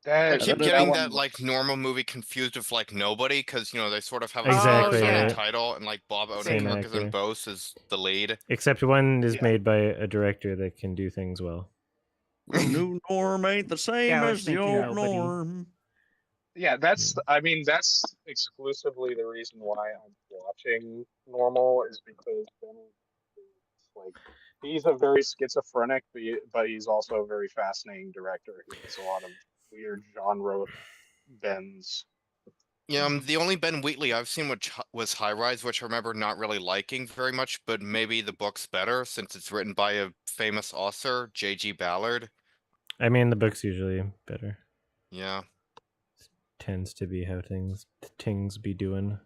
I keep getting that one... like normal movie confused with like Nobody, because they sort of have a Exactly, similar yeah. title, and like Bob Same Odenkirk is in actor. both as the lead. Except one is Yeah. made by a director that can do things well. The new norm ain't the same Yeah, I was as the thinking old Nobody. norm. Yeah, that's exclusively the reason why I'm watching Normal, is because Ben is like, he's a very schizophrenic, but he's also a very fascinating director. He has a lot of weird genre bends. Yeah, the only Ben Wheatley I've seen was High Rise, which I remember not really liking very much, but maybe the book's better since it's written by a famous author, J.G. Ballard. I mean, the book's usually better. Yeah. Tends to be how things be doing.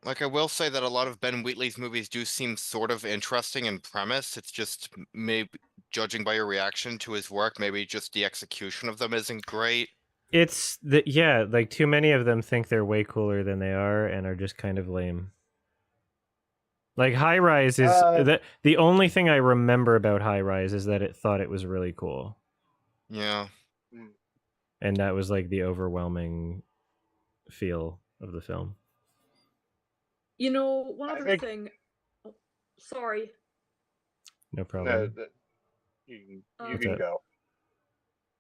Like, I will say that a lot of Ben Wheatley's movies do seem sort of interesting in premise. It's just, maybe, judging by your reaction to his work, maybe just the execution of them isn't great. It's like too many of them think they're way cooler than they are and are just kind of lame. Like High Rise is the only thing I remember about High Rise is that it thought it was really cool. Yeah. And that was like the overwhelming feel of the film. You know, one other thing. Oh, sorry. No problem. You can go.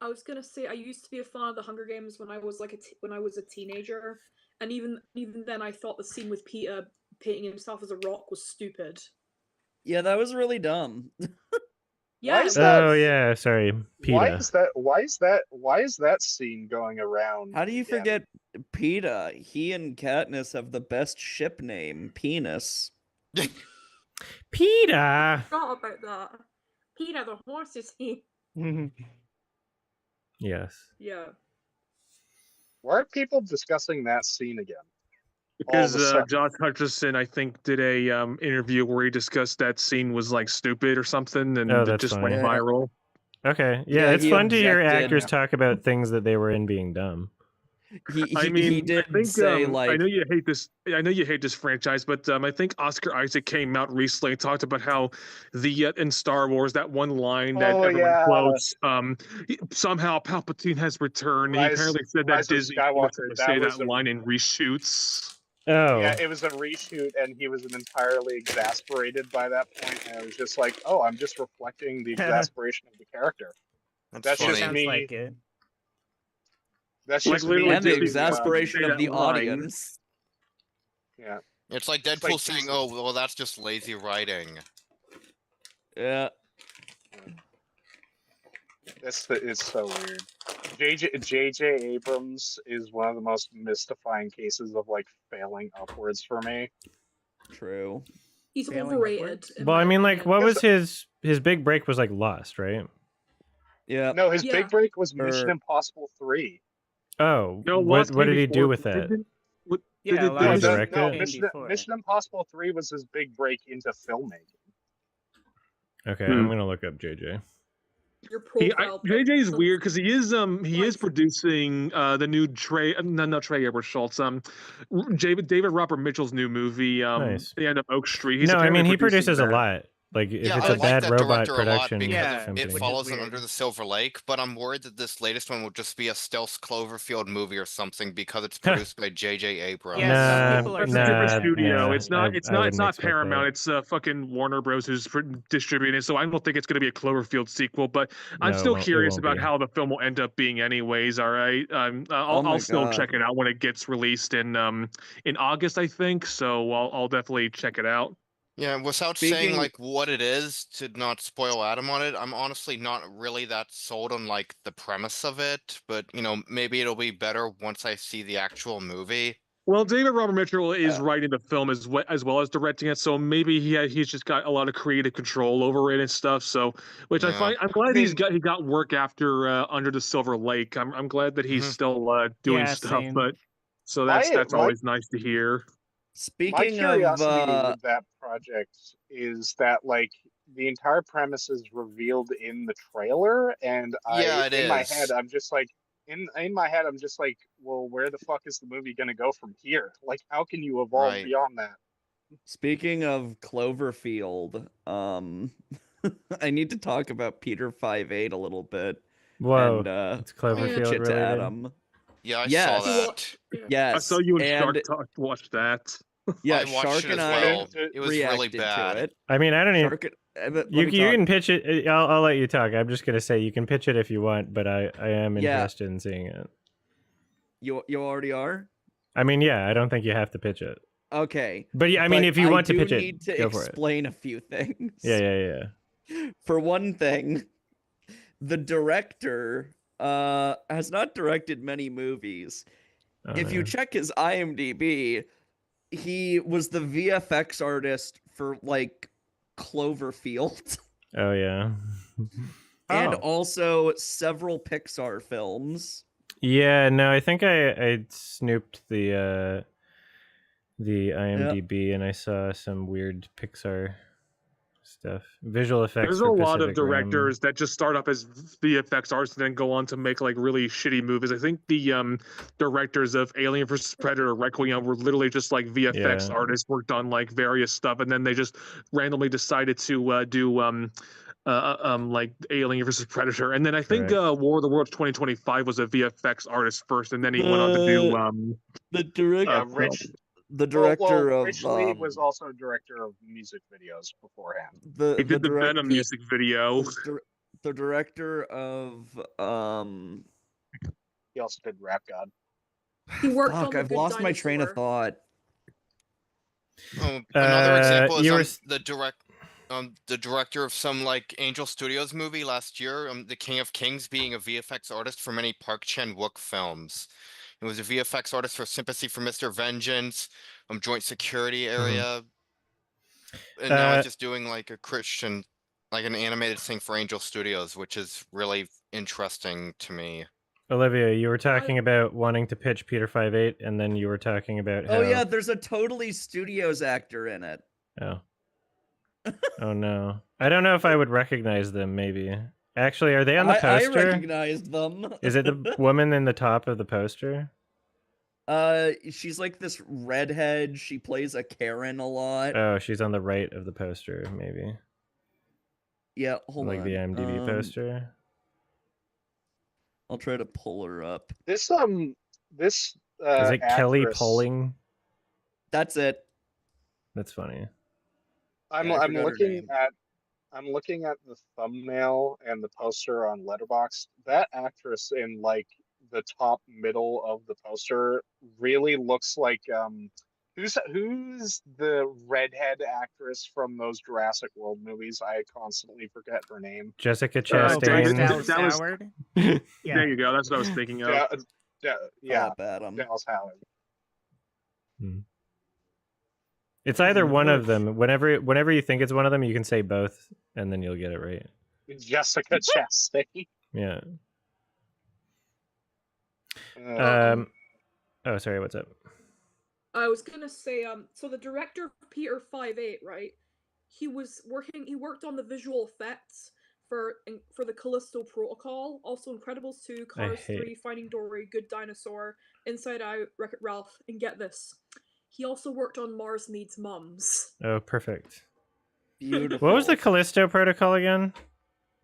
I was gonna say I used to be a fan of the Hunger Games when I was like when I was a teenager, and even then I thought the scene with Peter painting himself as a rock was stupid. Yeah, that was really dumb. Yeah. Oh yeah, sorry, PETA. Why is that scene going around? How do you forget PETA? He and Katniss have the best ship name, Penis. PETA. I forgot about that. PETA, the horse is here. Yes. Yeah. Why are people discussing that scene again? Because Josh Hutcherson, I think, did a interview where he discussed that scene was like stupid or something, and it just went viral. Okay, yeah, it's fun to hear actors talk about things that they were in being dumb. He did say like, I know you hate this franchise, but I think Oscar Isaac came out recently and talked about how in Star Wars, that one line that everyone quotes, somehow Palpatine has returned. He apparently said that Disney forced him to say that line in reshoots. Oh. Yeah, it was a reshoot, and he was entirely exasperated by that point. And I was just like, "Oh, I'm just reflecting the exasperation of the character." That's just me. Like it. That's just me. And the exasperation of the audience. Yeah. It's like Deadpool saying, "Oh, well, that's just lazy writing." Yeah. It's so weird. J.J. Abrams is one of the most mystifying cases of like failing upwards for me. True. He's overrated. Well, I mean, like, what was his big break? Was like Lost, right? Yeah. No, his big break was Mission Impossible 3. Oh, what did he do with that? Mission Impossible 3 was his big break into filmmaking. Okay, I'm gonna look up JJ. Your profile. JJ is weird because he is producing the new not Trey Edward Schultz, David Robert Mitchell's new movie, nice. The End of Oak Street. No, I mean he produces a lot. Like if it's a bad robot production, it follows it under the Silver Lake. But I'm worried that this latest one will just be a stealth Cloverfield movie or something because it's produced by J.J. Abrams. It's a different studio. It's not Paramount. It's fucking Warner Bros. Who's distributing it. So I don't think it's going to be a Cloverfield sequel. But I'm still curious about how the film will end up being, anyways. All right, I'll still check it out when it gets released in August, I think. So I'll definitely check it out. Yeah, without saying like what it is to not spoil Adam on it, I'm honestly not really that sold on like the premise of it, but maybe it'll be better once I see the actual movie. Well, David Robert Mitchell is writing the film as well as directing it, so maybe he's just got a lot of creative control over it and stuff. So, which I'm glad he got work after Under the Silver Lake. I'm glad that he's still doing stuff, but so that's always nice to hear. My curiosity with that project is that like the entire premise is revealed in the trailer, and in my head I'm just like, well, where the fuck is the movie gonna go from here? Like, how can you evolve beyond that? Speaking of Cloverfield, I need to talk about Peter 5.8 a little bit. Whoa, and, it's Cloverfield pitch it to related? Adam. Yeah, I Yes. saw that. Yes. I saw you and Shark and watch that. yeah, I watched Shark it and as I well. It was really reacted to bad. it. I mean, I don't even. Shark, let You me you talk. can pitch it. I'll let you talk. I'm just gonna say you can pitch it if you want, but I am Yeah. interested in seeing it. You already are? I mean, yeah, I don't think you have to pitch it. Okay. But yeah, I mean, if you want to pitch it, need to go for it. explain a few things. Yeah. For one thing, the director has not directed many movies. Oh, If you no. check his IMDb, he was the VFX artist for like Cloverfield Oh yeah. and Oh. also several Pixar films. Yeah, no, I think I snooped the IMDb and I saw some weird Pixar stuff. Visual effects There's a for lot of Pacific Rim. directors that just start up as VFX artists and then go on to make like really shitty movies. I think the directors of Alien vs Predator, Requiem were literally just like VFX Yeah. artists, worked on like various stuff, and then they just randomly decided to do like Alien vs Predator, and then I think Correct. War of the Worlds 2025 was a VFX artist first, and then he went on to do the director. Yeah, Rich. The director of Rich Lee was also director of music videos beforehand. he did the Venom music video. The director of He also did Rap God. He worked on Fuck, The I've Good lost my train of Dinosaur. thought. Another example you were is the director of some like Angel Studios movie last year, The King of Kings, being a VFX artist for many Park Chan-wook films. He was a VFX artist for Sympathy for Mr. Vengeance, Joint Security Area, and now he's just doing like a Christian, like an animated thing for Angel Studios, which is really interesting to me. Olivia, you were talking about wanting to pitch Peter 5.8, and then you were talking about how... Oh yeah, there's a Totally Studios actor in it. Oh. Oh no. I don't know if I would recognize them, maybe. Actually, are they on the poster? I recognized them. Is it the woman in the top of the poster? She's like this redhead. She plays a Karen a lot. Oh, she's on the right of the poster, maybe. Yeah, hold on. Like the IMDb poster. I'll try to pull her up. This Is it Kelly actress, Poling? That's it. That's funny. I'm looking at the thumbnail and the poster on Letterboxd. That actress in like the top middle of the poster really looks like who's the redhead actress from those Jurassic World movies? I constantly forget her name. Jessica Chastain. Dallas that was- Howard. Yeah. There you go. That's what I was thinking of. Yeah, Adam. Dallas Howard. It's either one of them. Whenever you think it's one of them, you can say both, and then you'll get it right. Jessica Chastain. Yeah. Oh, sorry. What's up? I was gonna say, so the director of Peter 5.8, right? He worked on the visual effects for the Callisto Protocol, also Incredibles 2, Cars 3, Finding Dory, Good Dinosaur, Inside Out, Wreck-It Ralph, and get this, he also worked on Mars Needs Mums. Oh, perfect. Beautiful. What was the Callisto Protocol again?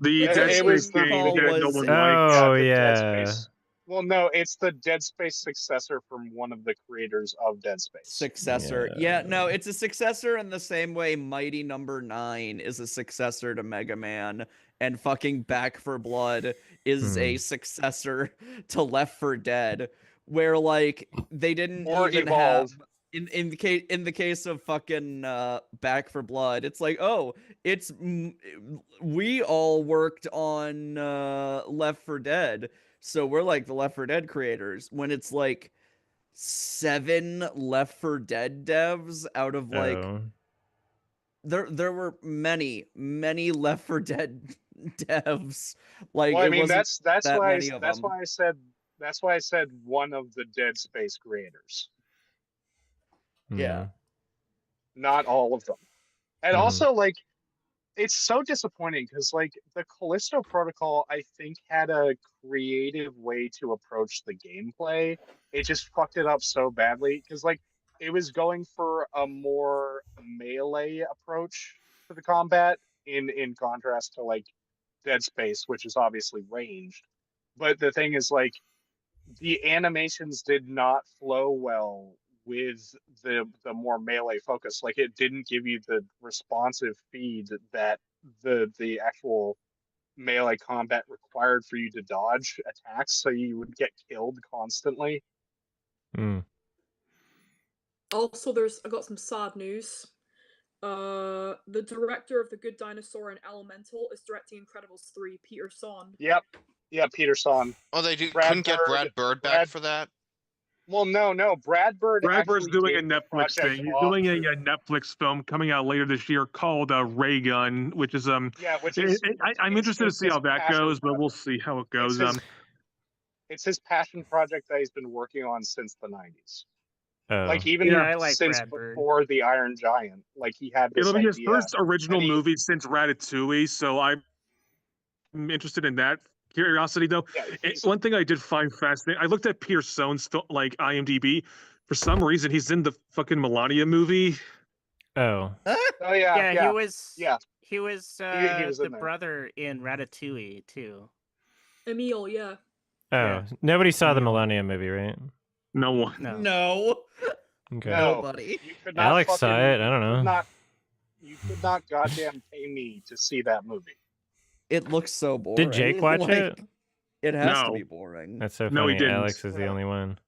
The Dead Space game that no one liked. Oh, the yeah. Dead Space. Well, no, it's the Dead Space successor from one of the creators of Dead Space. Successor. Yeah, no, it's a successor in the same way Mighty Number 9 is a successor to Mega Man, and fucking Back for Blood is a successor to Left 4 Dead, where like they didn't even have in the case of fucking Back for Blood, it's like, oh, it's we all worked on Left 4 Dead. So we're like the Left 4 Dead creators, when it's like 7 Left 4 Dead devs out of like there were many Left 4 Dead devs. Like, well, I mean, that's why I said one of the Dead Space creators. Yeah, not all of them. And also, like, it's so disappointing because, like, the Callisto Protocol, I think, had a creative way to approach the gameplay. It just fucked it up so badly because, like, it was going for a more melee approach to the combat in contrast to, like, Dead Space, which is obviously ranged. But the thing is, like, the animations did not flow well with the more melee focus. Like it didn't give you the responsive feed that the actual melee combat required for you to dodge attacks, so you would get killed constantly. Also, I got some sad news. The director of The Good Dinosaur and Elemental is directing Incredibles 3, Peter Son. Yep. Yeah, Peter Son. Oh, they couldn't get Brad Bird back for that? Well, no. Brad Bird's doing a Netflix thing. He's doing a Netflix film coming out later this year called Ray Gun, which is I'm interested to see how that goes, but we'll see how it goes. It's his passion project that he's been working on since the 90s. Oh. Like even since before the Iron Giant, like he had this It'll be his idea, first original movie since Ratatouille, so I'm interested in that. Curiosity though, one thing I did find fascinating, I looked at Peter Son's like IMDb. For some reason, he's in the fucking Melania movie. Oh. Yeah. He was. Yeah. He was the brother in Ratatouille too. Emil, yeah. Oh, Yeah. Nobody saw the Melania movie, right? No one. No. Okay. Nobody. Alex saw it. I don't know. You could not goddamn pay me to see that movie. It looks so boring. Did Jake watch it? It has to be boring. That's so funny. No, he didn't. Alex is the only one.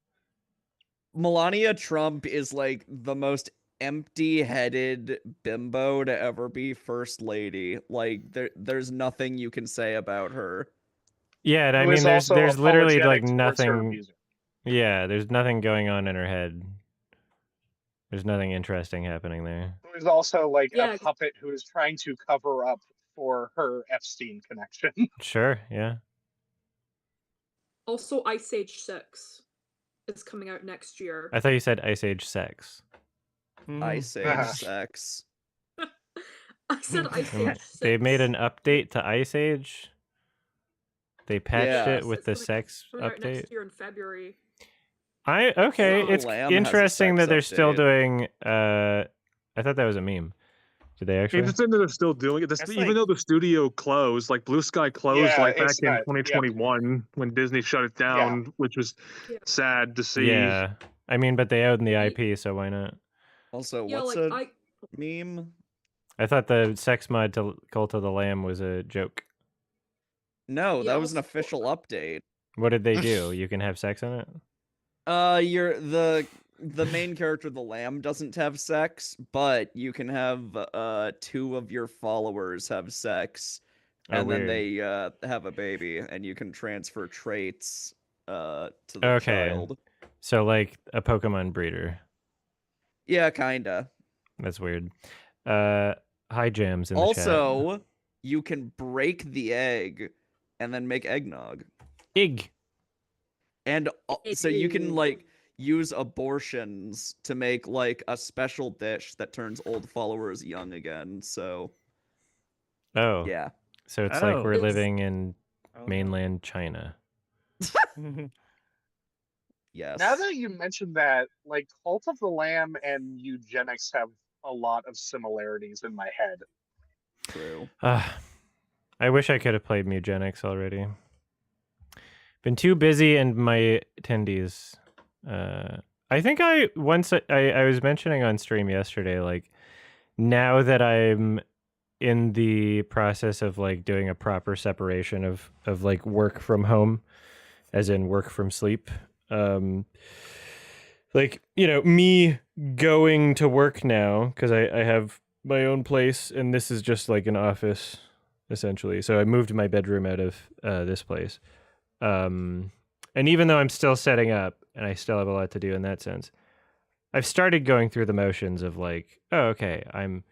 Melania Trump is like the most empty-headed bimbo to ever be first lady. Like there's nothing you can say about her. Yeah, I mean, there's literally like nothing. Yeah, there's nothing going on in her head. There's nothing interesting happening there. Who is also like a puppet who is trying to cover up for her Epstein connection. Sure, yeah. Also, Ice Age 6 is coming out next year. I thought you said Ice Age Sex. Ice Age Sex. I said Ice Age 6. They made an update to Ice Age. They patched it with the sex update. Next year in February. It's interesting that they're still doing. I thought that was a meme. Did they actually? Interesting that they're still doing it. Even though the studio closed, like Blue Sky closed, like back in 2021 when Disney shut it down, which was sad to see. Yeah, I mean, but they own the IP, so why not? Also, what's a meme? I thought the sex mod to Cult of the Lamb was a joke. No, that was an official update. What did they do? You can have sex in it? You're the main character, the lamb, doesn't have sex, but you can have 2 of your followers have sex, and then they have a baby, and you can transfer traits to the child. So like a Pokemon breeder. Yeah, kinda. That's weird. Hi Jams in the chat. Also, you can break the egg and then make eggnog. Egg. And so you can like use abortions to make like a special dish that turns old followers young again. So yeah. So it's like we're living in mainland China. Yes. Now that you mentioned that, like Cult of the Lamb and eugenics have a lot of similarities in my head. True. I wish I could have played Mugenics already. Been too busy and my attendees. I think I was mentioning on stream yesterday, like now that I'm in the process of like doing a proper separation of like work from home, as in work from sleep. Like, you know, me going to work now because I have my own place and this is just like an office essentially. So I moved my bedroom out of this place. And even though I'm still setting up and I still have a lot to do in that sense, I've started going through the motions of like, oh, okay, I'm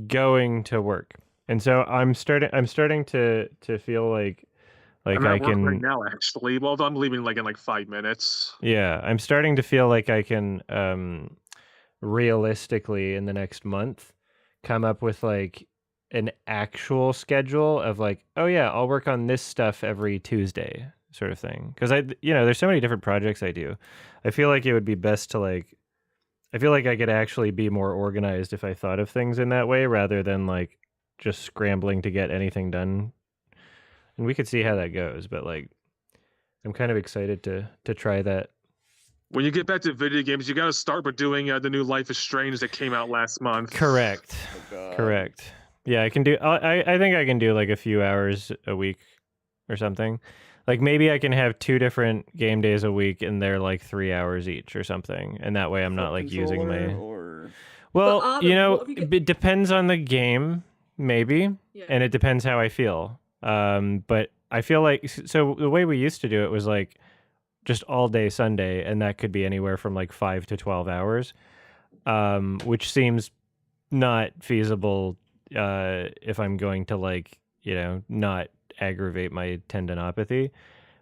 going to work. And so I'm starting to feel like I can right now actually. Well, I'm leaving like in like 5 minutes. Yeah, I'm starting to feel like I can realistically in the next month come up with like an actual schedule of like, oh yeah, I'll work on this stuff every Tuesday sort of thing. Because there's so many different projects I do. I feel like it would be best to like, I feel like I could actually be more organized if I thought of things in that way rather than like just scrambling to get anything done. And we could see how that goes, but like I'm kind of excited to try that. When you get back to video games, you got to start by doing the new Life is Strange that came out last month. Correct. Oh, Correct. Yeah, I can do. I think I can do like a few hours a week or something. Like maybe I can have 2 different game days a week, and they're like 3 hours each or something, and that way I'm not like using my. Or... Well, Adam, you know, you it depends on the game, maybe, Yeah. and it depends how I feel. But I feel like so the way we used to do it was like just all day Sunday, and that could be anywhere from like 5 to 12 hours, which seems not feasible if I'm going to like, you know, not aggravate my tendinopathy.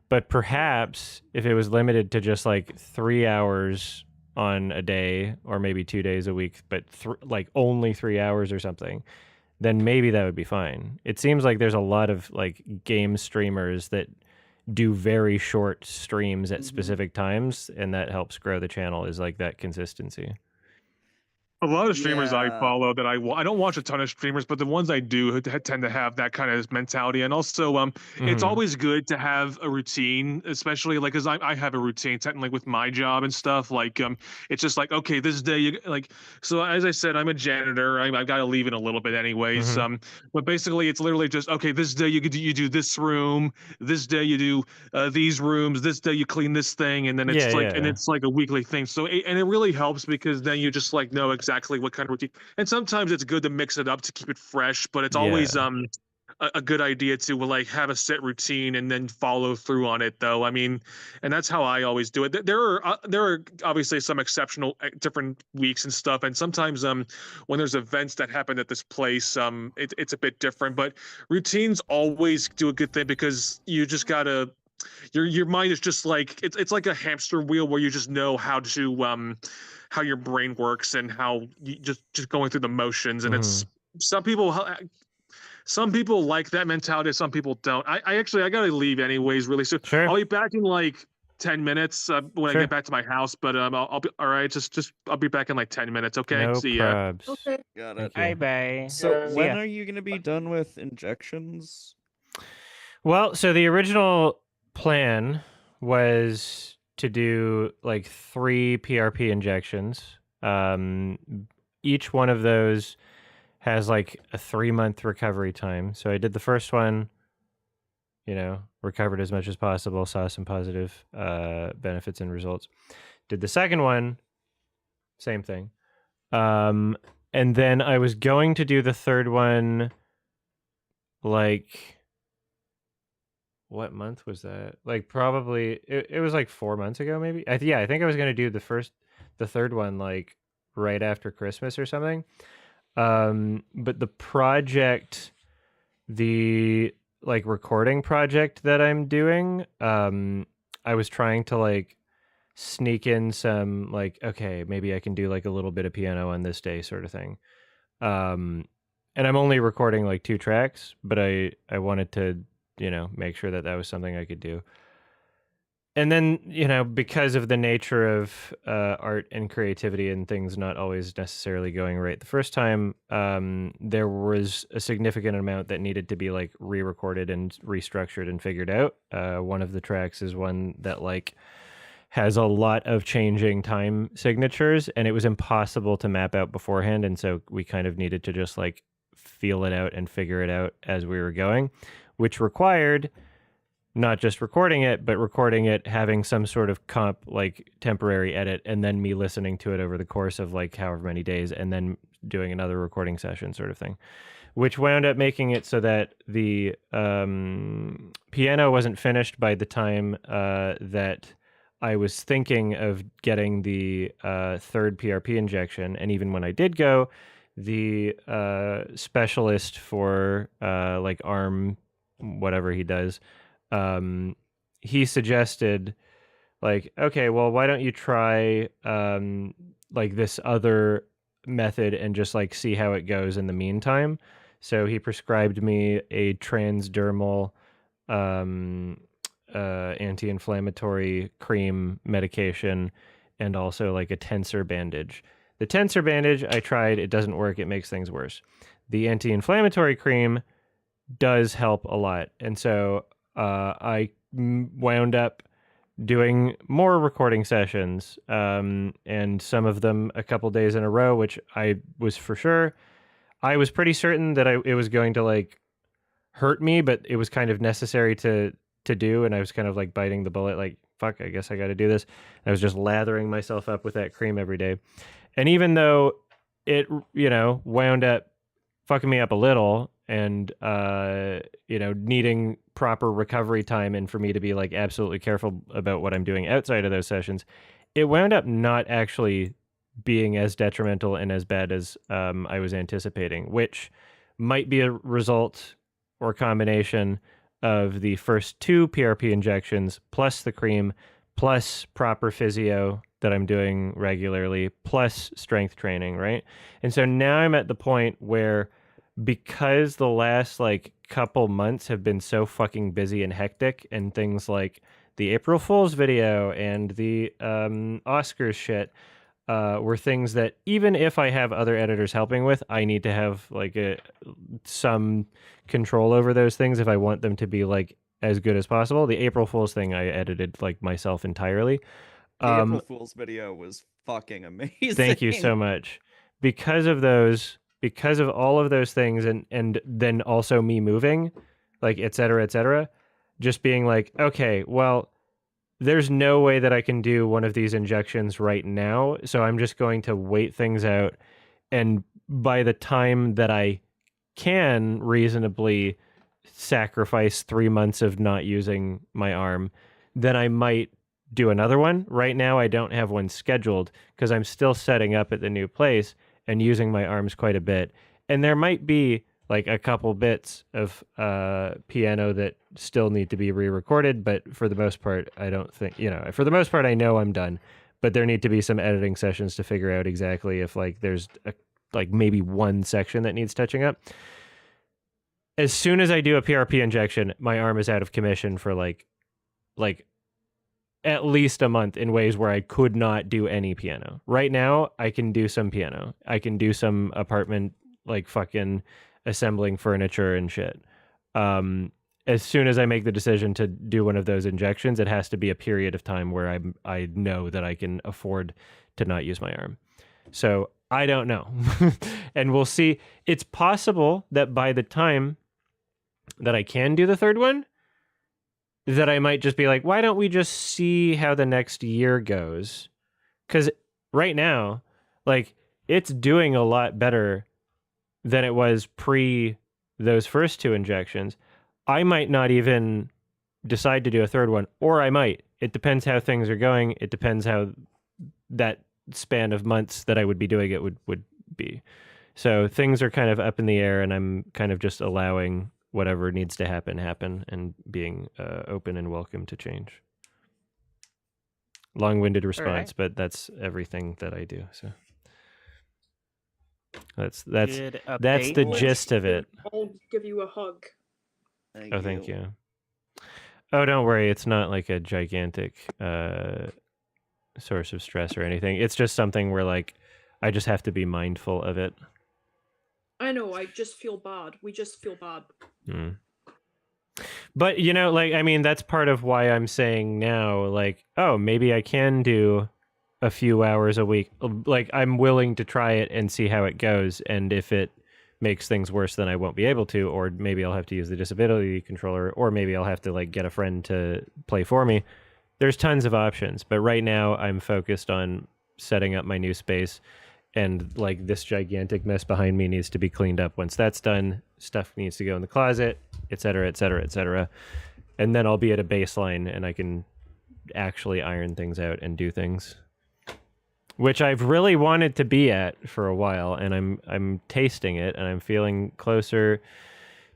But perhaps if it was limited to just like 3 hours on a day, or maybe 2 days a week, but like only 3 hours or something, then maybe that would be fine. It seems like there's a lot of like game streamers that do very short streams at specific times, and that helps grow the channel, is like that consistency. A lot of streamers I follow that I don't watch a ton of streamers, but the ones I do tend to have that kind of mentality. And also, it's always good to have a routine, especially like, cause I have a routine technically with my job and stuff. Like, it's just like, okay, this day you like, so as I said, I'm a janitor. I've got to leave in a little bit anyways. But basically it's literally just, okay, this day you do this room, this day you do these rooms, this day you clean this thing. And then it's and it's like a weekly thing. So, and it really helps because then you just like know exactly what kind of routine. And sometimes it's good to mix it up to keep it fresh, but it's always a good idea to like have a set routine and then follow through on it, though. I mean, and that's how I always do it. There are obviously some exceptional different weeks and stuff, and sometimes when there's events that happen at this place, it's a bit different. But routines always do a good thing because you just gotta. Your mind is just like it's like a hamster wheel where you just know how your brain works and how you just going through the motions. And it's some people like that mentality, some people don't. I actually gotta leave anyways really soon. Sure. I'll be back in like 10 minutes when I get back to my house, but I'll be all right. Just I'll be back in like 10 minutes. Okay. No See ya. probs. Okay. Got it. Bye bye. So Yeah. when are you gonna be done with injections? Well, so the original plan was to do like 3 PRP injections. Each one of those has like a 3-month recovery time. So I did the first one, you know, recovered as much as possible, saw some positive benefits and results. Did the second one, same thing. And then I was going to do the third one, like, what month was that? Like probably, it was like 4 months ago, maybe. I think I was going to do the third one like right after Christmas or something. But the project, the like recording project that I'm doing, I was trying to like sneak in some like, okay, maybe I can do like a little bit of piano on this day sort of thing. And I'm only recording like 2 tracks, but I wanted to, you know, make sure that was something I could do. And then, you know, because of the nature of art and creativity and things not always necessarily going right the first time, there was a significant amount that needed to be like re-recorded and restructured and figured out. One of the tracks is one that like has a lot of changing time signatures, and it was impossible to map out beforehand. And so we kind of needed to just like feel it out and figure it out as we were going, which required not just recording it, but recording it, having some sort of comp, like temporary edit, and then me listening to it over the course of like however many days, and then doing another recording session sort of thing, which wound up making it so that the piano wasn't finished by the time that I was thinking of getting the third PRP injection. And even when I did go, the specialist for like arm, whatever he does, he suggested like, okay, well, why don't you try like this other method and just like see how it goes in the meantime. So he prescribed me a transdermal anti-inflammatory cream medication and also like a tensor bandage. The tensor bandage I tried, it doesn't work, it makes things worse. The anti-inflammatory cream does help a lot. And so I wound up doing more recording sessions, and some of them a couple days in a row, which I was pretty certain that it was going to like hurt me, but it was kind of necessary to do, and I was kind of like biting the bullet, like, fuck, I guess I got to do this. I was just lathering myself up with that cream every day. And even though it, wound up fucking me up a little and, needing proper recovery time and for me to be like absolutely careful about what I'm doing outside of those sessions, it wound up not actually being as detrimental and as bad as I was anticipating, which might be a result or combination of the first 2 PRP injections plus the cream plus proper physio that I'm doing regularly plus strength training, right? And so now I'm at the point where, because the last like couple months have been so fucking busy and hectic, and things like the April Fool's video and the Oscars shit were things that, even if I have other editors helping with, I need to have like some control over those things if I want them to be like as good as possible. The April Fool's thing I edited like myself entirely. The April Fool's video was fucking amazing. Thank you so much. Because of all of those things, and then also me moving, like, et cetera, just being like, okay, well, there's no way that I can do one of these injections right now, so I'm just going to wait things out, and by the time that I can reasonably sacrifice 3 months of not using my arm, then I might do another one. Right now, I don't have one scheduled because I'm still setting up at the new place and using my arms quite a bit. And there might be like a couple bits of piano that still need to be re-recorded, but for the most part, I don't think, for the most part, I know I'm done. But there need to be some editing sessions to figure out exactly if like there's maybe one section that needs touching up. As soon as I do a PRP injection, my arm is out of commission for like at least a month in ways where I could not do any piano. Right now, I can do some piano. I can do some apartment, like fucking assembling furniture and shit. As soon as I make the decision to do one of those injections, it has to be a period of time where I know that I can afford to not use my arm. So I don't know. And we'll see. It's possible that by the time that I can do the third one, that I might just be like, why don't we just see how the next year goes? Because right now, like, it's doing a lot better than it was pre those first 2 injections. I might not even decide to do a third one, or I might. It depends how things are going. It depends how that span of months that I would be doing it would be. So things are kind of up in the air, and I'm kind of just allowing whatever needs to happen, and being open and welcome to change. Long-winded response, right. But that's everything that I do. So that's the gist of it. I'll give you a hug. Thank you. Oh, don't worry. It's not like a gigantic source of stress or anything. It's just something where like I just have to be mindful of it. I know, I just feel bad. We just feel bad. But, like, I mean, that's part of why I'm saying now, like, oh, maybe I can do a few hours a week. Like, I'm willing to try it and see how it goes. And if it makes things worse, then I won't be able to, or maybe I'll have to use the disability controller, or maybe I'll have to, like, get a friend to play for me. There's tons of options. But right now, I'm focused on setting up my new space. And like this gigantic mess behind me needs to be cleaned up. Once that's done, stuff needs to go in the closet, et cetera, et cetera, et cetera. And then I'll be at a baseline and I can actually iron things out and do things, which I've really wanted to be at for a while. And I'm tasting it, and I'm feeling closer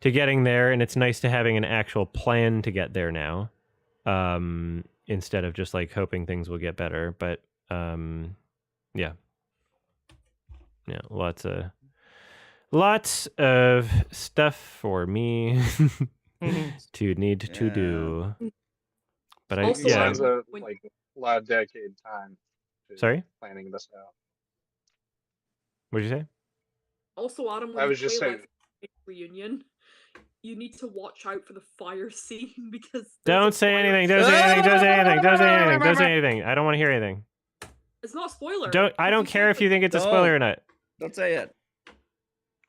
to getting there. And it's nice to having an actual plan to get there now, instead of just like hoping things will get better. But yeah. Yeah, lots of stuff for me to need to do. But also, it's a lot of dedicated time. Sorry? Planning this out. What'd you say? Also, Adam, when I was just saying reunion. you need to watch out for the fire scene because don't say anything. Don't say anything. Don't say anything. Don't say anything. Don't say anything. I don't want to hear anything. It's not a spoiler. I don't care if you think it's a spoiler or not. Don't say it.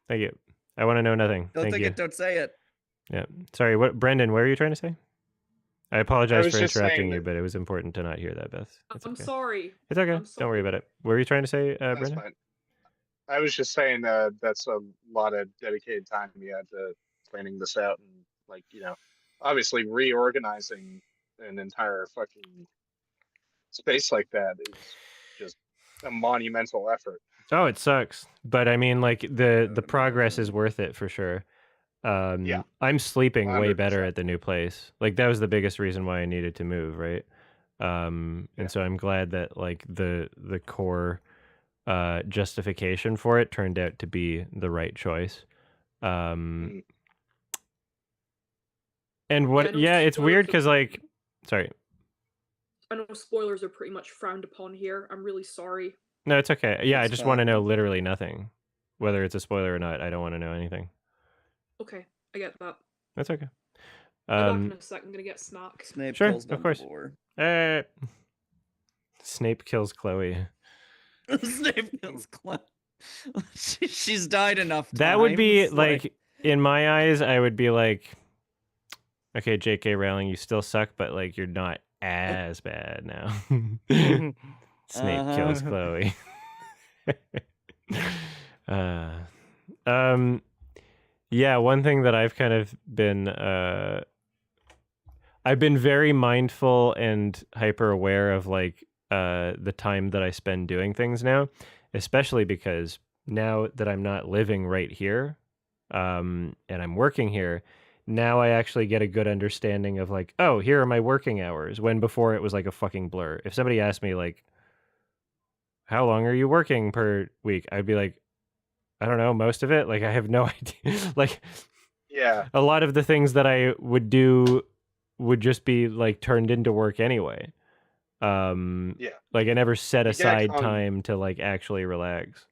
Thank you. I want to know nothing. Don't Thank think you. it. Don't say it. Yeah. Sorry. What, Brendan? What are you trying to say? I apologize for interrupting you, that... but it was important to not hear that, Beth. I'm sorry. It's okay. Don't worry about it. What were you trying to say, Brendan? Fine. I was just saying that's a lot of dedicated time you had to planning this out and, like, you know, obviously reorganizing an entire fucking space like that is just a monumental effort. Oh, it sucks, but I mean, like the progress is worth it for sure. Yeah, I'm sleeping 100%. way better at the new place. Like that was the biggest reason why I needed to move, right? And so I'm glad that like the core justification for it turned out to be the right choice. And what? Yeah, it's weird because like, sorry. I know spoilers are pretty much frowned upon here. I'm really sorry. No, it's okay. Yeah, I just want to know literally nothing, whether it's a spoiler or not. I don't want to know anything. Okay, I get that. That's okay. I'll back in a sec. I'm gonna get snack. Snape sure, kills of course. Snape kills Chloe. Snape kills Chloe. She's died enough times. That would be like, in my eyes, I would be like, okay, J.K. Rowling, you still suck, but like you're not as bad now. Snape kills Chloe. Yeah, one thing that I've kind of been I've been very mindful and hyper aware of like the time that I spend doing things now, especially because now that I'm not living right here and I'm working here, now I actually get a good understanding of like, oh, here are my working hours, when before it was like a fucking blur. If somebody asked me like, how long are you working per week? I'd be like, I don't know, most of it. Like, I have no idea. Like, yeah, a lot of the things that I would do would just be like turned into work anyway. Yeah. Like I never set aside time to like actually relax.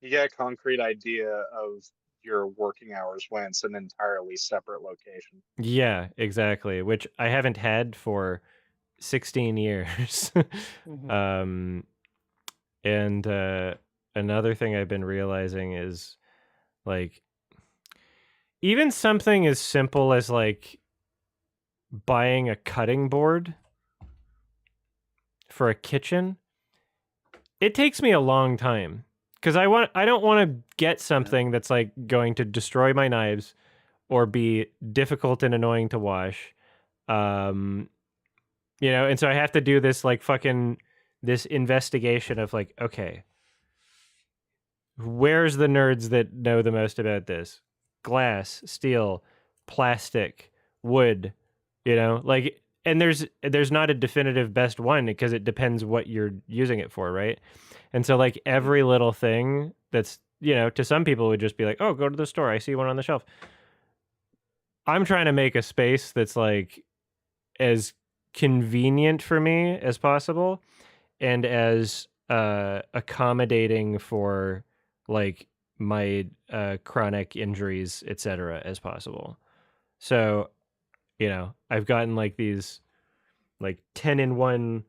You get a concrete idea of your working hours when it's an entirely separate location. Yeah, exactly. Which I haven't had for 16 years. And another thing I've been realizing is like even something as simple as like buying a cutting board for a kitchen, it takes me a long time because I don't want to get something that's like going to destroy my knives or be difficult and annoying to wash. You know, and so I have to do this like fucking this investigation of like, okay, where's the nerds that know the most about this? Glass, steel, plastic, wood, you know, like, and there's not a definitive best one because it depends what you're using it for, right? And so like every little thing that's, you know, to some people would just be like, oh, go to the store, I see one on the shelf. I'm trying to make a space that's like as convenient for me as possible and as accommodating for like my chronic injuries, etc., as possible. So, you know, I've gotten like these like 10-in-1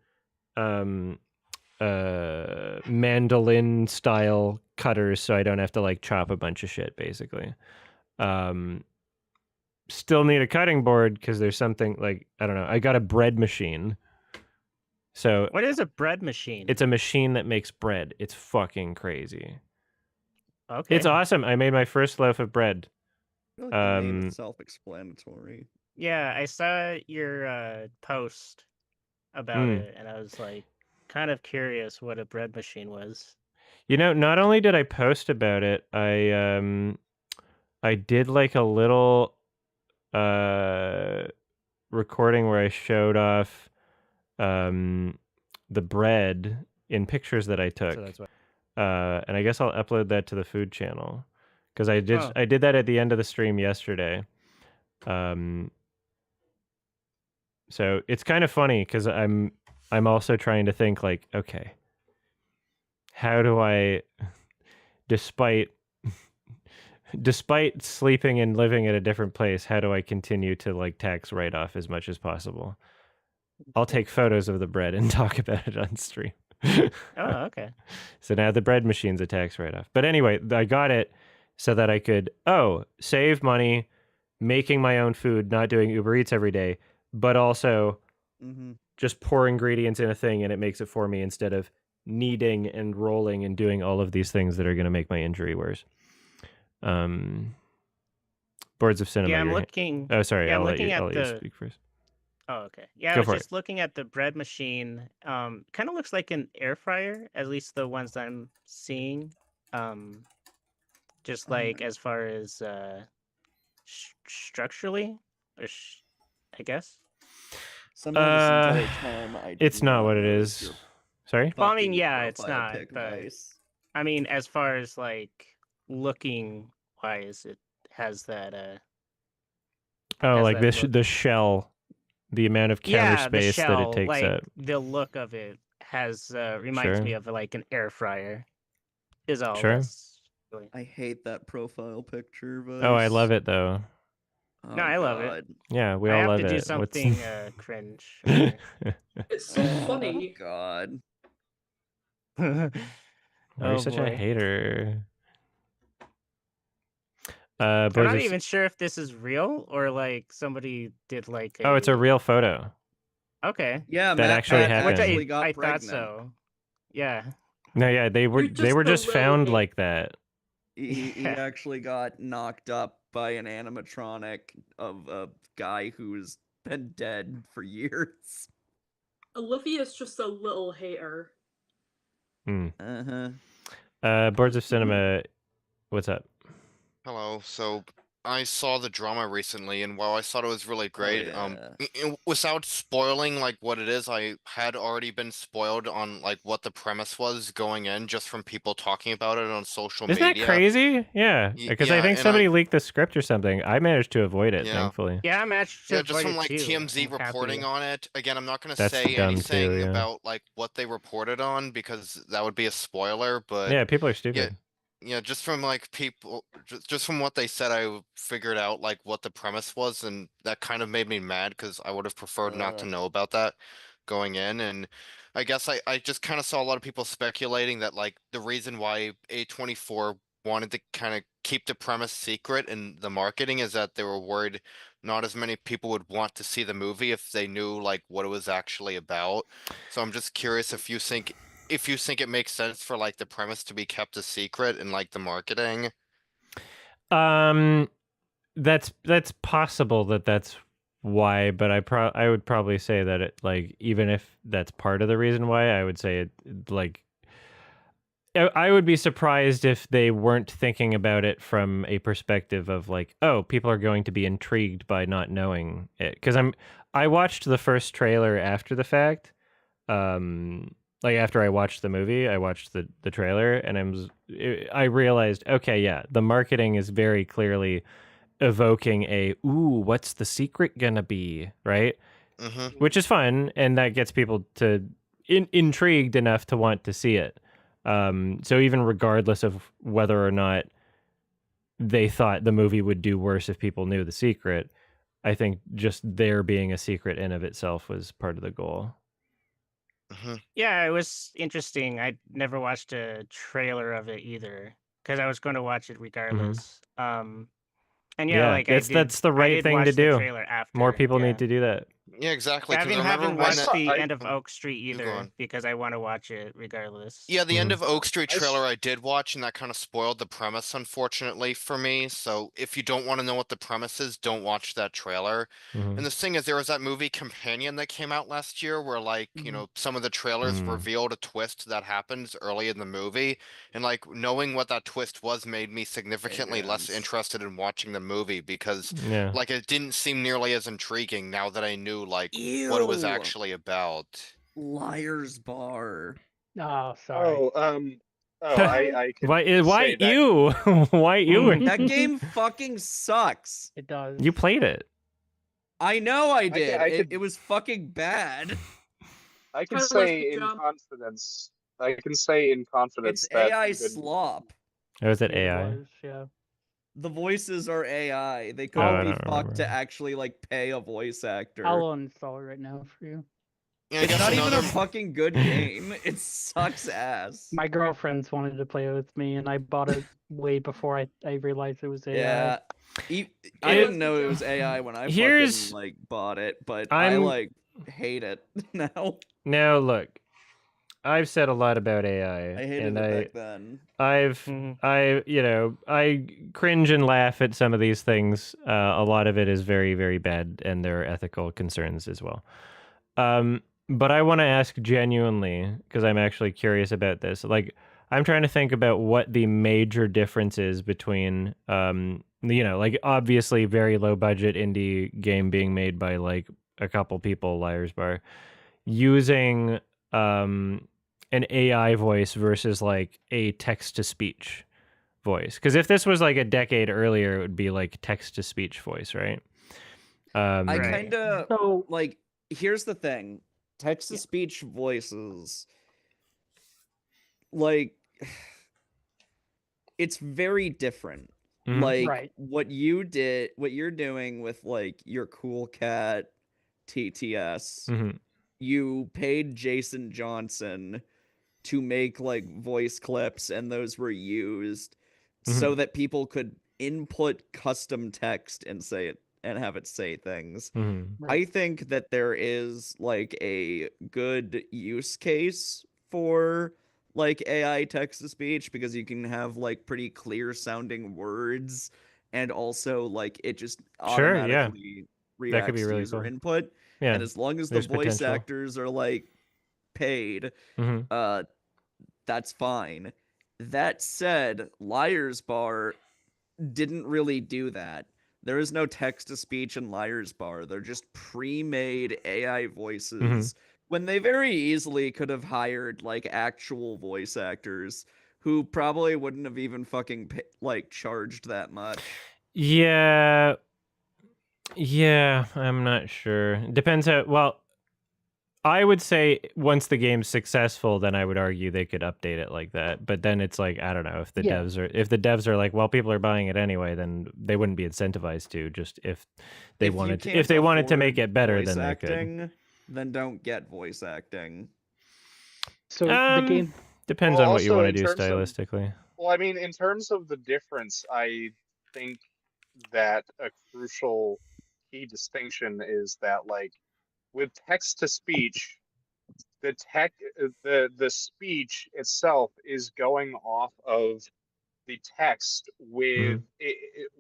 mandolin style cutters so I don't have to like chop a bunch of shit basically. Still need a cutting board because there's something like, I don't know, I got a bread machine. So what is a bread machine? It's a machine that makes bread. It's fucking crazy. Okay. It's awesome. I made my first loaf of bread. I feel like the name is self-explanatory. Yeah, I saw your post about it, and I was like, kind of curious what a bread machine was. You know, not only did I post about it, I did like a little recording where I showed off the bread in pictures that I took. So that's what... and I guess I'll upload that to the food channel because I did that at the end of the stream yesterday. So it's kind of funny because I'm also trying to think like, okay, how do I, despite despite sleeping and living at a different place, how do I continue to like tax write off as much as possible? I'll take photos of the bread and talk about it on stream. Oh, okay. So now the bread machine's a tax write off. But anyway, I got it so that I could save money making my own food, not doing Uber Eats every day, but also just pour ingredients in a thing and it makes it for me instead of kneading and rolling and doing all of these things that are going to make my injury worse. Boards of Cinema. Yeah, I'm looking. Oh, sorry. Yeah, I'll let you the... speak first. Oh, okay. Yeah, Go I was for just looking at the bread machine. Kind of looks like an air fryer, at least the ones I'm seeing. Just like as far as structurally, or I guess. Somehow this entire time, it's not what it is. Sorry? Well, I mean, yeah, it's not. But I mean, as far as like looking wise, it has that. Like this, the shell, the amount of counter space that it takes like, up. The look of it has reminds me of like an air fryer. Is all. Sure. Really... I hate that profile picture. Vice. Oh, I love it though. Oh, no, I love it. Yeah, we all love it. I have to do something cringe. It's so funny. Oh, God. Why are you such a hater? I'm not even sure if this is real or like somebody did like. Oh, it's a real photo. Okay. Yeah, that actually happened. Which I thought so. Yeah. No, yeah, they were just found like that. He actually got knocked up by an animatronic of a guy who's been dead for years. Olivia's just a little hater. Boards of Cinema, what's up? Hello. So I saw the drama recently, and while I thought it was really great, without spoiling like what it is, I had already been spoiled on like what the premise was going in just from people talking about it on social media. Isn't that crazy? Yeah, because I think somebody leaked the script or something. I managed to avoid it, thankfully. Yeah, I managed to just from like too. TMZ reporting on it. Again, I'm not going to say anything about like what they reported on because that would be a spoiler. But yeah, people are stupid. Yeah, just from like people, just from what they said, I figured out like what the premise was, and that kind of made me mad because I would have preferred not to know about that going in. And I guess I just kind of saw a lot of people speculating that like the reason why A24 wanted to kind of keep the premise secret in the marketing is that they were worried not as many people would want to see the movie if they knew like what it was actually about. So I'm just curious if you think it makes sense for like the premise to be kept a secret in like the marketing. That's possible that's why, but I would probably say that it like even if that's part of the reason why, I would say it like I would be surprised if they weren't thinking about it from a perspective of like, oh, people are going to be intrigued by not knowing it. Because I watched the first trailer after the fact. Like after I watched the movie, I watched the trailer, and I realized, okay, yeah, the marketing is very clearly evoking what's the secret gonna be, right? Which is fun, and that gets people to intrigued enough to want to see it. So even regardless of whether or not they thought the movie would do worse if people knew the secret, I think just there being a secret in of itself was part of the goal. Yeah, it was interesting. I never watched a trailer of it either because I was going to watch it regardless. And yeah, like that's the right thing to do. More people need to do that. Yeah, exactly. I haven't watched the end of Oak Street either because I want to watch it regardless. Yeah, the end of Oak Street trailer I did watch, and that kind of spoiled the premise, unfortunately, for me. So if you don't want to know what the premise is, don't watch that trailer. And the thing is, there was that movie Companion that came out last year where, like, you know, some of the trailers revealed a twist that happens early in the movie. And, like, knowing what that twist was made me significantly less interested in watching the movie because, like, it didn't seem nearly as intriguing now that I knew like what it was actually about. Liar's Bar. Oh, sorry. I can why you? Why you? That game fucking sucks. It does. You played it. I know I did. It was fucking bad. I can say in confidence. I can say in confidence it's AI slop. Oh, is it AI? Yeah. The voices are AI. They I couldn't be don't fucked to remember. actually like pay a voice actor. I'll uninstall it right now for you. Yeah, I It's guess not even another. a fucking good game. It sucks ass. My girlfriends wanted to play it with me, and I bought it way before I realized it was AI. Yeah. I It- didn't know it was AI when I Here's- fucking like bought it, but I I'm- like hate it now. Now look, I've said a lot about AI, I hated and it back then. I cringe and laugh at some of these things. A lot of it is very, very bad, and there are ethical concerns as well. But I want to ask genuinely, because I'm actually curious about this. Like, I'm trying to think about what the major difference is between, like obviously very low budget indie game being made by like a couple people, Liar's Bar, using an AI voice versus like a text to speech voice. Because if this was like a decade earlier, it would be like text to speech voice, right? I Right. kind of So like. Here's the thing: text to speech voices, like, it's very different. Mhm. Like Right. what you're doing with like your Cool Cat TTS. Mhm. You paid Jason Johnson to make like voice clips, and those were used so that people could input custom text and say it and have it say things. Mhm. I think that there is like a good use case for like AI text to speech, because you can have like pretty clear sounding words, and also like it just Sure, yeah. automatically That could be reacts to really user cool. input. Yeah. And as long as the there's voice potential. actors are like paid, Mhm. that's fine. That said, Liar's Bar didn't really do that. There is no text to speech in Liar's Bar. They're just pre-made AI voices when they very easily could have hired like actual voice actors who probably wouldn't have even fucking like charged that much. Yeah. Yeah, I'm not sure. Depends how well. I would say once the game's successful, then I would argue they could update it like that. But then it's like, I don't know, if the devs are like, well, people are buying it anyway, then they wouldn't be incentivized to. Just if they wanted to make it better, then they could. Then don't get voice acting. So the game depends on what you want to do stylistically. Well, I mean, in terms of the difference, I think that a crucial key distinction is that, like, with text to speech, the speech itself is going off of the text with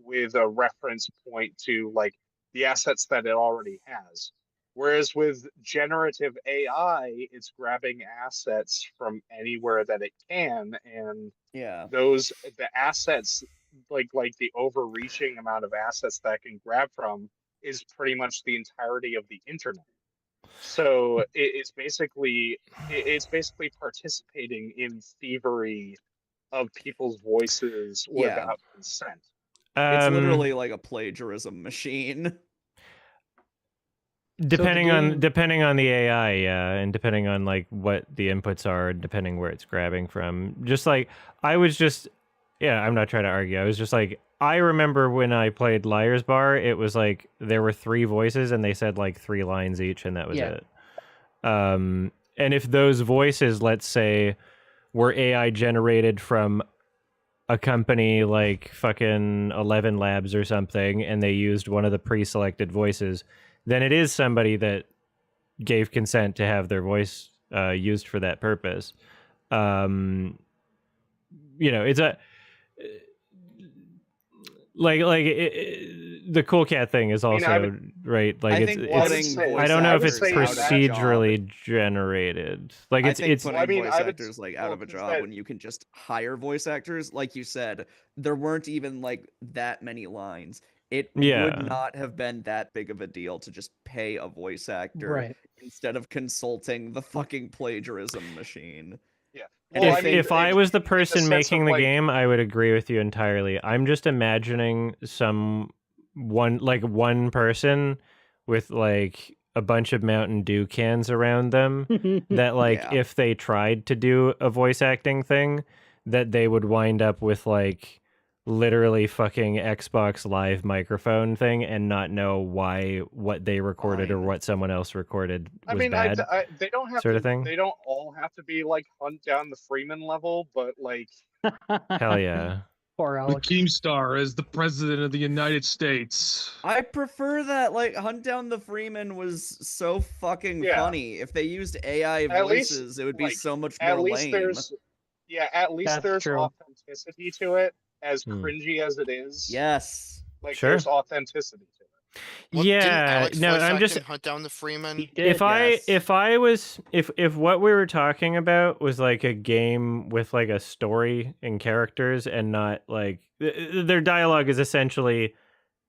with a reference point to like the assets that it already has. Whereas with generative AI, it's grabbing assets from anywhere that it can, and the assets, like the overreaching amount of assets that it can grab from, is pretty much the entirety of the internet. So it's basically participating in thievery of people's voices without consent. It's literally like a plagiarism machine. Depending on the AI, yeah, and depending on like what the inputs are, depending where it's grabbing from. Just like I'm not trying to argue. I was just like, I remember when I played Liar's Bar, it was like there were 3 voices and they said like 3 lines each, and that was it. And if those voices, let's say, were AI generated from a company like fucking 11 Labs or something, and they used one of the pre-selected voices, then it is somebody that gave consent to have their voice used for that purpose. It's a the Cool Cat thing is also right. Like I don't know if it's procedurally generated. Like it's putting voice actors like out of a job when you can just hire voice actors. Like you said, there weren't even like that many lines. It would not have been that big of a deal to just pay a voice actor instead of consulting the fucking plagiarism machine. Yeah. Well, if I was the person making the game, I would agree with you entirely. I'm just imagining one person with like a bunch of Mountain Dew cans around them that like if they tried to do a voice acting thing, that they would wind up with like literally fucking Xbox Live microphone thing and not know why what they recorded or what someone else recorded was bad. They don't have sort to. of thing. They don't all have to be like Hunt Down the Freeman level, but like, hell yeah. Poor Alex. The Keemstar as the president of the United States. I prefer that. Like, Hunt Down the Freeman was so fucking funny. If they used AI voices, it would be so much more lame. At least there's true. authenticity to it, as cringy as it is. Yes. Like, there's authenticity to it. Well, yeah, no, I'm just Hunt Down the Freeman. If what we were talking about was like a game with like a story and characters and not like their dialogue is essentially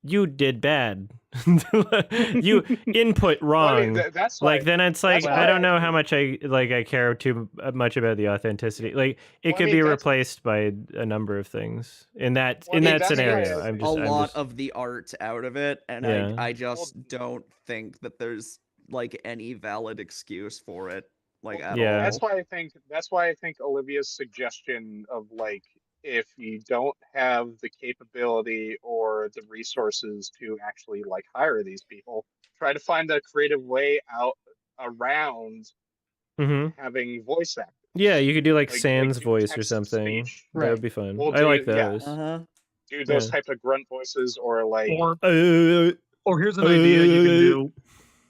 you did bad. You input wrong. That's like then it's like I don't know how much I care too much about the authenticity. Like it could be replaced by a number of things in that scenario. I'm just of the art out of it, and I just don't think that there's like any valid excuse for it. Like at all. That's why I think Olivia's suggestion of like, if you don't have the capability or the resources to actually like hire these people, try to find a creative way out around having voice actors. Yeah, you could do like Sans voice or something. That would be fun. I like those. Do those types of grunt voices or like. Or here's an idea you can do.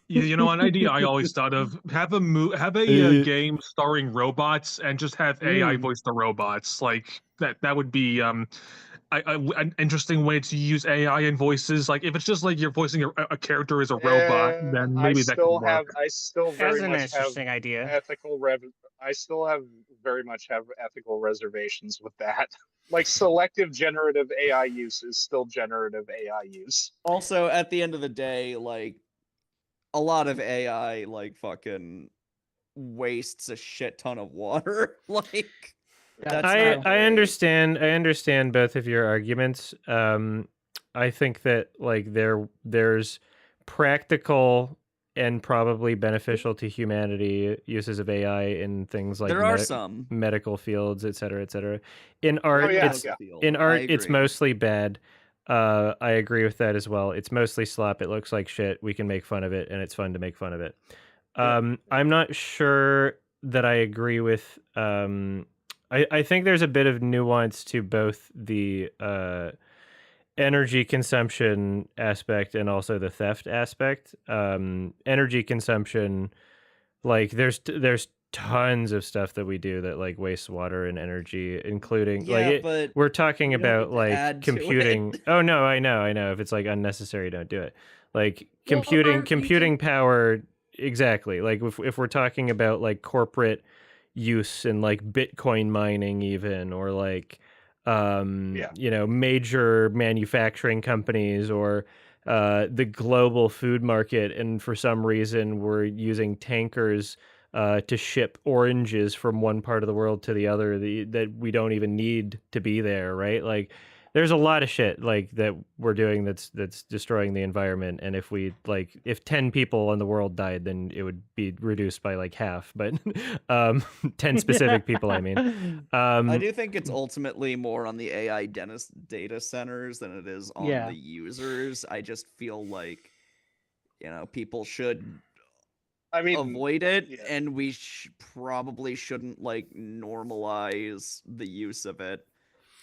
You know, an idea I always thought of: have a game starring robots and just have AI voice the robots. Like that would be an interesting way to use AI in voices. Like if it's just like you're voicing a character as a robot, then maybe that could work. I still very much have idea. I still have very much have ethical reservations with that. Like selective generative AI use is still generative AI use. Also, at the end of the day, like, a lot of AI like fucking wastes a shit ton of water. Like I understand both of your arguments. I think that like there's practical and probably beneficial to humanity uses of AI in things like there are some medical fields, et cetera, et cetera. In art, it's mostly bad. I agree with that as well. It's mostly slop. It looks like shit. We can make fun of it, and it's fun to make fun of it. I'm not sure that I agree with. I think there's a bit of nuance to both the energy consumption aspect and also the theft aspect. Energy consumption, like there's tons of stuff that we do that like wastes water and energy, including but we're talking about like computing. Oh no, I know. If it's like unnecessary, don't do it. Like computing power. Exactly. Like if we're talking about like corporate use and like Bitcoin mining even, or like you know, major manufacturing companies or the global food market, and for some reason we're using tankers to ship oranges from one part of the world to the other that we don't even need to be there, right? Like there's a lot of shit like that we're doing that's destroying the environment, and if 10 people in the world died, then it would be reduced by like half, but 10 specific people, I mean. I do think it's ultimately more on the AI data centers than it is on the users. I just feel like, you know, people should avoid it, and we probably shouldn't like normalize the use of it.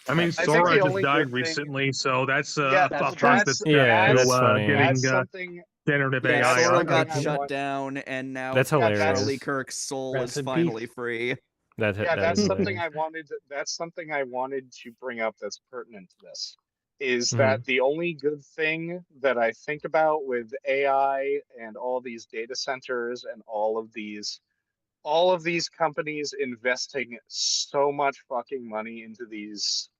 I mean, Sora just died recently, so that's a first that's funny. Getting generative AI. Sora got shut down, and now that's hilarious. Charlie Kirk's soul is finally free. That's something I wanted. That's something I wanted to bring up. That's pertinent to this. Is that the only good thing that I think about with AI and all these data centers and all of these companies investing so much fucking money into these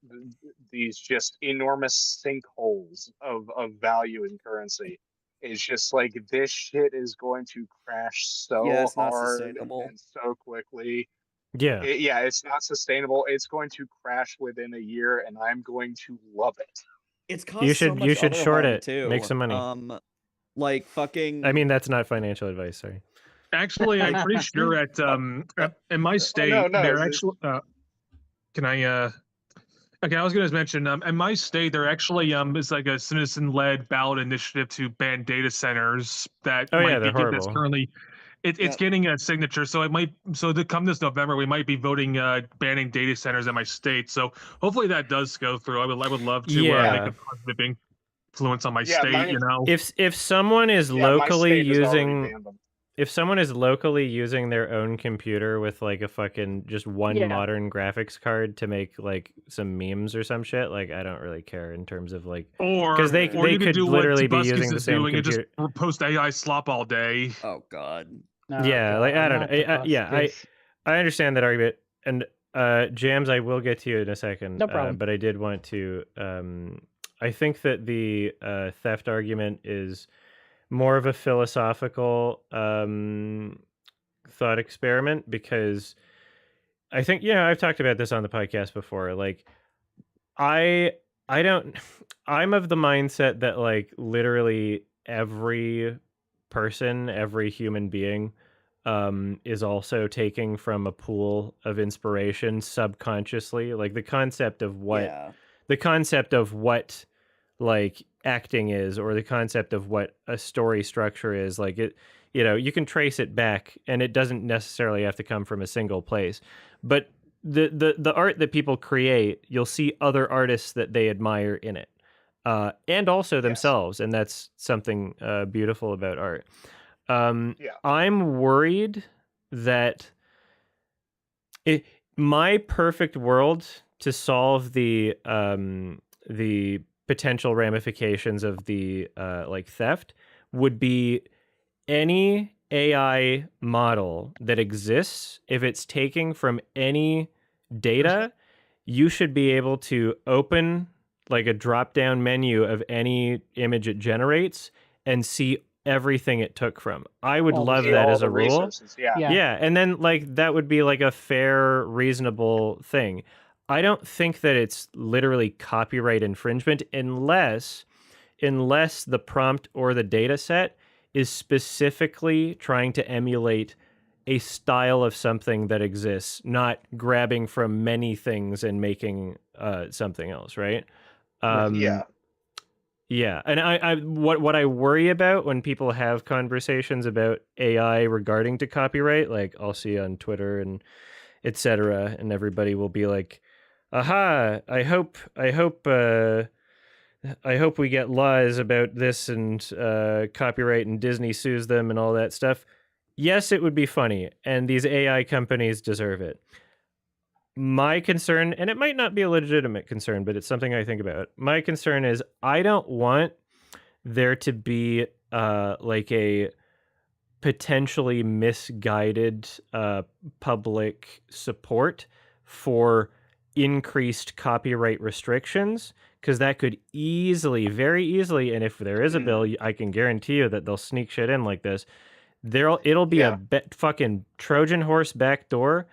just enormous sinkholes of value in currency is just like, this shit is going to crash so hard and so quickly. It's not sustainable. It's going to crash within a year, and I'm going to love it. It's you should short it too. Make some money. Like fucking. I mean, that's not financial advice. Sorry. Actually, I'm pretty sure at in my state they're actually. Can I? Okay, I was going to mention, in my state, there actually is like a citizen-led ballot initiative to ban data centers that might be they're that's horrible. currently it's getting a signature. So it might to come this November, we might be voting banning data centers in my state. So hopefully that does go through. I would love to make a positive influence on my state. You know, if someone is locally using banned them. if someone is locally using their own computer with like a fucking just one modern graphics card to make like some memes or some shit, like I don't really care in terms of like, because they could literally be using the same computer. And just post AI slop all day. Oh God. Yeah, like I don't know. I understand that argument, and Jams, I will get to you in a second. No problem. But I did want to. I think that the theft argument is more of a philosophical thought experiment, because I think, I've talked about this on the podcast before. Like, I'm of the mindset that like literally every person, every human being is also taking from a pool of inspiration subconsciously. Like the concept of what like acting is, or the concept of what a story structure is, like it, you can trace it back, and it doesn't necessarily have to come from a single place. But the art that people create, you'll see other artists that they admire in it, and also themselves, and that's something beautiful about art. I'm worried that my perfect world to solve the potential ramifications of the like theft would be any AI model that exists. If it's taking from any data, you should be able to open like a drop-down menu of any image it generates and see everything it took from. I would love that as a rule. Yeah, and then like that would be like a fair, reasonable thing. I don't think that it's literally copyright infringement unless the prompt or the data set is specifically trying to emulate a style of something that exists, not grabbing from many things and making something else, right? Yeah, and I what I worry about when people have conversations about AI regarding to copyright, like I'll see on Twitter and etc., and everybody will be like, "Aha! I hope we get laws about this and copyright, and Disney sues them and all that stuff." Yes, it would be funny, and these AI companies deserve it. My concern, and it might not be a legitimate concern, but it's something I think about. My concern is I don't want there to be like a potentially misguided public support for increased copyright restrictions, because that could very easily, and if there is a bill, I can guarantee you that they'll sneak shit in like this. It'll be a fucking Trojan horse backdoor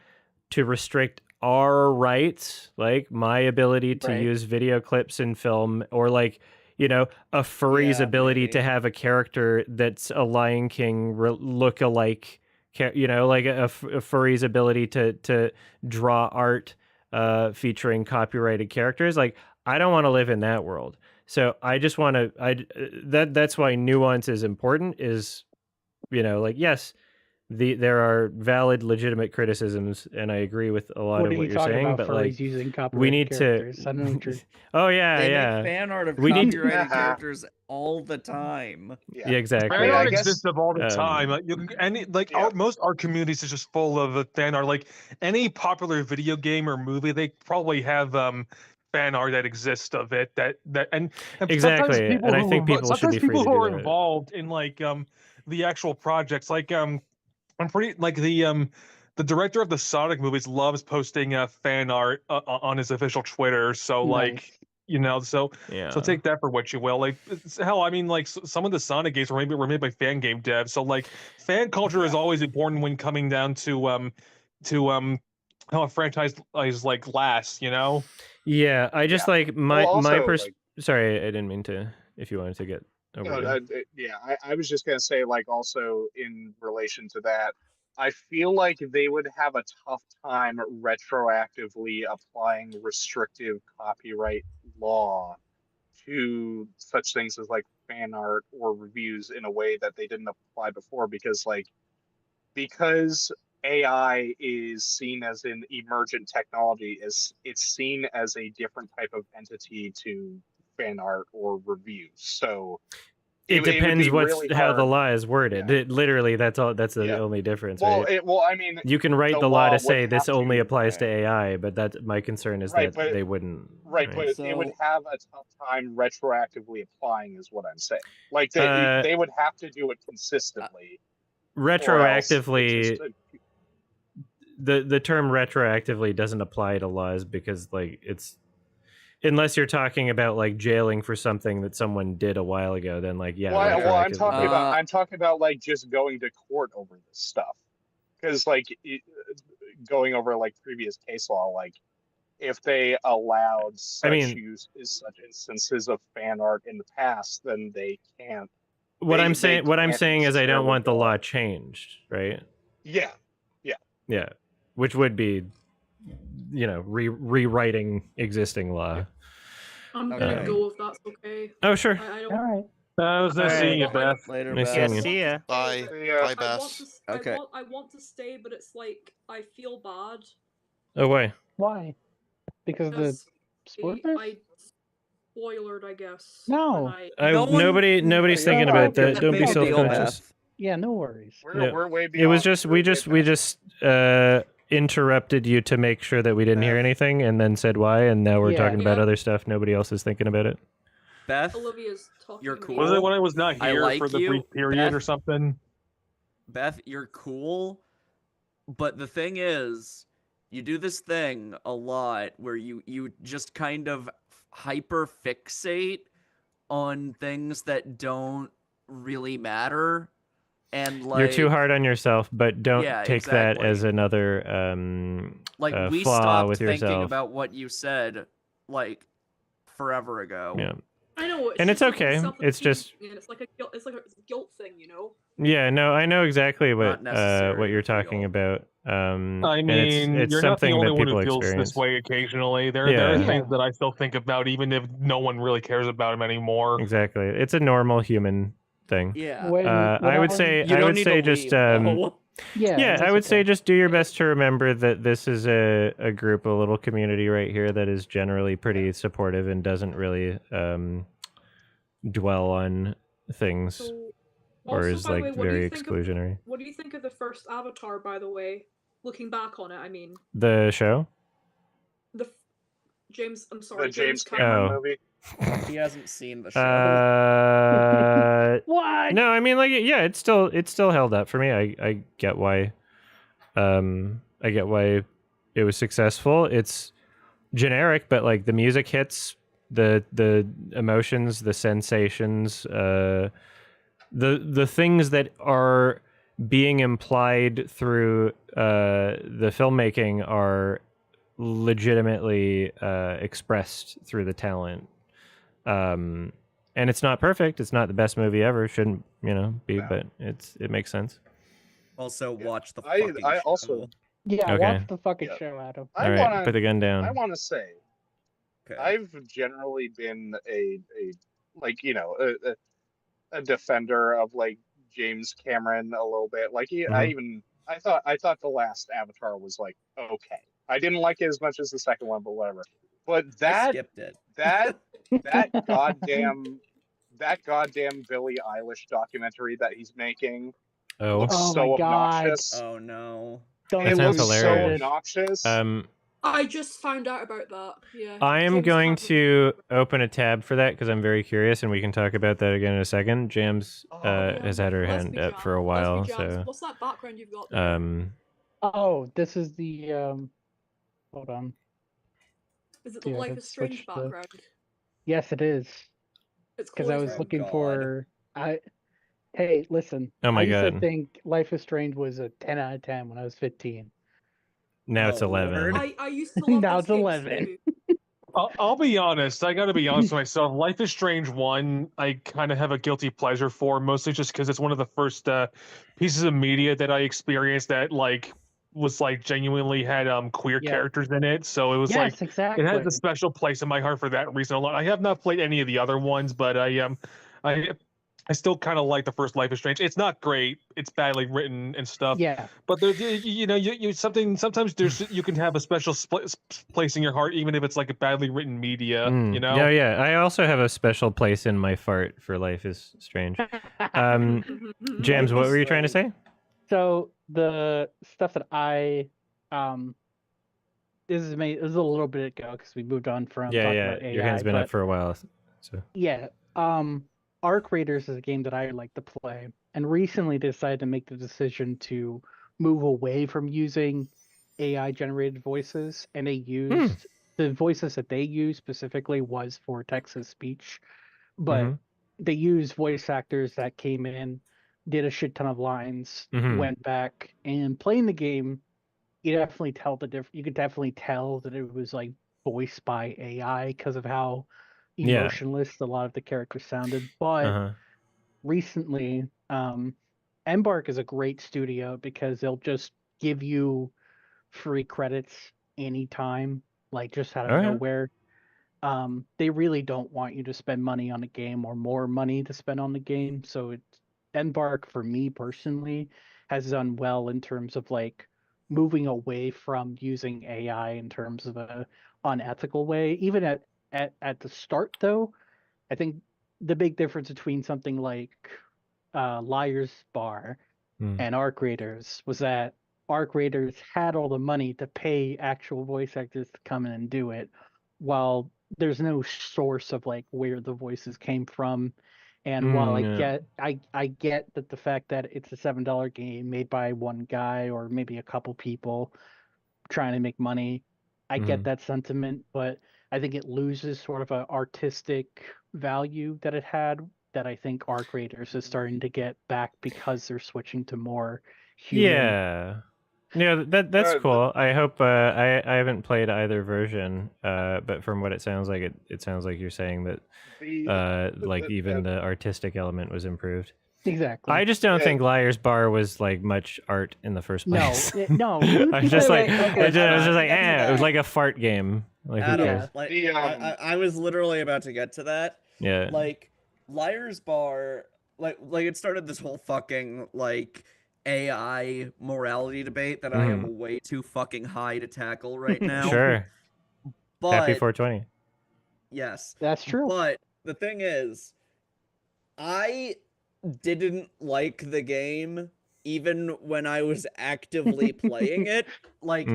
to restrict our rights, like my ability to use video clips in film, or like, a furry's ability to have a character that's a Lion King look-alike, like a furry's ability to draw art featuring copyrighted characters. Like, I don't want to live in that world. So I just want to, that's why nuance is important, is, like, yes, there are valid, legitimate criticisms, and I agree with a lot of what you're saying. But like, we need to. Oh yeah, they make fan art of copyrighted characters all the time. Yeah, exactly. Fan art exists all the time. Most art communities is just full of fan art. Like any popular video game or movie, they probably have fan art that exists of it. And exactly. And I think people should be free to do that. Who are involved in like the actual projects, like I'm pretty like the director of the Sonic movies loves posting fan art on his official Twitter. So like, so take that for what you will. Like, hell, I mean, like some of the Sonic games were made by fan game devs. So like, fan culture is always important when coming down to how a franchise is like lasts. Yeah, I just like my sorry, I didn't mean to. If you wanted to get. I was just gonna say, like, also in relation to that, I feel like they would have a tough time retroactively applying restrictive copyright law to such things as like fan art or reviews in a way that they didn't apply before, because AI is seen as an emergent technology, it's seen as a different type of entity to fan art or reviews. So it depends how the law is worded. Yeah. Literally, that's all. That's the Yeah. only difference, Well, right? I mean, you can write the the law law to would say this have only to- applies to AI, but that my concern is Right, that but- they wouldn't. Right, but it would So- have a tough time retroactively applying, is what I'm saying. Like they would have to do it consistently. Retroactively, the term retroactively doesn't apply to laws because like it's unless you're talking about like jailing for something that someone did a while ago, then like yeah. Well, I'm talking about like just going to court over this stuff, because like going over like previous case law, like if they allowed such such instances of fan art in the past, then they can't. What I'm saying is I don't want the law changed, right? Yeah. Yeah, which would be, rewriting existing law. I'm gonna go if that's okay. Oh sure. I don't. All right. I was nice seeing you, Beth. Later, Nice Beth. seeing you. See ya. Bye. Bye, Beth. Okay. I want to stay, but it's like I feel bad. Oh why? Why? Because the spoilers? I spoilered, I guess. No. Nobody's thinking about that. Don't be self-conscious. Yeah, no worries. We're way beyond. It was just we just interrupted you to make sure that we didn't hear anything, and then said why, and now we're talking about other stuff. Nobody else is thinking about it. Beth, Olivia's talking. You're cool. Was it when I was not here for the brief period or something? Beth, you're cool, but the thing is, you do this thing a lot where you just kind of hyper fixate on things that don't really matter. And like, you're too hard on yourself, but don't take that as another we flaw stopped with thinking yourself. about what you said like forever ago. Yeah. I know, and it's okay. It's just it's like a guilt thing, you know. Yeah, no, I know exactly what you're talking about. I mean, it's you're not the something only that one people who feels experience. this way occasionally. There are things that I still think about, even if no one really cares about them anymore. Exactly, it's a normal human thing. Yeah. I would say just I would say just do your best to remember that this is a group, a little community right here that is generally pretty supportive and doesn't really dwell on things or is like very exclusionary. What do you think of the first Avatar, by the way? Looking back on it, I mean. The show? James, I'm sorry. The James Cameron movie. He hasn't seen the show. What? No, I mean, like, yeah, it's still held up for me. I get why. I get why it was successful. It's generic, but like the music hits, the emotions, the sensations, the things that are being implied through the filmmaking are legitimately expressed through the talent. And it's not perfect. It's not the best movie ever. Shouldn't be, but it makes sense. Also, watch the fucking show. Also watch the fucking show, Adam. All right, put the gun down. I want to say, I've generally been a defender of like James Cameron a little bit. Like I thought the last Avatar was like okay. I didn't like it as much as the second one, but whatever. But I skipped it. that goddamn Billie Eilish documentary that he's making looks so obnoxious. Oh no. It looks so obnoxious. I just found out about that. Yeah. I am going to open a tab for that because I'm very curious, and we can talk about that again in a second. Jams has had her hand up for a while, so. What's that background you've got there? Oh, this is the hold on. Is it the Life is Strange background? Yes, it is. It's because I was looking for. Hey, listen. Oh my God! I used to think Life is Strange was a 10 out of 10 when I was 15. Now it's 11. I used to love now it's 11. I'll be honest. I got to be honest with myself. Life is Strange 1, I kind of have a guilty pleasure for, mostly just because it's one of the first pieces of media that I experienced that was genuinely had queer characters in it. So it was yes, it exactly. has a special place in my heart for that reason alone. I have not played any of the other ones, but I still kind of like the first Life is Strange. It's not great. It's badly written and stuff. Yeah. But there's sometimes you can have a special place in your heart, even if it's like a badly written media. You know. Yeah, yeah. I also have a special place in my fart for Life is Strange. James, what were you trying to say? So the stuff that this is a little bit ago because we moved on from talking about AI. Your hand's been up for a while. So yeah, Arc Raiders is a game that I like to play, and recently decided to make the decision to move away from using AI generated voices, and they used the voices that they used specifically was for text to speech, but they used voice actors that came in, did a shit ton of lines, went back, and playing the game, you definitely tell you could definitely tell that it was like voiced by AI because of how emotionless a lot of the characters sounded. But recently, Embark is a great studio because they'll just give you free credits anytime, like just out of nowhere. They really don't want you to spend money on a game or more money to spend on the game. So Embark, for me personally, has done well in terms of like moving away from using AI in terms of a unethical way. Even at the start, though, I think the big difference between something like Liar's Bar and Arc Raiders was that Arc Raiders had all the money to pay actual voice actors to come in and do it, while there's no source of like where the voices came from. And while I get that the fact that it's a $7 game made by one guy or maybe a couple people trying to make money, I get that sentiment, but I think it loses sort of an artistic value that it had, that I think Arc Raiders is starting to get back because they're switching to more human. Yeah, that's cool. I hope I haven't played either version, but from what it sounds like, it sounds like you're saying that even the artistic element was improved. Exactly. I just don't think Liar's Bar was like much art in the first place. No. I was just like, it was like a fart game. Like, I was literally about to get to that. Yeah. Like Liar's Bar, like it started this whole fucking like AI morality debate that I am way too fucking high to tackle right now. Sure. But Happy 420. Yes. That's true. But the thing is, I didn't like the game even when I was actively playing it. Like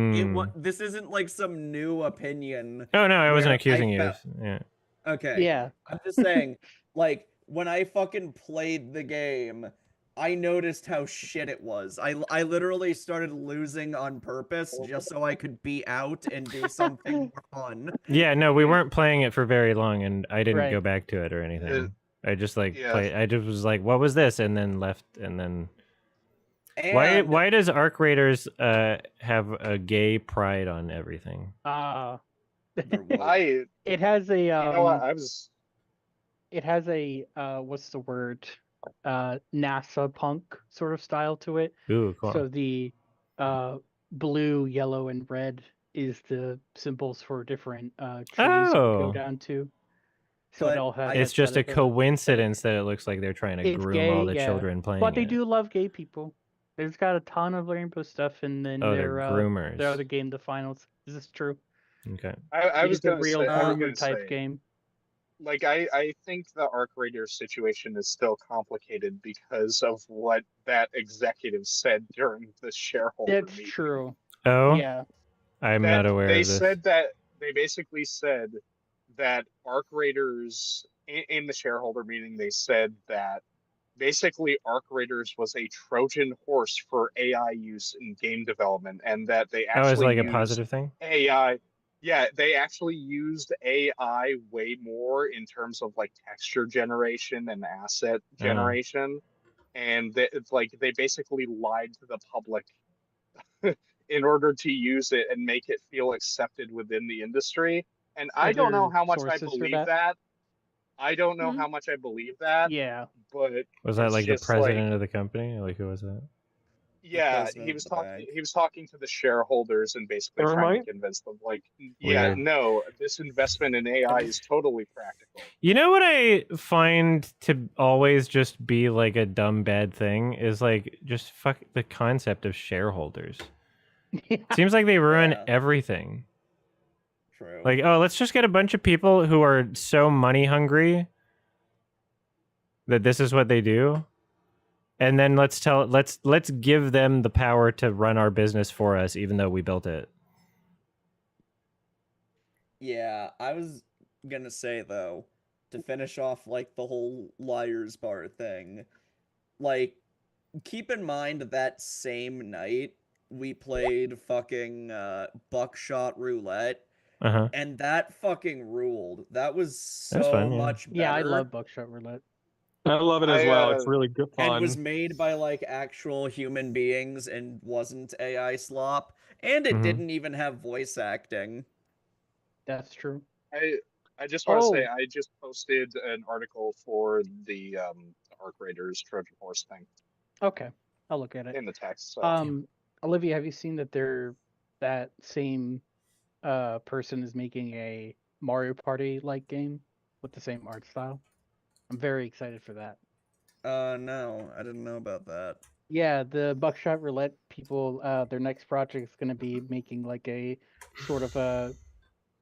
this isn't like some new opinion. Oh no, I wasn't accusing you. Yeah. Okay. Yeah. I'm just saying, like, when I fucking played the game, I noticed how shit it was. I literally started losing on purpose just so I could be out and do something more fun. Yeah, no, we weren't playing it for very long, and I didn't go back to it or anything. I just played. I just was like, "What was this?" and then left, and then. Why does Arc Raiders have a gay pride on everything? It has a It has a what's the word? NASA punk sort of style to it. Ooh, cool. So the blue, yellow, and red is the symbols for different trees that go down to. So it all has. It's just a coincidence that it looks like they're trying to groom all the children playing. But they do love gay people. There's got a ton of rainbow stuff, and then they're groomers. Their other game, the finals. Is this true? Okay. I was a real groomer type game. Like I think the Arc Raiders situation is still complicated because of what that executive said during the shareholder meeting. That's true. Oh, yeah. I'm not aware of this. They basically said that Arc Raiders in the shareholder meeting, they said that basically Arc Raiders was a Trojan horse for AI use in game development, and that they actually it's like a positive thing. AI. Yeah, they actually used AI way more in terms of like texture generation and asset generation, and they basically lied to the public in order to use it and make it feel accepted within the industry. And I don't know how much I sources for believe that. I don't know how much I believe that. Yeah. But Was that like the just president of the company? Like who was that? Yeah, he was talking. He was talking to the shareholders and basically trying to convince them, like, yeah, Weird. no, this investment in AI is totally practical. You know what I find to always just be like a dumb bad thing is like just fuck the concept of shareholders. Seems like they ruin everything. True. Like, oh, let's just get a bunch of people who are so money hungry that this is what they do. And then let's give them the power to run our business for us, even though we built it. Yeah, I was gonna say though, to finish off like the whole liars bar thing, like keep in mind that same night we played fucking buckshot roulette, and that fucking ruled. That was so much better. Yeah, I love buckshot roulette. I love it as well. It's really good fun. And was made by like actual human beings and wasn't AI slop. And it didn't even have voice acting. That's true. I just want to say I just posted an article for the Arc Raiders Trojan Horse thing. Okay, I'll look at it in the text. So. Olivia, have you seen that that same person is making a Mario Party like game with the same art style? I'm very excited for that. No, I didn't know about that. Yeah, the Buckshot Roulette people, their next project is going to be making like a sort of a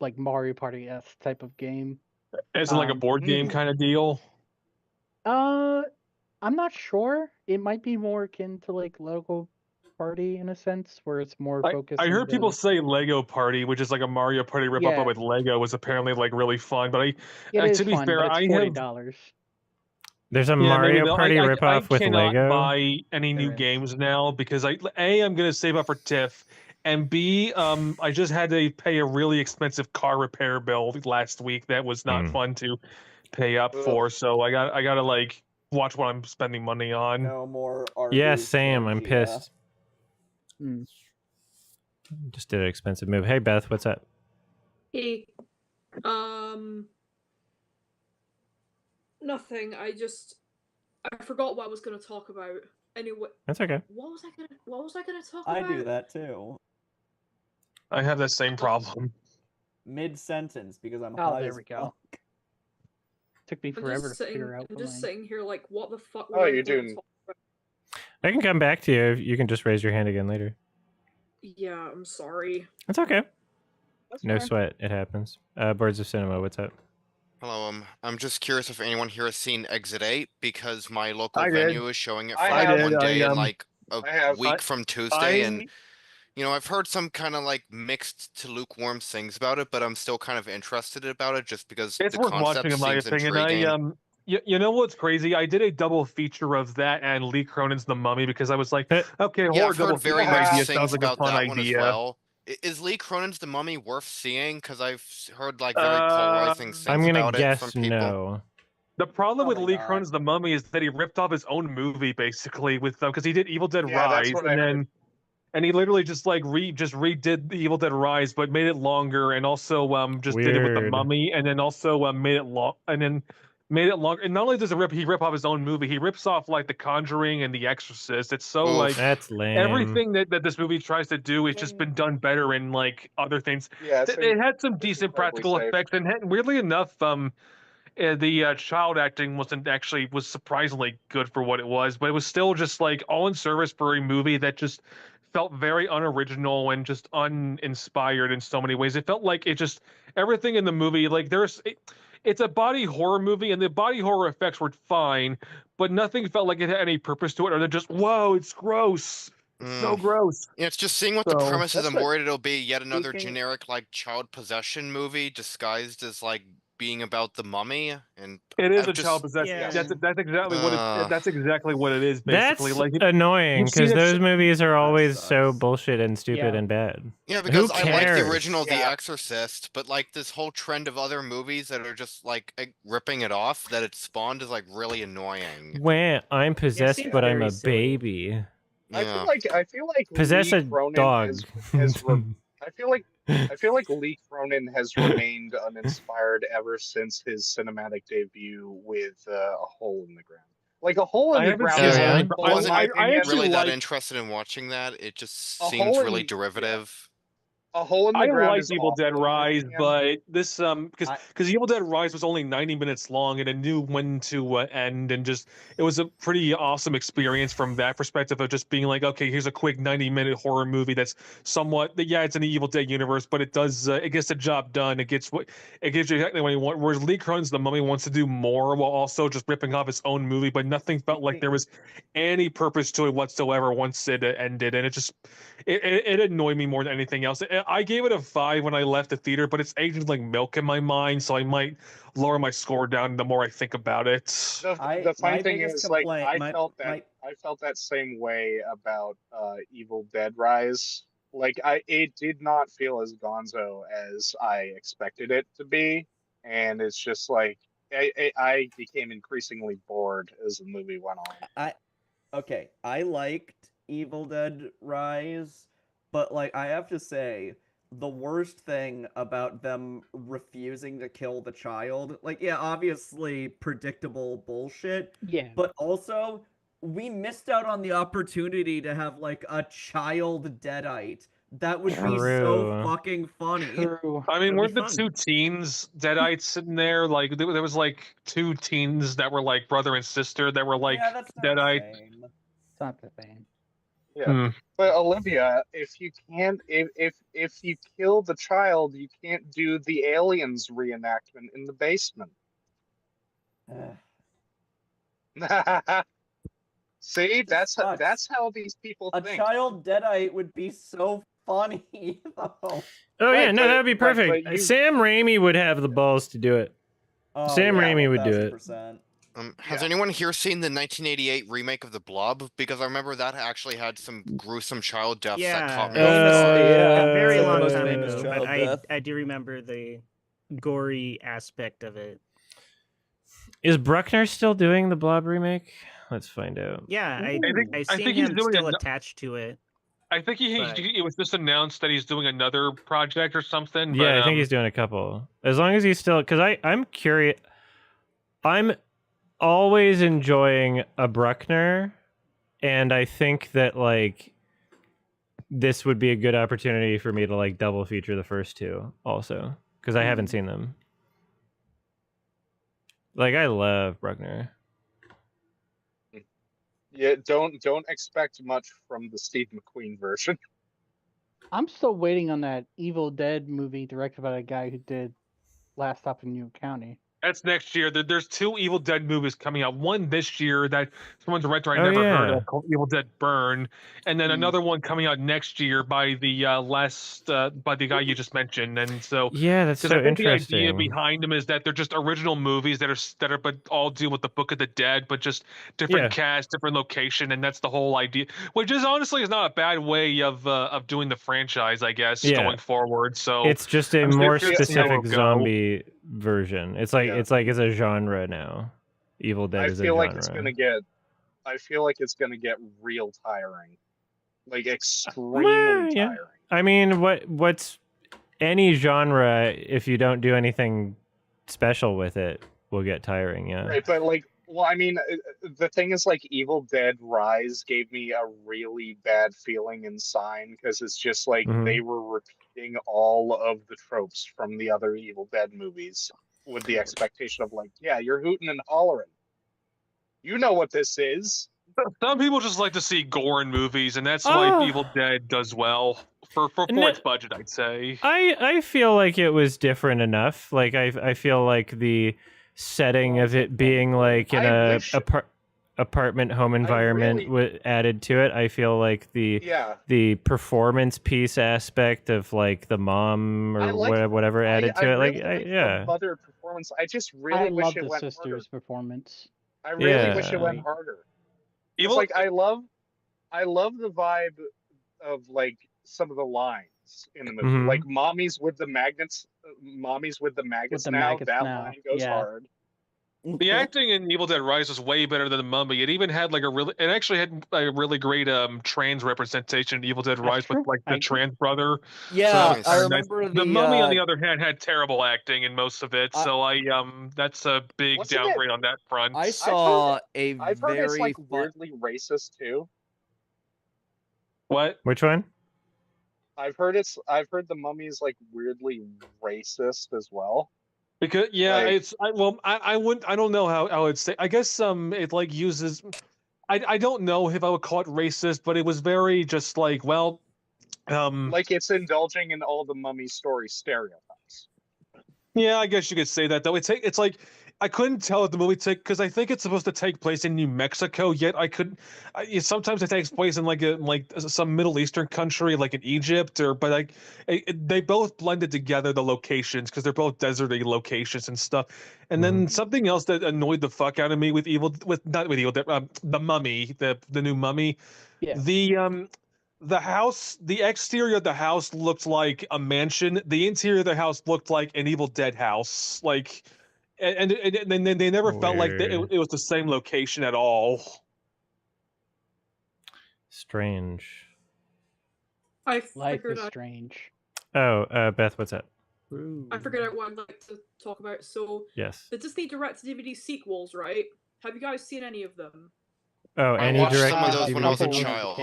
like Mario Party-esque type of game. Is it like a board game kind of deal? I'm not sure. It might be more akin to like Lego Party in a sense, where it's more focused. I heard people say Lego Party, which is like a Mario Party ripoff, but with Lego, was apparently like really fun. But to be fair, but it's $40. There's a Mario Party ripoff with Lego. I cannot buy any new games now because I'm gonna save up for TIFF, and B, I just had to pay a really expensive car repair bill last week that was not fun to pay up for. So I gotta like watch what I'm spending money on. No more. Yeah, Sam, I'm pissed. Just did an expensive move. Hey Beth, what's up? Hey, nothing. I forgot what I was gonna talk about. Anyway. That's okay. What was I gonna talk about? I do that too. I have that same problem. Mid-sentence because I'm high. Oh, there we go. Took me forever to figure out. I'm just sitting here like, what the fuck? Oh, you're doing. I can come back to you. You can just raise your hand again later. Yeah, I'm sorry. That's okay. No sweat. It happens. Birds of Cinema, what's up? Hello, I'm just curious if anyone here has seen Exit 8 because my local venue is showing it for one day in like a week from Tuesday, and you know I've heard some kind of like mixed to lukewarm things about it, but I'm still kind of interested about it just because it's the worth concept watching in my seems opinion. intriguing. You know what's crazy? I did a double feature of that and Lee Cronin's The Mummy because I was like, okay, I've heard very mixed things like about that one as well. Is Lee Cronin's The Mummy worth seeing? Because I've heard like very polarizing things I'm gonna about guess it from people. No. The problem with Lee Cronin's The Mummy is that he ripped off his own movie basically with them because he did Evil Dead Rise and he literally just like redid the Evil Dead Rise but made it longer and also just did it with The Mummy and then also made it long and then made it longer. And not only does he rip off his own movie, he rips off like The Conjuring and The Exorcist. It's so like that's lame. Everything that this movie tries to do has just been done better in like other things. Yeah, it had some decent practical effects, and weirdly enough, the child acting was surprisingly good for what it was, but it was still just like all in service for a movie that just felt very unoriginal and just uninspired in so many ways. It felt like everything in the movie, like it's a body horror movie, and the body horror effects were fine, but nothing felt like it had any purpose to it, or they're just, whoa, it's gross. It's so gross. Yeah, it's just seeing what the premise is. I'm worried it'll be yet another generic, like, child possession movie disguised as, like, being about the Mummy, and it is child possession. Yeah. That's exactly that's exactly what it is. Basically, that's annoying because those movies are always so bullshit and stupid and bad. Yeah, because I like the original The Exorcist, but like this whole trend of other movies that are just like ripping it off that it spawned is like really annoying. When I'm possessed, but I'm a baby. I feel like possess Lee a Cronin dog. I I feel like Lee Cronin has remained uninspired ever since his cinematic debut with A Hole in the Ground. Like A Hole in I the haven't Ground seen is Yeah, Hole I in the Ground. wonderful in wasn't my I opinion. actually really that like interested in watching that. It just A seemed Hole really in derivative. A Hole in the I Ground liked is Evil Dead awful in my Rise, opinion. but this because I- Evil Dead Rise was only 90 minutes long, and it knew when to end, and just it was a pretty awesome experience from that perspective of just being like, okay, here's a quick 90-minute horror movie that's somewhat, yeah, it's in the Evil Dead universe, but it does it gets the job done. It gets what it gives you exactly what you want. Whereas Lee Cronin's The Mummy wants to do more while also just ripping off his own movie, but nothing felt like there was any purpose to it whatsoever once it ended, and it just it annoyed me more than anything else. I gave it a 5 when I left the theater, but it's aged like milk in my mind, so I might lower my score down the more I think about it. The my fine thing biggest is, like, complaint my I felt that same way about Evil Dead Rise. Like, it did not feel as gonzo as I expected it to be, and it's just like I became increasingly bored as the movie went on. okay, I liked Evil Dead Rise, but like I have to say, the worst thing about them refusing to kill the child, like yeah, obviously predictable bullshit, Yeah. but also we missed out on the opportunity to have like a child deadite. That would be so True. fucking funny. True. I mean, That'd be weren't the fun. two teens Deadites sitting there? Like there was like two teens that were like brother and sister that were like Yeah, that's not the Deadite. same. It's not the same. Yeah. Hmm. But Olivia, if you can't, if you kill the child, you can't do the aliens reenactment in the basement. Ugh, See, this sucks. that's how these people A think. child deadite would be so funny though. Oh Right, yeah, no, but- that would be but perfect. you- Sam Raimi would have the balls to do it. Oh, Sam yeah, Raimi would do it. 1000%. Has Yeah. anyone here seen the 1988 remake of The Blob? Because I remember that actually had some gruesome child deaths that caught me off famously, guard. yeah. Very It's like the long most time famous ago, child but death. I do remember the gory aspect of it. Is Bruckner still doing the Blob remake? Let's find out. Yeah, I I seen think he's him doing still a, attached to it. I think but- it was just announced that he's doing another project or something. Yeah, but, I think he's doing a couple. As long as he's still, because I'm curious. I'm always enjoying a Bruckner, and I think that like this would be a good opportunity for me to like double feature the first two also, because I haven't seen them. Like I love Bruckner. Yeah, don't expect much from the Steve McQueen version. I'm still waiting on that Evil Dead movie directed by the guy who did Last Stop in New County. That's next year. There's two Evil Dead movies coming out. One this year that someone's director I Oh, never heard yeah. of called Evil Dead Burn, and then another one coming out next year by the by the guy you just mentioned. And so Yeah, that's because so I think the idea interesting. behind them is that they're just original movies that are but all deal with the Book of the Dead, but just different Yeah. cast, different location, and that's the whole idea. Which is honestly is not a bad way of doing the franchise, I guess, Yeah. going forward. So It's just a I'm still more curious to see how specific it'll go. zombie version. It's like Yeah. it's a genre now. Evil Dead I is a feel genre. like it's gonna get. I feel like it's gonna get real tiring, like extremely Well, yeah. tiring. I mean, what's any genre if you don't do anything special with it will get tiring. Yeah. Right, but like, well, I mean, the thing is, like, Evil Dead Rise gave me a really bad feeling inside because it's just like Mhm. they were repeating all of the tropes from the other Evil Dead movies with the expectation of like, yeah, you're hooting and hollering. You know what this is. Some people just like to see gore in movies, and that's why Evil Dead does well for its budget, I'd say. I feel like it was different enough. Like I feel like the setting of it being like in apartment home environment added to it. I feel like the performance piece aspect of like the mom or whatever added to it. Like the mother performance. I just really wish it went sister's performance. I really wish it went harder. It's like I love the vibe of like some of the lines in the movie, like "Mommies with the magnets," "Mommies with the maggots now." That line goes hard. The acting in Evil Dead Rise was way better than The Mummy. It even had like it actually had a really great trans representation in Evil Dead Rise with like the trans brother. Yeah, so I remember the Mummy on the other hand had terrible acting in most of it. So that's a big downgrade on that front. I saw I've heard it's like weirdly racist too. What? Which one? I've heard the Mummy's like weirdly racist as well. Because I don't know how I would say. I guess it like uses. I don't know if I would call it racist, but it was very just like like it's indulging in all the Mummy story stereotypes. Yeah, I guess you could say that though. It's like I couldn't tell if the movie because I think it's supposed to take place in New Mexico. Yet sometimes it takes place in like some Middle Eastern country, like in Egypt, but they both blended together the locations because they're both deserty locations and stuff. And then something else that annoyed the fuck out of me with the Mummy, the new Mummy, the house, the exterior of the house looked like a mansion. The interior of the house looked like an Evil Dead house. Like, and then they never felt like it was the same location at all. Strange. Life is strange. Oh, Beth, what's up? I figured out what I'd like to talk about. So, yes, the Disney direct-to-DVD sequels, right? Have you guys seen any of them? Oh, I any watched direct some of those when I was a DVD? child.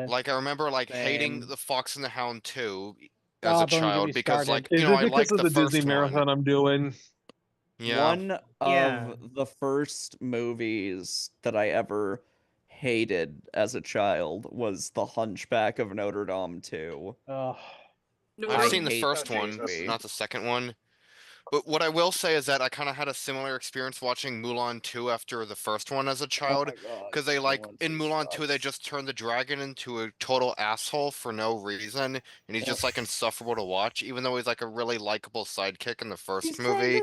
Like I remember hating The Fox and the Hound 2 as a child because like I liked of the the Disney first marathon one. I'm doing. Yeah. One of the first movies that I ever hated as a child was The Hunchback of Notre Dame 2. Oh. I've seen the first one, not the second one. But what I will say is that I kind of had a similar experience watching Mulan 2 after the first one as a child. Because they in Mulan 2, they just turned the dragon into a total asshole for no reason. And he's just like insufferable to watch, even though he's like a really likable sidekick in the first movie.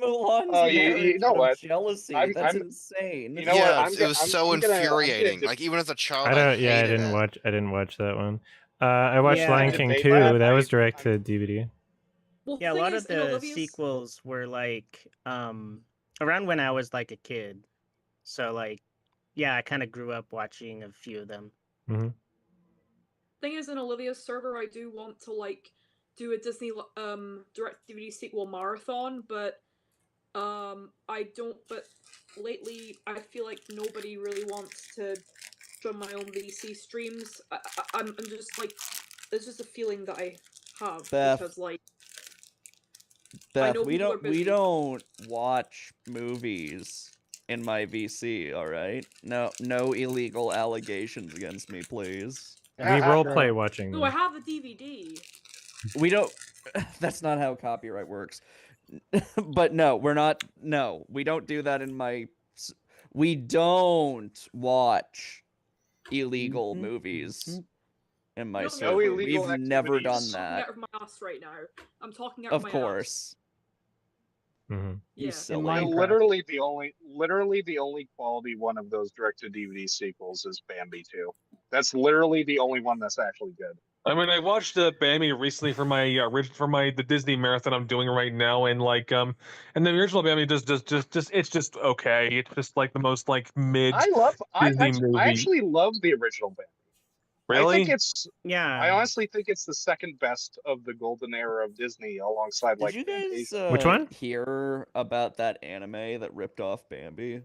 Mulan's you know what? Jealousy. That's insane. You know what? It was so infuriating. Like even as a child, I hated didn't it. watch. I didn't watch that one. I watched Lion King 2. That was direct to DVD. Well, yeah, a lot of the sequels were like around when I was like a kid. So like, yeah, I kind of grew up watching a few of them. Thing is, in Olivia's server, I do want to like do a Disney direct DVD sequel marathon, but I don't. But lately, I feel like nobody really wants to join my own VC streams. I'm just like, it's just a feeling that I have because like. Beth, we don't watch movies in my VC, all right? No illegal allegations against me, please. We roleplay watching. No, I have a DVD. We don't. That's not how copyright works. But no, we're not. No, we don't do that in my. We don't watch illegal movies. In my server. We've never done that. I'm talking out of my ass right now. I'm talking out of my ass. Of course. Yeah. Literally the only quality one of those direct-to-DVD sequels is Bambi 2. That's literally the only one that's actually good. I mean, I watched Bambi recently for the Disney marathon I'm doing right now, and and the original Bambi it's just okay. It's just like the most like mid. I actually love the original Bambi. Really? I think I honestly think it's the second best of the golden era of Disney, alongside Did you guys which one? Hear about that anime that ripped off Bambi?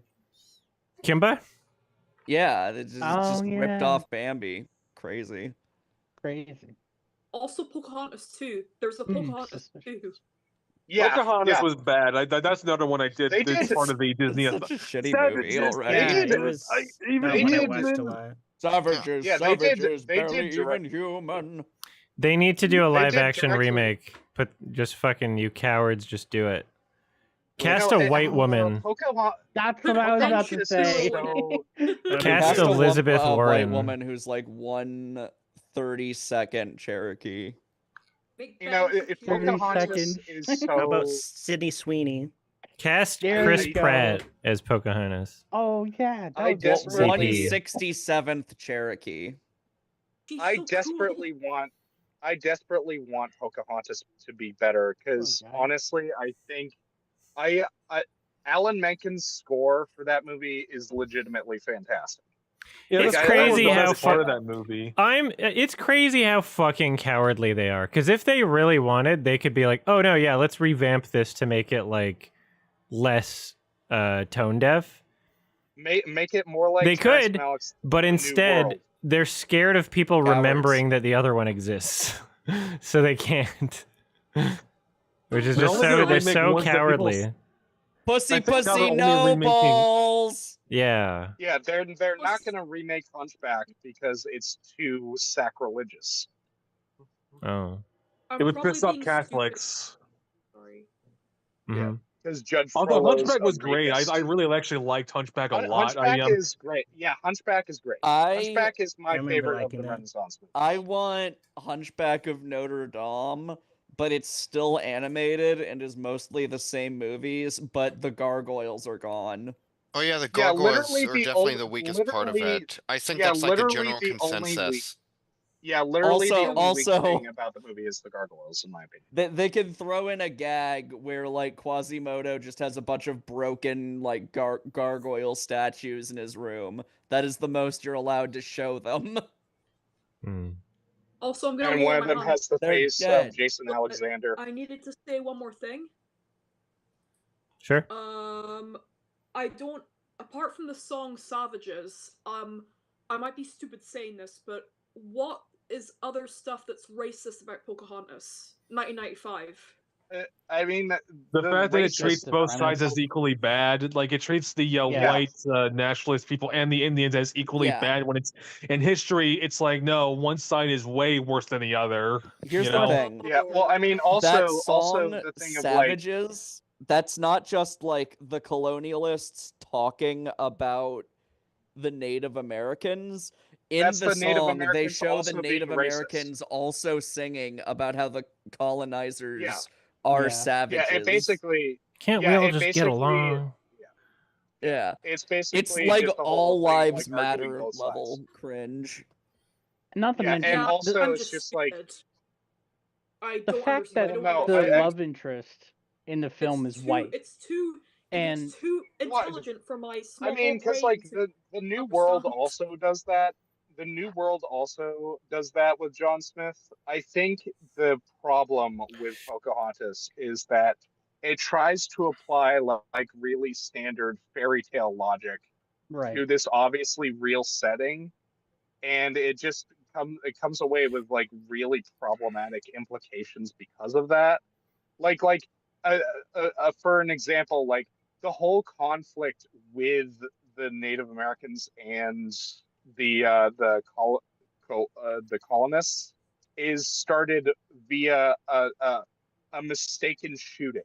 Kimba? Yeah, it just ripped off Bambi. Crazy. Also, Pocahontas 2. There's a Pocahontas 2. Yeah, Pocahontas was bad. That's another one I did. It's part of the Disney. It's such a shitty movie already. It was. I watched a lot. Savages, barely even human. They need to do a live action remake. Just fucking you cowards, just do it. Cast a white woman. That's what I was about to say. Cast Elizabeth Warren. White woman who's like 1/32 Cherokee. You know, if Pocahontas is so... How about Sydney Sweeney? Cast Chris Pratt as Pocahontas. Oh yeah, 1/67 Cherokee. I desperately want Pocahontas to be better because honestly, I think Alan Menken's score for that movie is legitimately fantastic. Yeah, it's that's crazy how part of that movie. It's crazy how fucking cowardly they are. Because if they really wanted, they could be like, "Oh no, yeah, let's revamp this to make it like less tone deaf." Make it more like they could, Malick's but instead they're scared of people remembering that the other one exists, so they can't. Which is just they're so cowardly. Pussy, no balls. Yeah. Yeah, they're not going to remake Hunchback because it's too sacrilegious. Oh. It would piss off Catholics. Sorry. Yeah, because Judge Although Hunchback was great, I really actually liked Hunchback a lot. Hunchback is great. Yeah, Hunchback is great. Hunchback is my favorite of the Renaissance movies. I want Hunchback of Notre Dame, but it's still animated and is mostly the same movies, but the gargoyles are gone. Oh yeah, the gargoyles are definitely the weakest part of it. I think that's like a general consensus. Yeah, literally the only weak thing about the movie is the gargoyles, in my opinion. They could throw in a gag where like Quasimodo just has a bunch of broken like gargoyle statues in his room. That is the most you're allowed to show them. Also, I'm gonna and one of them has the face of Jason Alexander. I needed to say one more thing. Sure. I don't. Apart from the song "Savages," I might be stupid saying this, but what is other stuff that's racist about Pocahontas 1995? I mean, the fact that it treats both sides as equally bad, like it treats the white nationalist people and the Indians as equally bad. When it's in history, it's like no, one side is way worse than the other. Here's the thing. Yeah, well, I mean, also the thing Savages. That's not just like the colonialists talking about the Native Americans. In the song, they show the Native Americans also singing about how the colonizers are savages. Yeah, it basically can't we all just get along? Yeah, it's basically it's like all lives matter level cringe. Not to mention, and also it's just like the fact that the love interest in the film is white. It's too intelligent for my small brain. I mean, because like the New World also does that. The New World also does that with John Smith. I think the problem with Pocahontas is that it tries to apply like really standard fairy tale logic to this obviously real setting, and it just comes away with like really problematic implications because of that. Like for an example, like the whole conflict with the Native Americans and the colonists is started via a mistaken shooting.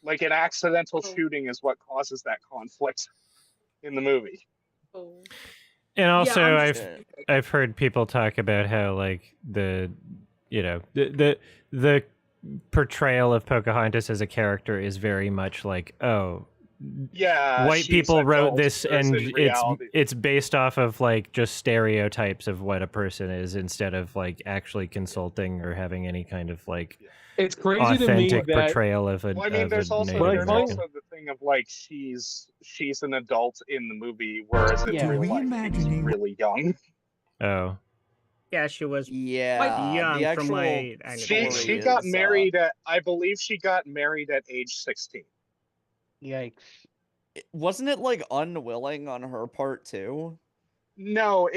Like an accidental shooting is what causes that conflict in the movie. And also, I've heard people talk about how like the portrayal of Pocahontas as a character is very much like, oh, white people wrote this and it's based off of like just stereotypes of what a person is instead of like actually consulting or having any kind of like it's crazy authentic to me that, portrayal of a there's also the thing of like she's an adult in the movie, whereas in real life she's really young. Oh. Yeah, she was young from my she got married at, I believe she got married at age 16. Yikes. Wasn't it like unwilling on her part too? No,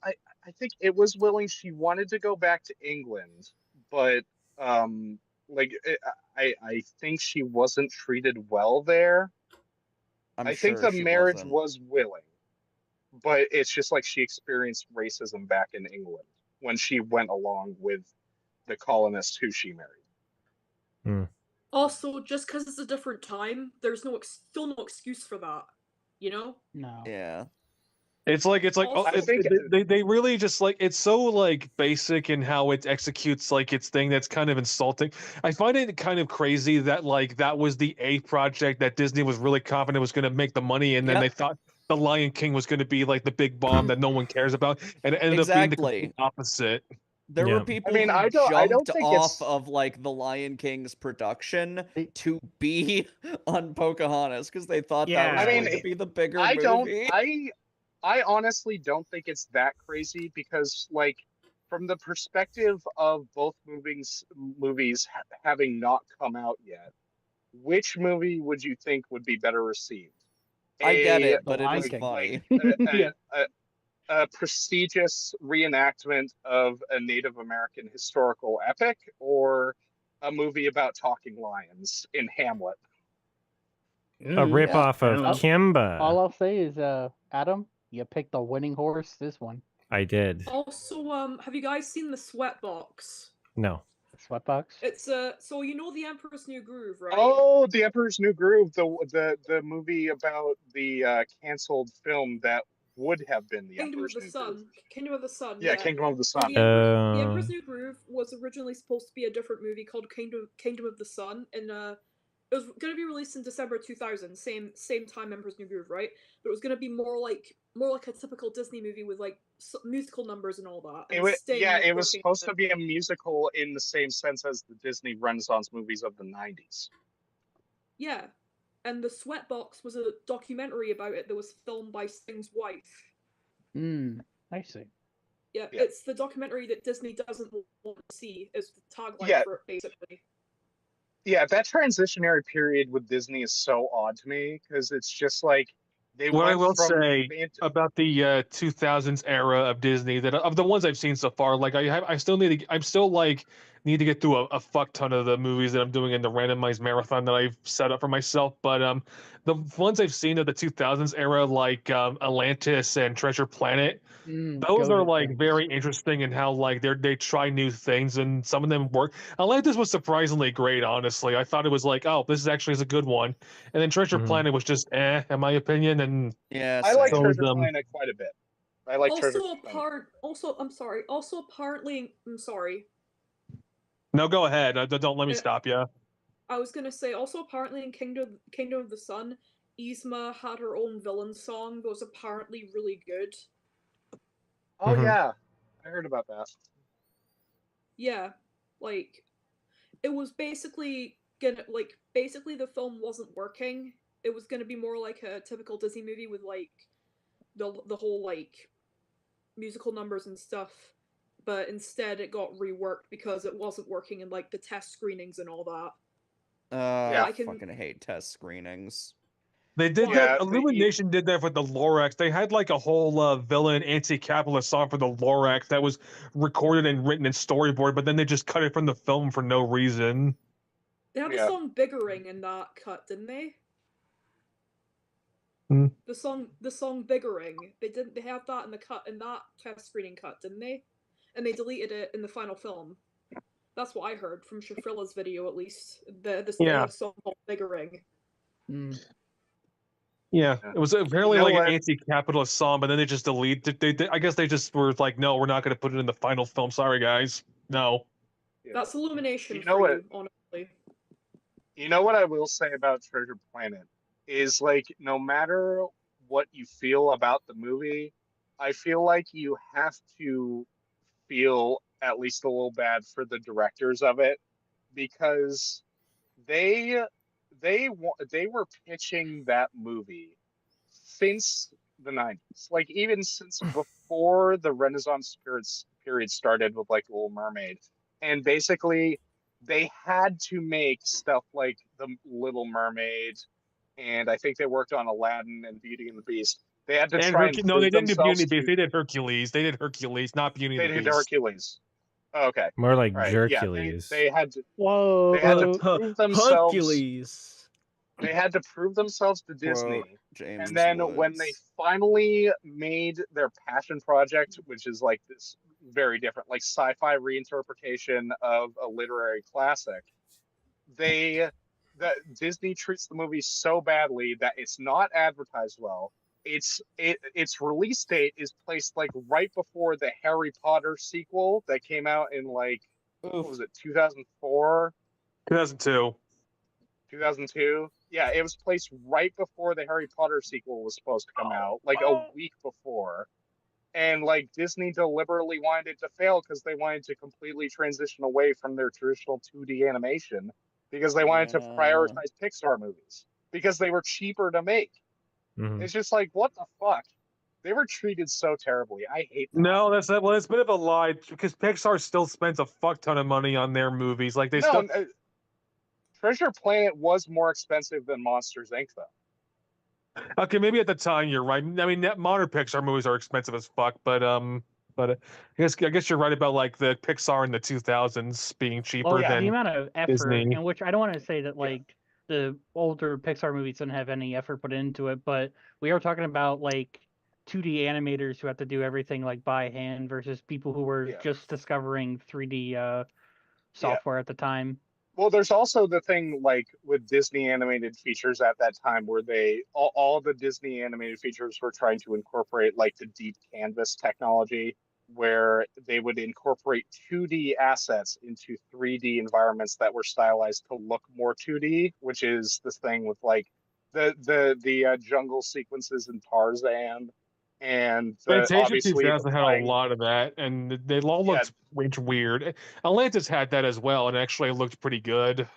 I think it was willing. She wanted to go back to England, but I think she wasn't treated well there. I think the marriage was willing, but it's just like she experienced racism back in England when she went along with the colonists who she married. Also, just because it's a different time, there's still no excuse for that. You know? No. Yeah. It's like they really just like it's so like basic in how it executes like its thing that's kind of insulting. I find it kind of crazy that like that was the A project that Disney was really confident was going to make the money, and then they thought The Lion King was going to be like the big bomb that no one cares about, and it ended up being the complete opposite. There were people who I don't jumped think off of like the Lion King's production to be on Pocahontas because they thought that was going to be the bigger movie. I honestly don't think it's that crazy because, like, from the perspective of both movies having not come out yet, which movie would you think would be better received? I get it, but it is funny. A prestigious reenactment of a Native American historical epic, or a movie about talking lions in Hamlet? A ripoff of Kimba. All I'll say is, Adam, you picked the winning horse this one. I did. Also, have you guys seen the Sweatbox? No. Sweatbox? It's so you know the Emperor's New Groove, right? Oh, the Emperor's New Groove, the movie about the canceled film that would have been the Kingdom Emperor's of the New Sun. Groove. Kingdom of the Sun. Yeah, Kingdom of the Sun. The Emperor's New Groove was originally supposed to be a different movie called Kingdom of the Sun, and it was going to be released in December 2000, same time Emperor's New Groove, right? But it was going to be more like a typical Disney movie with like musical numbers and all that. And it was supposed to be a musical in the same sense as the Disney Renaissance movies of the 90s. Yeah, and the Sweatbox was a documentary about it that was filmed by Sting's wife. I see. Yeah, it's the documentary that Disney doesn't want to see, is the tagline for it, basically. Yeah, that transitionary period with Disney is so odd to me because it's just like what I will say about the 2000s era of Disney, that of the ones I've seen so far, like I still need to get through a fuck ton of the movies that I'm doing in the randomized marathon that I've set up for myself. But the ones I've seen of the 2000s era, like Atlantis and Treasure Planet, those are like very interesting in how like they try new things and some of them work. Atlantis was surprisingly great, honestly. I thought it was like, oh, this actually is a good one. And then Treasure Planet was just in my opinion. And I like Treasure Planet quite a bit. I like Treasure Planet. No, go ahead. Don't let me stop you. I was gonna say, also apparently in Kingdom of the Sun, Yzma had her own villain song that was apparently really good. Oh yeah, I heard about that. Yeah, like it was basically the film wasn't working. It was gonna be more like a typical Disney movie with like the whole like musical numbers and stuff, but instead it got reworked because it wasn't working in like the test screenings and all that. I fucking hate test screenings. They did that. Illumination did that with the Lorax. They had like a whole villain anti-capitalist song for the Lorax that was recorded and written in storyboard, but then they just cut it from the film for no reason. They had the song "Biggering" in that cut, didn't they? The song "Biggering." They had that in that test screening cut, didn't they? And they deleted it in the final film. That's what I heard from Shafrilla's video, at least. They had a song called "Biggering." Yeah, it was apparently like an anti-capitalist song, but then they just deleted. I guess they just were like, no, we're not going to put it in the final film. Sorry, guys. No. That's Illumination honestly. You know what I will say about Treasure Planet is, like, no matter what you feel about the movie, I feel like you have to feel at least a little bad for the directors of it, because they were pitching that movie since the 90s, like even since before the Renaissance period started with like Little Mermaid, and basically they had to make stuff like the Little Mermaid, and I think they worked on Aladdin and Beauty and the Beast. They had to try and no, they didn't do Beauty and the Beast. They did Hercules. They did Hercules, not Beauty and the Beast. They did Hercules. Oh, okay. More like Jercules. Yeah, they had to. Whoa. They had to prove themselves. Hercules. They had to prove themselves to Disney. James and then Woods. when they finally made their passion project, which is like this very different, like sci-fi reinterpretation of a literary classic, Disney treats the movie so badly that it's not advertised well. Its release date is placed like right before the Harry Potter sequel that came out in like what was it, 2004? 2002. 2002. Yeah, it was placed right before the Harry Potter sequel was supposed to come out, like a week before. And like Disney deliberately wanted it to fail because they wanted to completely transition away from their traditional 2D animation because they wanted to prioritize Pixar movies because they were cheaper to make. It's just like, what the fuck? They were treated so terribly. I hate that. No, that's not. Well, it's a bit of a lie because Pixar still spends a fuck ton of money on their movies. Like Treasure Planet was more expensive than Monsters Inc. though. Okay, maybe at the time you're right. I mean, modern Pixar movies are expensive as fuck, but I guess you're right about like the Pixar in the 2000s being cheaper than the amount of effort, Disney. in which I don't want to say that like the older Pixar movies didn't have any effort put into it, but we are talking about like 2D animators who have to do everything like by hand versus people who were just discovering 3D software at the time. Well, there's also the thing like with Disney animated features at that time where all the Disney animated features were trying to incorporate like the deep canvas technology where they would incorporate 2D assets into 3D environments that were stylized to look more 2D, which is this thing with like the jungle sequences in Tarzan. And Fantasia obviously 2000 had a lot of that, and they all looked weird. Atlantis had that as well, and actually looked pretty good.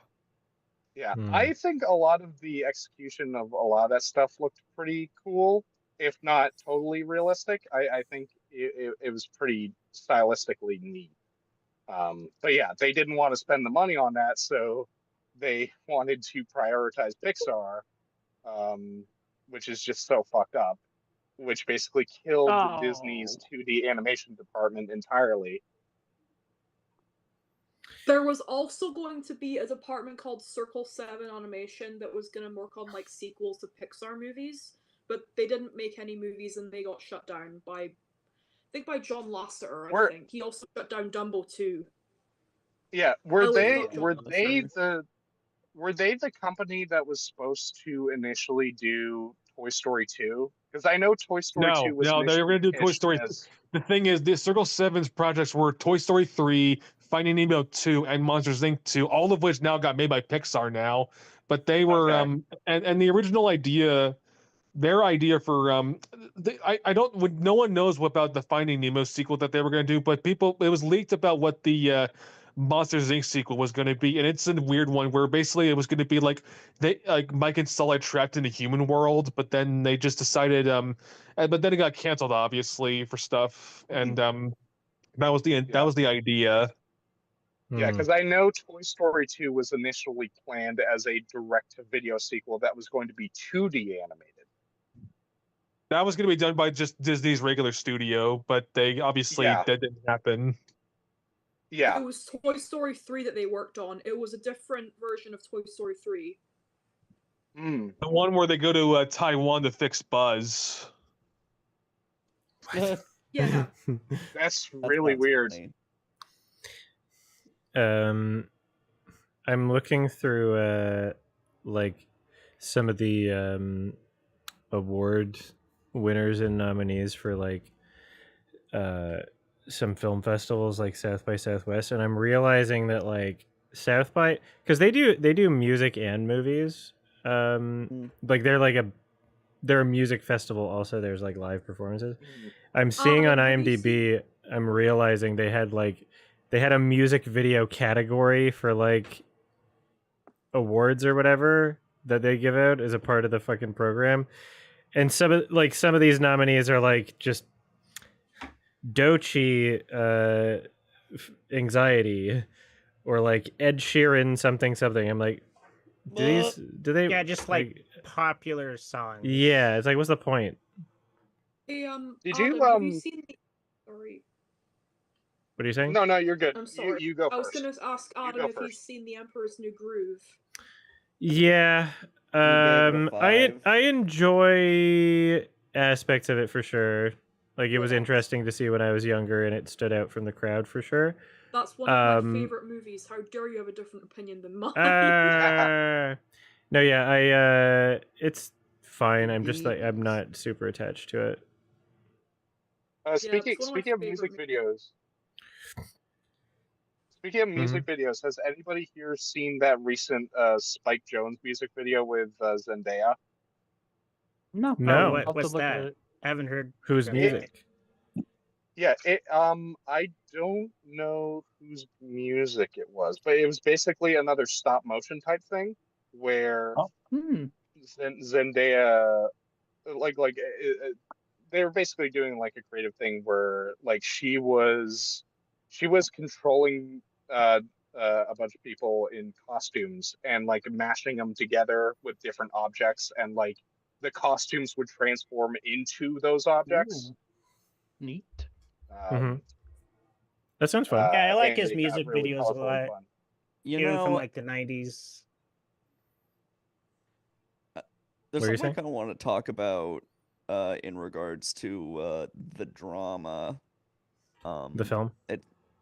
Yeah, I think a lot of the execution of a lot of that stuff looked pretty cool, if not totally realistic. I think it was pretty stylistically neat. But yeah, they didn't want to spend the money on that, so they wanted to prioritize Pixar, which is just so fucked up. Which basically killed Disney's 2D animation department entirely. There was also going to be a department called Circle 7 Animation that was going to work on like sequels to Pixar movies, but they didn't make any movies and they got shut down by John Lasseter. I think he also shut down Dumbo too. Yeah, were they the company that was supposed to initially do Toy Story 2? Because I know Toy Story 2 was they were going to do Toy Story. As... The thing is, the Circle 7's projects were Toy Story 3, Finding Nemo 2, and Monsters Inc. 2, all of which now got made by Pixar now. But they were and the original idea, their idea for no one knows what about the Finding Nemo sequel that they were going to do, but it was leaked about what the Monsters Inc. sequel was going to be, and it's a weird one where basically it was going to be like Mike and Sully trapped in a human world, but then they just decided but then it got canceled obviously for stuff, and that was the idea. Yeah, because I know Toy Story 2 was initially planned as a direct-to-video sequel that was going to be 2D animated. That was going to be done by just Disney's regular studio, but they obviously that didn't happen. Yeah. It was Toy Story 3 that they worked on. It was a different version of Toy Story 3. The one where they go to Taiwan to fix Buzz. Yeah. That's really weird. Funny. I'm looking through like some of the award winners and nominees for like some film festivals like South by Southwest, and I'm realizing that like South by, because they do music and movies, like they're a music festival also. There's like live performances. I'm seeing on IMDb, I'm realizing they had a music video category for like awards or whatever that they give out as a part of the fucking program. And some of these nominees are like just Doechii Anxiety or like Ed Sheeran something. I'm like, do they just like popular songs. Yeah, it's like, what's the point? Hey, did Adam, you have you seen sorry. What are you saying? No, you're good. I'm sorry. You go first. I was gonna ask Adam if he's seen The Emperor's New Groove. Yeah. I enjoy aspects of it for sure. Like it was interesting to see when I was younger, and it stood out from the crowd for sure. That's one of my favorite movies. How dare you have a different opinion than mine? No, yeah, it's fine. I'm just like, I'm not super attached to it. Speaking of music videos. Speaking of music videos, has anybody here seen that recent Spike Jonze music video with Zendaya? No. No. What's that? I haven't heard. Whose music? Yeah, I don't know whose music it was, but it was basically another stop motion type thing where Zendaya, they were basically doing like a creative thing where like she was controlling a bunch of people in costumes and like mashing them together with different objects, and like the costumes would transform into those objects. Ooh, neat. That sounds fun. Yeah, I like and his it got music really videos a colorful and lot. fun. You Even from know, like the 90s. there's What were you something I saying? kind of want to talk about in regards to the drama. The film?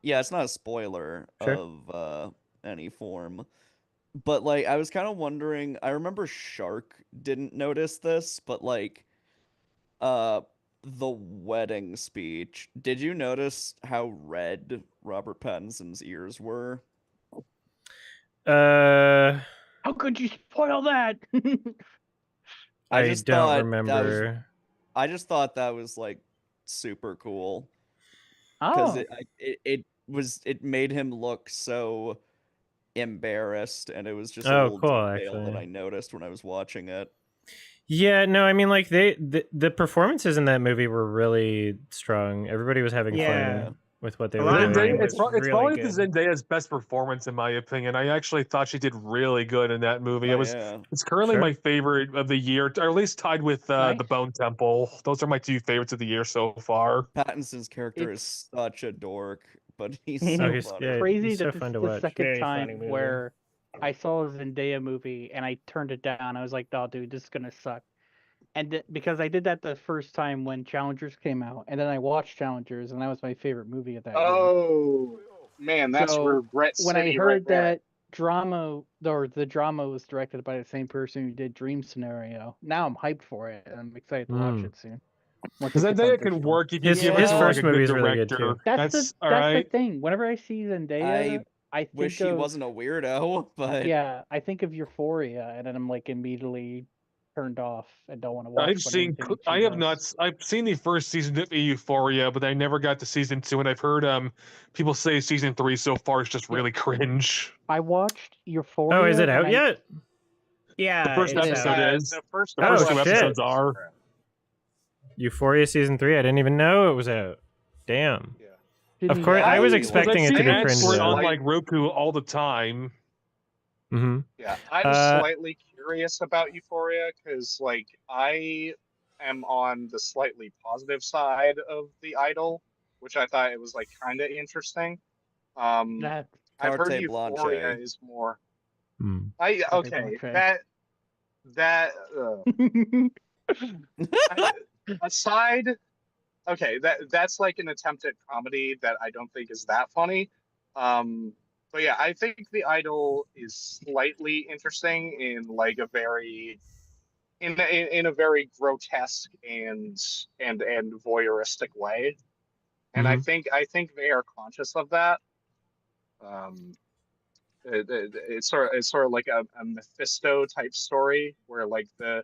Yeah, it's not a spoiler Sure. of any form. But like I was kind of wondering, I remember Shark didn't notice this, but like the wedding speech, did you notice how red Robert Pattinson's ears were? How could you spoil that? I just don't thought remember. I just thought that was like super cool because Oh, it made him look so embarrassed, and it was just a Oh, little cool, detail that actually. I noticed when I was watching it. Yeah, no, I mean, like the performances in that movie were really strong. Everybody was having Yeah. fun with what they A were lot of doing. mine Zendaya, was it's really probably good. Zendaya's best performance in my opinion. I actually thought she did really good in that movie. Oh yeah. It's currently Sure. my favorite of the year, or at least tied with nice. the Bone Temple. Those are my two favorites of the year so far. Pattinson's character is It's such a dork, but he's Oh, so he's funny. yeah, crazy he's so that this fun is to the watch. second Very time funny movie. where I saw a Zendaya movie and I turned it down. I was like, "Oh, dude, this is gonna suck." And because I did that the first time when Challengers came out, and then I watched Challengers, and that was my favorite movie of that year. Oh man, that's So regret when I city right heard there. that the drama was directed by the same person who did Dream Scenario, now I'm hyped for it, and I'm excited to watch it soon. Once it gets Zendaya out this can fall. work if you His give his her Yeah. like first a movie good is really good director. too. That's all the right. thing. Whenever I see Zendaya, I Wish think he of wasn't a weirdo, but I think of Euphoria, and then I'm like immediately turned off and don't want to watch anything she I have does. I've seen the first season of Euphoria, but I never got to season 2, and I've heard people say season 3 so far is just really cringe. I watched Euphoria. Oh, is it and out yet? Yeah, The first it's episode out. is. The first The Oh, first two shit. episodes are. Euphoria season 3. I didn't even know it was out. Damn. Yeah. Of course, I was I- expecting I it to see be ads cringe for it though. on like Roku all the time. Mm-hmm. Yeah, I'm slightly curious about Euphoria because, like, I am on the slightly positive side of The Idol, which I thought it was like kind of interesting. That I've heard Carte Euphoria Blanche. is more. Mm. Okay, that aside. Okay, that's like an attempt at comedy that I don't think is that funny. But yeah, I think The Idol is slightly interesting in like a very in a very grotesque and voyeuristic way, and Mhm. I think they are conscious of that. It's sort of like a Mephisto type story where like the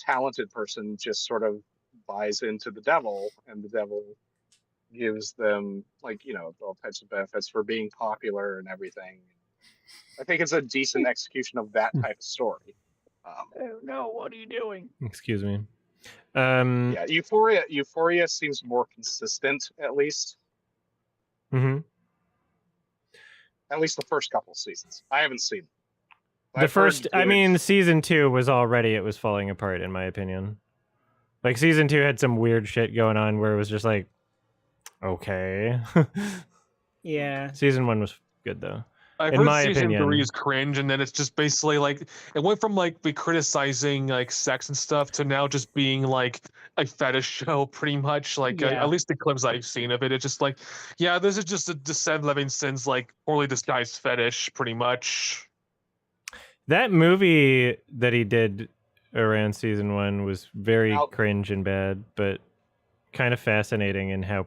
talented person just sort of buys into the devil, and the devil gives them like all types of benefits for being popular and everything. I think it's a decent execution of that type of story. Oh no, what are you doing? Excuse me. Yeah, Euphoria seems more consistent, at least. Mm-hmm. At least the first couple seasons. I haven't seen them. The first, I mean, season 2 was already, it was falling apart, in my opinion. Like, season 2 had some weird shit going on where it was just like, okay. Yeah. Season 1 was good, though. I've in heard my season opinion. 3 is cringe, and then it's just basically like it went from like be criticizing like sex and stuff to now just being like a fetish show, pretty much. Like Yeah. at least the clips I've seen of it, it's just like, yeah, this is just a Descend Livingston's like poorly disguised fetish, pretty much. That movie that he did around season 1 was very cringe and bad, but kind of fascinating in how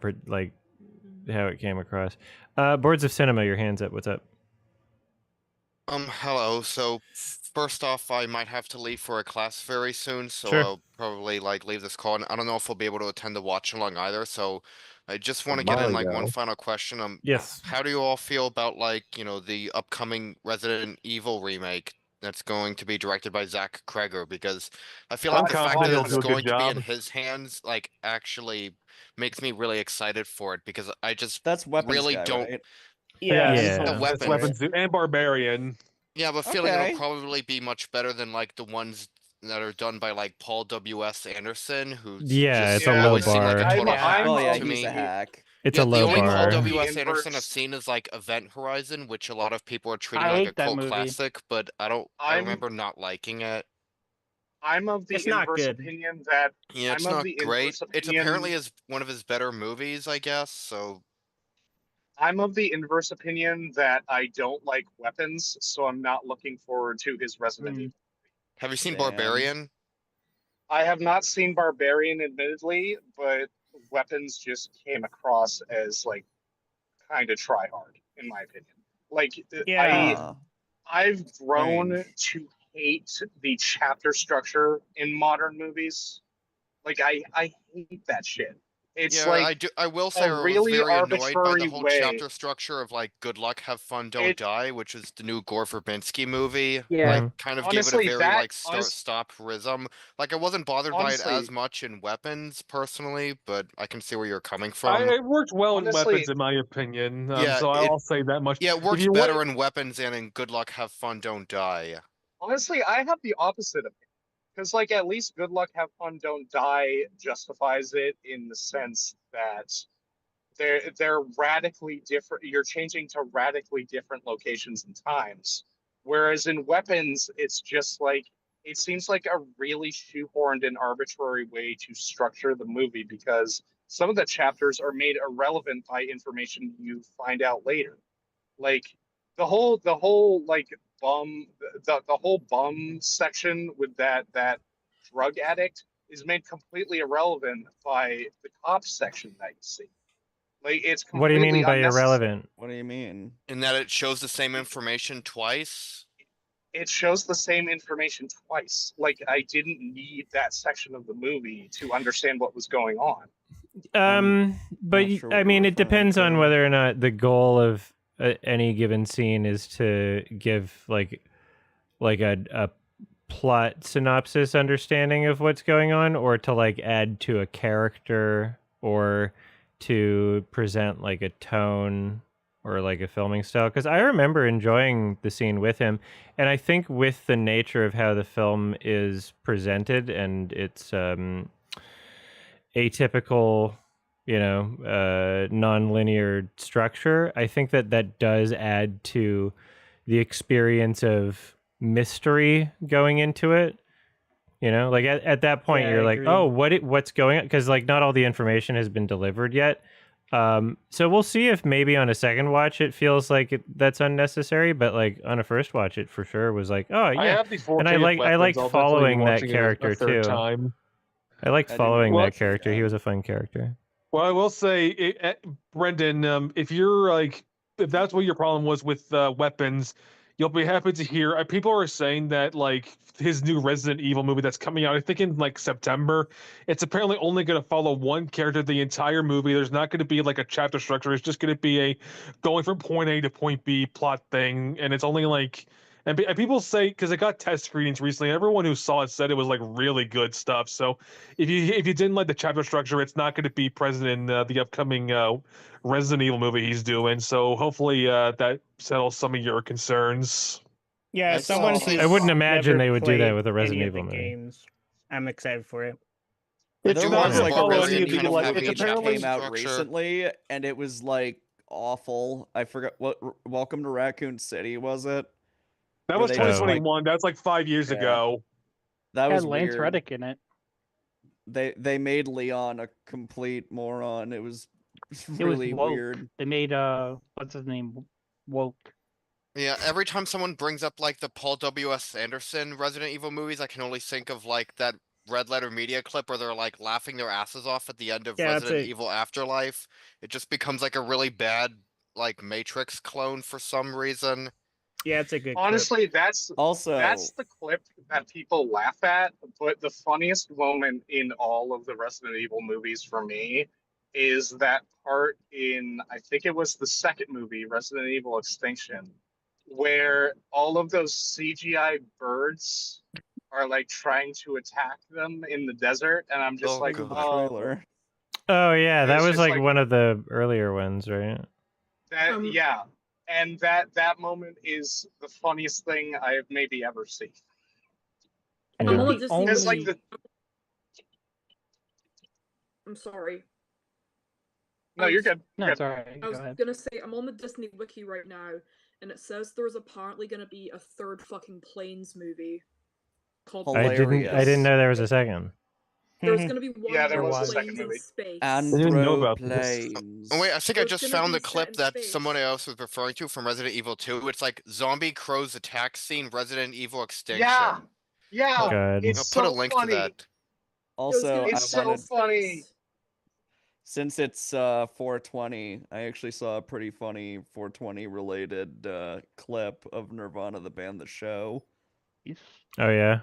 how it came across. Boards of Cinema, your hands up. What's up? Hello. So first off, I might have to leave for a class very soon, so Sure. I'll probably like leave this call. And I don't know if I'll be able to attend the watch along either. So I just want to get in like one final question. Yes. How do you all feel about like, the upcoming Resident Evil remake that's going to be directed by Zach Kreger? Because I feel like the fact that it's going to be in his hands like actually makes me really excited for it because I just That's Weapons really guy, don't. right? Yeah, The That's Weapons and Barbarian. Yeah, I have a feeling it'll probably be much better than like the ones that are done by like Paul W.S. Anderson, who's it's a low seemed like a bar. total hack to he's me. a hack. It's a low the only Paul bar. W.S. Anderson I've seen is like Event Horizon, which a lot of people are treating like a cult classic, but I remember not liking it. I'm of the inverse opinion that it's not great. It's apparently one of his better movies, I guess. So I'm of the inverse opinion that I don't like Weapons, so I'm not looking forward to his Resident Evil. Have you seen Barbarian? I have not seen Barbarian, admittedly, but Weapons just came across as like kind of try hard, in my opinion. Like, I've grown to hate the chapter structure in modern movies. Like, I hate that shit. It's like I will say I was really very annoyed by the whole way. chapter structure of like "Good luck, have fun, don't die," which is the new Gore Verbinski movie. Yeah, like kind of honestly, gave it a very like stop rhythm. Like I wasn't bothered by it as much in Weapons personally, but I can see where you're coming from. It worked well in Weapons, in my opinion. So I'll say that much. Yeah, it works better in Weapons and in Good Luck, Have Fun, Don't Die. Honestly, I have the opposite opinion. Because, like, at least Good Luck, Have Fun, Don't Die justifies it in the sense that they're radically different. You're changing to radically different locations and times. Whereas in Weapons, it's just like, it seems like a really shoehorned and arbitrary way to structure the movie because some of the chapters are made irrelevant by information you find out later. Like, the whole like the whole bum section with that drug addict is made completely irrelevant by the cops section that you see. Like, it's what do you mean by irrelevant? What do you mean? In that it shows the same information twice? It shows the same information twice. Like, I didn't need that section of the movie to understand what was going on. But I mean, it depends on whether or not the goal of any given scene is to give like a plot synopsis understanding of what's going on, or to like add to a character, or to present like a tone or like a filming style. Because I remember enjoying the scene with him, and I think with the nature of how the film is presented and its atypical, non-linear structure, I think that does add to the experience of mystery going into it. Like at that point, you're like, oh, what's going on? Because like not all the information has been delivered yet. So we'll see if maybe on a second watch it feels like that's unnecessary, but like on a first watch, it for sure was like, oh yeah. And I liked following that character too. I liked following that character. He was a fun character. Well, I will say, Brendan, if that's what your problem was with Weapons, you'll be happy to hear. People are saying that like his new Resident Evil movie that's coming out, I think in like September, it's apparently only going to follow one character the entire movie. There's not going to be like a chapter structure. It's just going to be a going from point A to point B plot thing, and it's only like. And people say, because it got test screenings recently, and everyone who saw it said it was like really good stuff. So if you didn't like the chapter structure, it's not going to be present in the upcoming Resident Evil movie he's doing. So hopefully that settles some of your concerns. Yeah, someone I wouldn't imagine they would do that with a Resident Evil movie. Games. I'm excited for it. It's not like Barbarian Resident Evil kind of it apparently came out structure. recently, and it was like awful. I forgot what Welcome to Raccoon City was it? That was 2021. That's like 5 years ago. That was Lance weird. Reddick in it. They made Leon a complete moron. It was really weird. They made what's his name? Woke. Yeah, every time someone brings up like the Paul W.S. Anderson Resident Evil movies, I can only think of like that Red Letter Media clip where they're like laughing their asses off at the end of Resident Evil Afterlife. It just becomes like a really bad like Matrix clone for some reason. Yeah, it's a good Honestly, clip. that's the clip that people laugh at, but the funniest moment in all of the Resident Evil movies for me is that part in, I think it was the second movie, Resident Evil Extinction, where all of those CGI birds are like trying to attack them in the desert, and I'm just like, The oh, trailer. Oh yeah, that it's was just like one of the earlier ones, right? that, yeah. And that moment is the funniest thing I have maybe ever seen. I Yeah. think the only It's like I'm sorry. No, you're good. No, You're it's good. alright. I was gonna say, I'm on the Disney Wiki right now, and it says there's apparently gonna be a third fucking Planes movie called I didn't know there was a second. There's gonna be one Yeah, there with was a second planes in movie. space. I didn't know about this. Androplanes. Oh wait, I think I There's just gonna found be the set clip in that space. someone else was referring to from Resident Evil 2. It's like zombie crows attack scene, Resident Evil Extinction. Yeah, yeah. God. It's I'll so put a link funny. to that. Also, It's so funny. Since it's 420, I actually saw a pretty funny 420 related clip of Nirvana, the band, The Show. Oh yeah.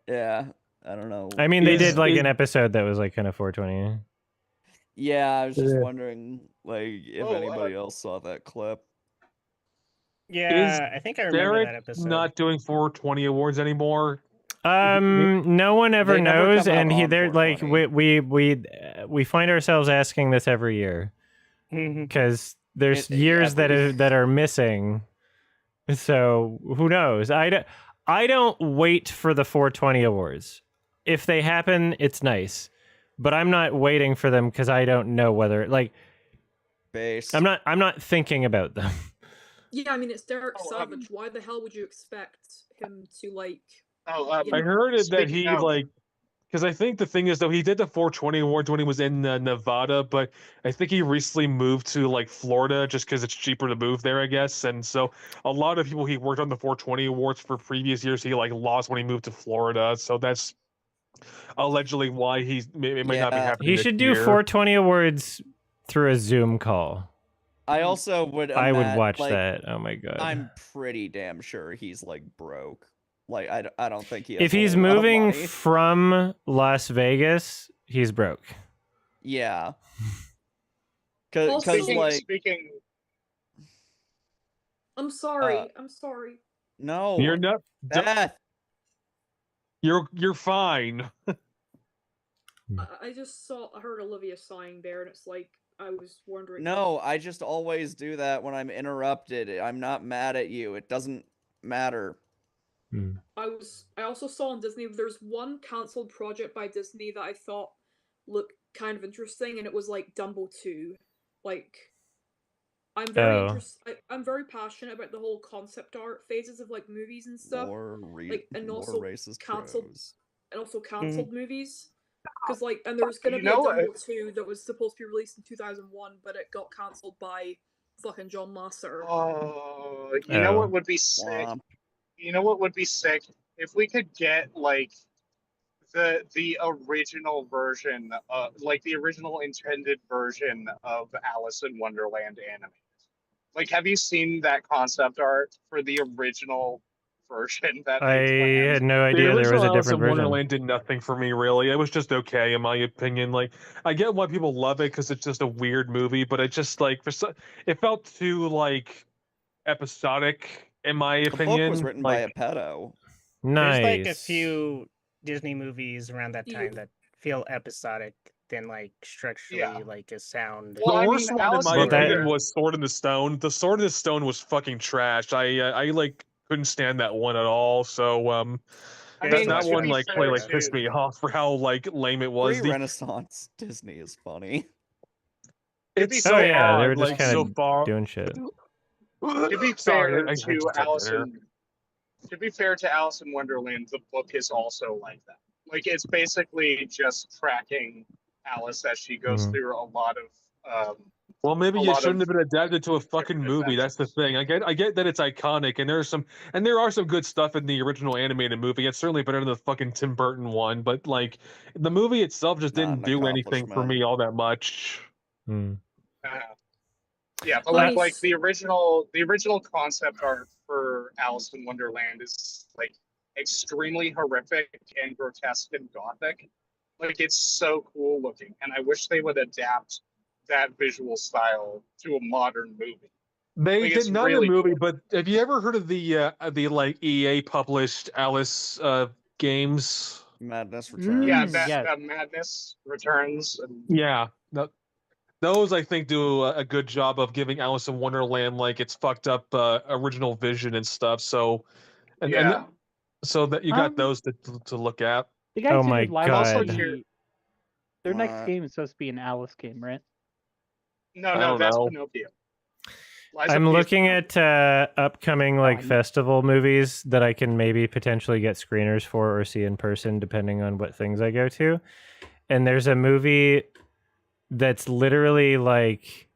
Yeah, I don't know. I mean, they did like an episode that was like kind of 420. Yeah, I was just Yeah. wondering, like, if anybody else saw that clip. Yeah, I think I remember Derek that episode. not doing 420 awards anymore? No one ever They never knows, come out and on they're like 420. we find ourselves asking this every year because there's years that are missing. So who knows? I don't wait for the 420 awards. If they happen, it's nice, but I'm not waiting for them because I don't know whether like. Base. I'm not thinking about them. Yeah, I mean it's Derek Savage. Why the hell would you expect him to like? I heard it that he like, because I think the thing is though he did the 420 awards when he was in Nevada, but I think he recently moved to like Florida just because it's cheaper to move there, I guess. And so a lot of people he worked on the 420 awards for previous years he like lost when he moved to Florida. So that's allegedly why it might not be happening. He this should do year. 420 awards through a Zoom call. I also would. I would watch that. Oh my god. I'm pretty damn sure he's like broke. Like I don't think he. Has If he's a lot of moving money. from Las Vegas, he's broke. Yeah. Because like speaking. I'm sorry. I'm sorry. No. You're not. Beth. You're fine. I just I heard Olivia sighing there, and it's like I was wondering. No, I just always do that when I'm interrupted. I'm not mad at you. It doesn't matter. I also saw on Disney there's one cancelled project by Disney that I thought looked kind of interesting, and it was like Dumbo 2. Like I'm very I'm very passionate about the whole concept art phases of like movies and stuff. And also canceled movies. Because like, and there was gonna be a Dumbo 2 that was supposed to be released in 2001, but it got cancelled by fucking John Lasseter. Oh, you know what would be sick? You know what would be sick? If we could get like the original version, like the original intended version of Alice in Wonderland animated. Like, have you seen that concept art for the original version? That I had no idea there was a different version. Wonderland did nothing for me, really. It was just okay, in my opinion. Like, I get why people love it because it's just a weird movie, but it just like it felt too like episodic, in my opinion. The book was written by a pedo. Nice. There's like a few Disney movies around that time that feel episodic than like structurally like a sound. The worst one, in my opinion, was Sword in the Stone. The Sword in the Stone was fucking trash. I like couldn't stand that one at all. So that one like pissed me off for how like lame it was. Pre-Renaissance Disney is funny. It's so they odd, were just like, kind so of far. doing shit. To be fair to Alice in Wonderland, the book is also like that. Like it's basically just tracking Alice as she goes through a lot of. Well, maybe it shouldn't have been adapted to a fucking movie. That's the thing. I get that it's iconic, and there are some good stuff in the original animated movie. It's certainly better than the fucking Tim Burton one, but like the movie itself just didn't do anything for me all that much. Yeah, but like the original concept art for Alice in Wonderland is like extremely horrific and grotesque and gothic. Like, it's so cool looking, and I wish they would adapt that visual style to a modern movie. They Like, did it's not really a movie, cool. but have you ever heard of the like EA published Alice games? Madness Yeah, Returns. that Madness Returns. And... Yeah, those I think do a good job of giving Alice in Wonderland like its fucked up original vision and stuff. So, and so that you got those to look at. The guys Oh who my did Live god! RPG, their next game is supposed to be an Alice game, right? No, that's Pinocchio. I'm looking at upcoming like festival movies that I can maybe potentially get screeners for or see in person, depending on what things I go to. And there's a movie that's literally like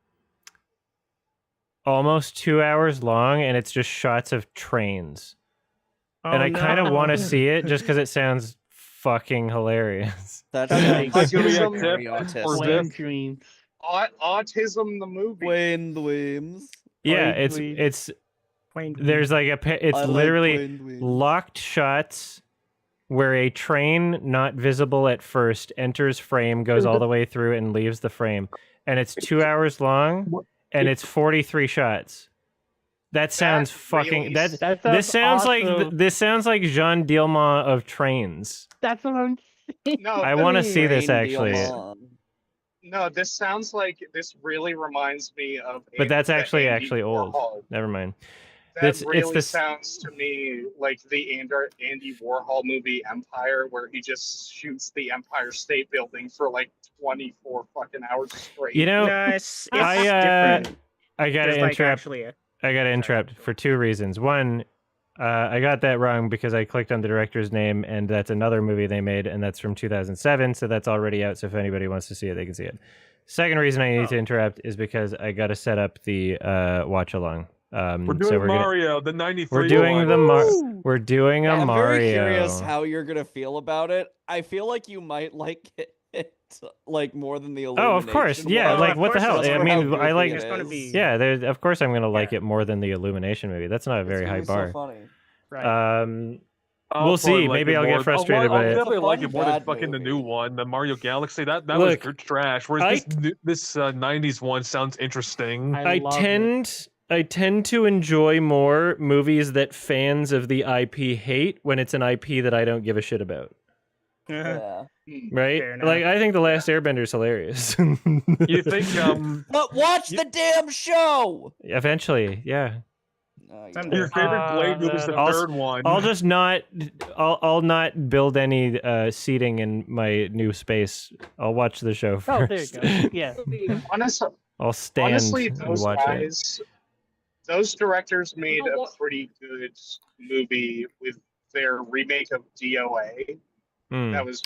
almost 2 hours long, and it's just shots of trains. And I kind of want to see it just because it sounds fucking hilarious. That's Autism dreams. Autism the movie. Wayne Dreams. Yeah, it's there's like it's literally locked shots where a train not visible at first enters frame, goes all the way through and leaves the frame, and it's 2 hours long and it's 43 shots. That sounds fucking this sounds awesome. this sounds like Jean Dielmont of trains. That's what I'm saying. No, I want to see this actually. No, this sounds like this really reminds me of. But that's actually old. Never mind. That really sounds to me like the Andy Warhol movie Empire, where he just shoots the Empire State Building for like 24 fucking hours straight. You know, no, it's different. I gotta interrupt. I gotta interrupt for two reasons. One, I got that wrong because I clicked on the director's name, and that's another movie they made, and that's from 2007, so that's already out. So if anybody wants to see it, they can see it. Second reason I need to interrupt is because I got to set up the watch along. We're doing Mario, the 93. We're doing we're doing a Mario. I'm very curious how you're gonna feel about it. I feel like you might like it like more than the Illumination. Oh, of course, yeah. one. Like what the hell? I mean, I like. It's gonna be... Yeah, of course I'm gonna like it more than the Illumination movie. That's not a very high bar. So funny. Right. We'll see. Maybe I'll get frustrated by it. I'll definitely like it more than fucking the new one, the Mario Galaxy. That was trash. Whereas this 90s one sounds interesting. I tend to enjoy more movies that fans of the IP hate when it's an IP that I don't give a shit about. Yeah. Right? Like, I think The Last Airbender is hilarious. You think, But watch the damn show! Eventually, yeah. Your favorite Blade movie is the third one. I'll just not. I'll not build any seating in my new space. I'll watch the show first. Oh, there you go. Yeah. I'll stand honestly, and watch it. Those directors made a pretty good movie with their remake of DOA. That was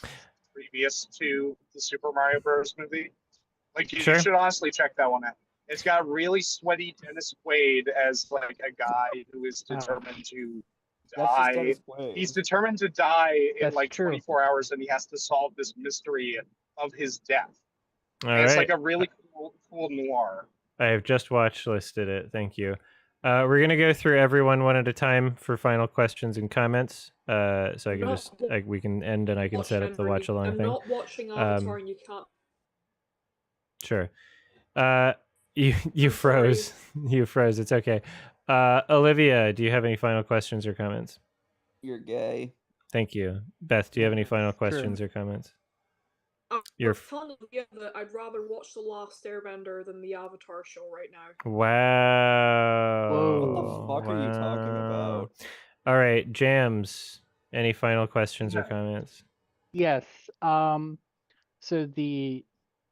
previous to the Super Mario Bros. Movie. Like, you should honestly check that one out. It's got really sweaty Dennis Quaid as like a guy who is determined to die. He's determined to die in 24 hours, and he has to solve this mystery of his death. It's like a really cool noir. I have just watch listed it. Thank you. We're going to go through everyone one at a time for final questions and comments. So I can we can end and I can set up the watch along thing. I'm not watching Avatar and you can't. Sure. You froze. You froze. It's okay. Olivia, do you have any final questions or comments? You're gay. Thank you. Beth, do you have any final questions or comments? You're telling Olivia that I'd rather watch The Last Airbender than the Avatar show right now. Wow. What the fuck are you talking about? All right, Jams. Any final questions or comments? Yes. So the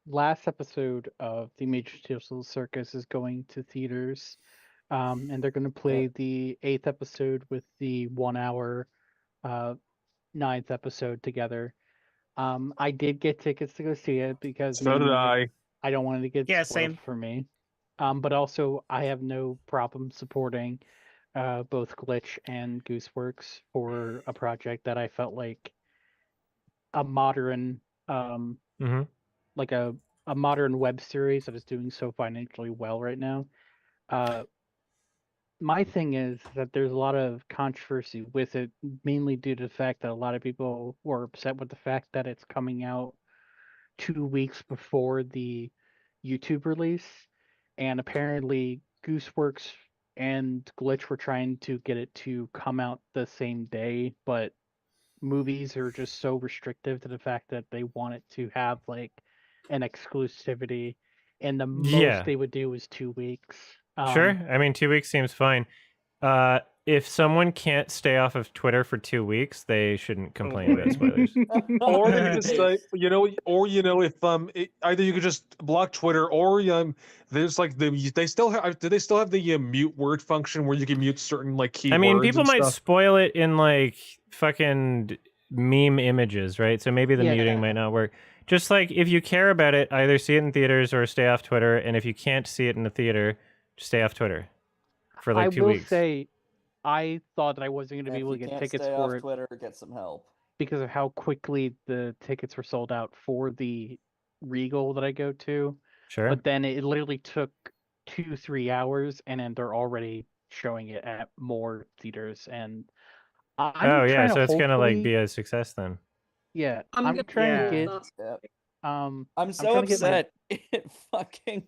last episode of the Major Tinsel Circus is going to theaters, and they're going to play the 8th episode with the 1 hour 9th episode together. I did get tickets to go see it because so did I don't want it to get spoiled for me. But also I have no problem supporting both Glitch and Gooseworks for a project that I felt like a modern like a modern web series that is doing so financially well right now. my thing is that there's a lot of controversy with it, mainly due to the fact that a lot of people were upset with the fact that it's coming out 2 weeks before the YouTube release, and apparently Gooseworks and Glitch were trying to get it to come out the same day, but movies are just so restrictive to the fact that they want it to have like an exclusivity, and the most they would do is 2 weeks. Sure. I mean, 2 weeks seems fine. If someone can't stay off of Twitter for 2 weeks, they shouldn't complain about spoilers. Or they could just say, if either you could just block Twitter, or there's like they still have. Do they still have the mute word function where you can mute certain like keywords? I mean, people and might stuff? spoil it in like fucking meme images, right? So maybe the muting might not work. Just like if you care about it, either see it in theaters or stay off Twitter. And if you can't see it in the theater, just stay off Twitter for like 2 weeks. I will say, I thought that I wasn't going to be able to get tickets for it. Twitter, get some help. Because of how quickly the tickets were sold out for the Regal that I go to. Sure. But then it literally took 2-3 hours, and then they're already showing it at more theaters. And I'm so it's gonna like be a success then. Yeah, I'm trying to get. I'm so upset it fucking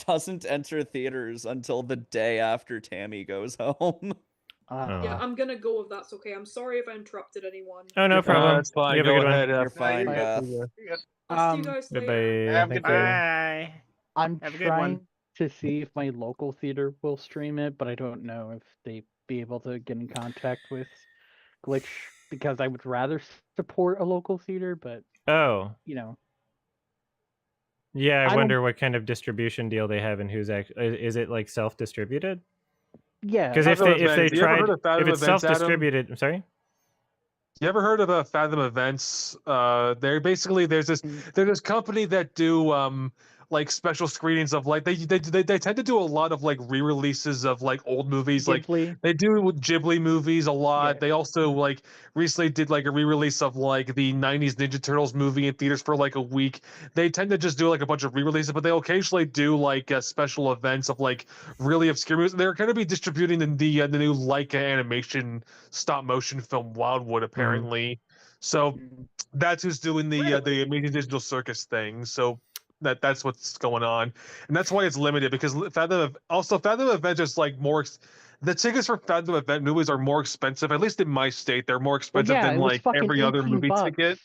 doesn't enter theaters until the day after Tammy goes home. Yeah, I'm gonna go if that's okay. I'm sorry if I interrupted anyone. Oh, no problem. That's fine. You have a Go good ahead. one. You're fine, Beth. I'll see you guys later. Have a good Bye. I'm Have a good one. trying to see if my local theater will stream it, but I don't know if they be able to get in contact with Glitch, because I would rather support a local theater, but Yeah, I wonder what kind of distribution deal they have and who's actually. Is it like self-distributed? Yeah, because if they tried, if it's self-distributed, I'm sorry. You ever heard of Fathom Events? They're basically there's this company that do like special screenings of like they tend to do a lot of like re-releases of like old movies. Ghibli. Like they do Ghibli movies a lot. Yeah. They also like recently did like a re-release of like the 90s Ninja Turtles movie in theaters for like a week. They tend to just do like a bunch of re-releases, but they occasionally do like special events of like really obscure movies. They're going to be distributing the new Leica animation stop motion film Wildwood apparently. So that's who's doing the Amazing Digital Circus thing. So that's what's going on, and that's why it's limited, because Fathom Event is like more. The tickets for Fathom Event movies are more expensive, at least in my state. They're more expensive than like every other movie ticket.